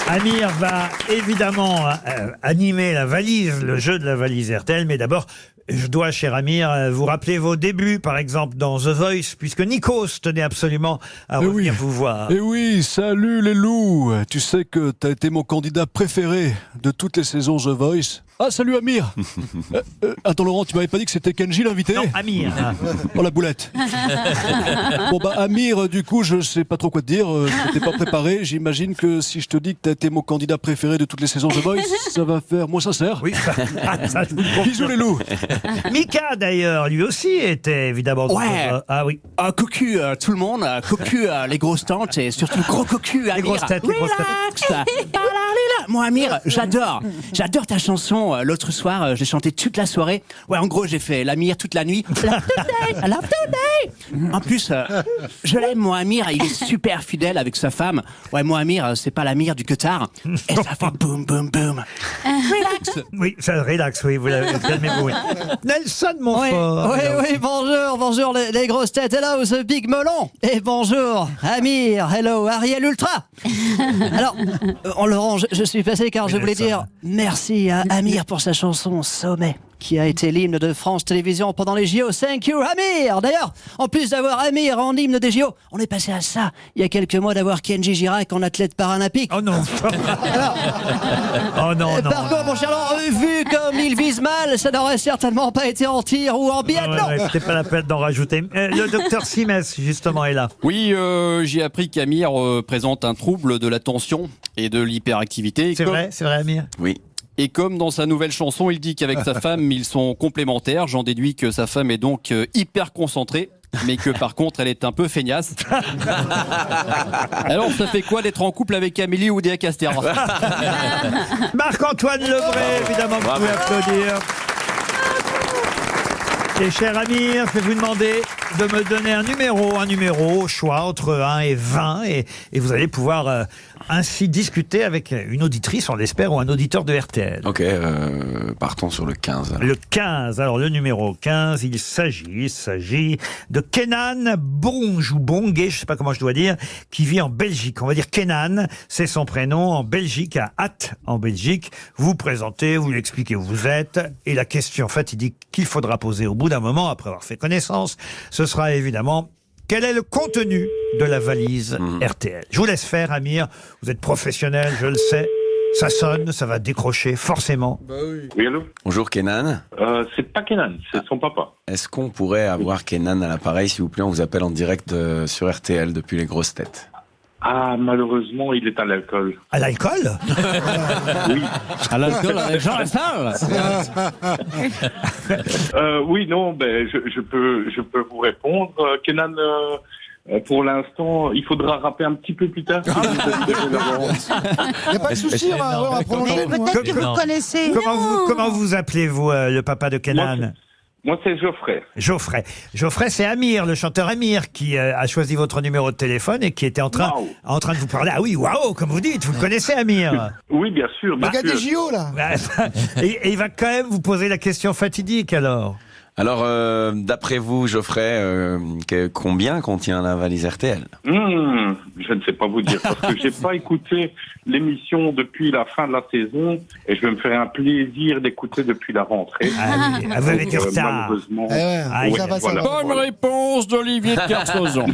Amir va évidemment animer la valise, le jeu de la valise RTL, mais d'abord, je dois, cher Amir, vous rappeler vos débuts, par exemple, dans The Voice, puisque Nikos tenait absolument à revenir vous voir. Eh oui, salut les loups. Tu sais que t'as été mon candidat préféré de toutes les saisons The Voice. Ah, salut Amir. Attends Laurent, tu m'avais pas dit que c'était Kenji l'invité? Non, Amir. Oh la boulette. Bon bah Amir, du coup, je sais pas trop quoi te dire. Je t'ai pas préparé. J'imagine que si je te dis que t'as été mon candidat préféré de toutes les saisons The Voice, ça va faire moins sincère. Oui, ça, je vous le Bisous les loups. Mika, d'ailleurs, lui aussi était évidemment... Ouais. Ah oui. Cocu, tout le monde. Cocu, les grosses tantes et surtout gros cocu. Amir. Les grosses têtes, les grosses têtes. Moi, Amir, j'adore ta chanson. L'autre soir, j'ai chanté toute la soirée. Ouais, en gros, j'ai fait l'Amir toute la nuit. I love today. En plus, je l'aime, moi, Amir. Il est super fidèle avec sa femme. Ouais, moi, Amir, c'est pas l'Amir du Qatar. Et ça fait boum, boum, boum. Relax. Oui, ça relax, oui, vous l'avez calmez-vous. Oui. Nelson Montfort. Oui, bonjour les grosses têtes. Hello, ce big melon. Et bonjour, Amir. Hello, Ariel Ultra. Alors, Laurent, je suis passé car je voulais dire merci à Amir pour sa chanson Sommet, qui a été l'hymne de France Télévisions pendant les JO. Thank you, Amir. D'ailleurs, en plus d'avoir Amir en hymne des JO, on est passé à ça il y a quelques mois d'avoir Kenji Girac en athlète paralympique. Oh non. Alors, oh non, par contre, mon cher Laurent, vu comme il vise mal, ça n'aurait certainement pas été en tir ou en biathlon. C'était pas la peine d'en rajouter. Le docteur Simès, justement, est là. Oui, j'ai appris qu'Amir présente un trouble de l'attention et de l'hyperactivité. C'est vrai, Amir? Oui. Et comme dans sa nouvelle chanson, il dit qu'avec sa femme, ils sont complémentaires, j'en déduis que sa femme est donc hyper concentrée. mais que par contre, elle est un peu feignasse. Alors, ça fait quoi d'être en couple avec Amélie Oudéa-Castéra? Marc-Antoine Lebré, évidemment, vous pouvez applaudir. Et cher Amir, je vais vous demander de me donner un numéro au choix entre 1 et 20 et vous allez pouvoir ainsi discuter avec une auditrice, on l'espère, ou un auditeur de RTL. Ok, partons sur le 15. Alors. Le 15, alors le numéro 15, il s'agit de Kenan Bonge ou Bongué, je sais pas comment je dois dire, qui vit en Belgique. On va dire Kenan, c'est son prénom, en Belgique, à Ath, en Belgique. Vous vous présentez, vous lui expliquez où vous êtes, et la question fatidique qu'il faudra poser au bout d'un moment, après avoir fait connaissance, ce sera évidemment: quel est le contenu de la valise RTL? Je vous laisse faire, Amir. Vous êtes professionnel, je le sais. Ça sonne, ça va décrocher, forcément. Oui, allô? Bonjour Kenan. C'est pas Kenan, c'est son papa. Est-ce qu'on pourrait avoir Kenan à l'appareil, s'il vous plaît? On vous appelle en direct sur RTL depuis les grosses têtes. Ah, malheureusement, il est à l'alcool. À l'alcool? Oui. À l'alcool avec Jean Lassalle. Oui, non, ben, je peux vous répondre. Kenan, pour l'instant, il faudra rappeler un petit peu plus tard. Il n'y a pas de souci, on va prolonger. Mais peut-être que vous connaissez. Comment vous appelez-vous, le papa de Kenan? Moi, c'est Geoffrey. Geoffrey, c'est Amir, le chanteur Amir, qui a choisi votre numéro de téléphone et qui était en train de vous parler. Ah oui, waouh, comme vous dites, vous le connaissez, Amir? Oui, bien sûr. Le gars des JO, là. Et il va quand même vous poser la question fatidique, alors. Alors, d'après vous, Geoffrey, combien contient la valise RTL? Je ne sais pas vous dire, parce que j'ai pas écouté l'émission depuis la fin de la saison, et je vais me faire un plaisir d'écouter depuis la rentrée. Vous avez dit ça. Malheureusement. Bonne réponse d'Olivier de Kersauzon.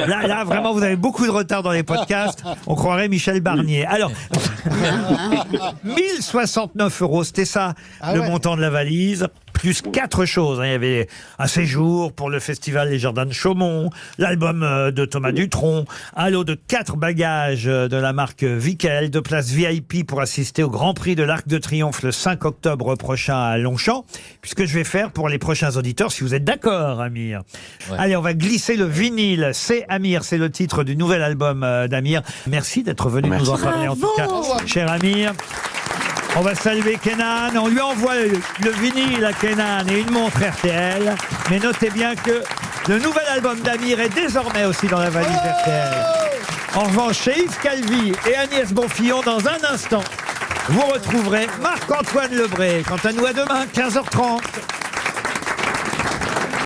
Là, vraiment, vous avez beaucoup de retard dans les podcasts. On croirait Michel Barnier. Alors, 1069 €, c'était ça, le montant de la valise. Plus 4 choses. Il y avait un séjour pour le festival Les Jardins de Chaumont, l'album de Thomas Dutronc, un lot de 4 bagages de la marque Vickel, 2 places VIP pour assister au Grand Prix de l'Arc de Triomphe le 5 octobre prochain à Longchamp, puisque je vais faire pour les prochains auditeurs, si vous êtes d'accord, Amir. Ouais. Allez, on va glisser le vinyle. C'est Amir, c'est le titre du nouvel album d'Amir. Merci d'être venu nous en parler, en tout cas, cher Amir. On va saluer Kenan, on lui envoie le vinyle à Kenan et une montre RTL. Mais notez bien que le nouvel album d'Amir est désormais aussi dans la valise RTL. En revanche, chez Yves Calvi et Agnès Bonfillon, dans un instant, vous retrouverez Marc-Antoine Lebré. Quant à nous, à demain, 15h30.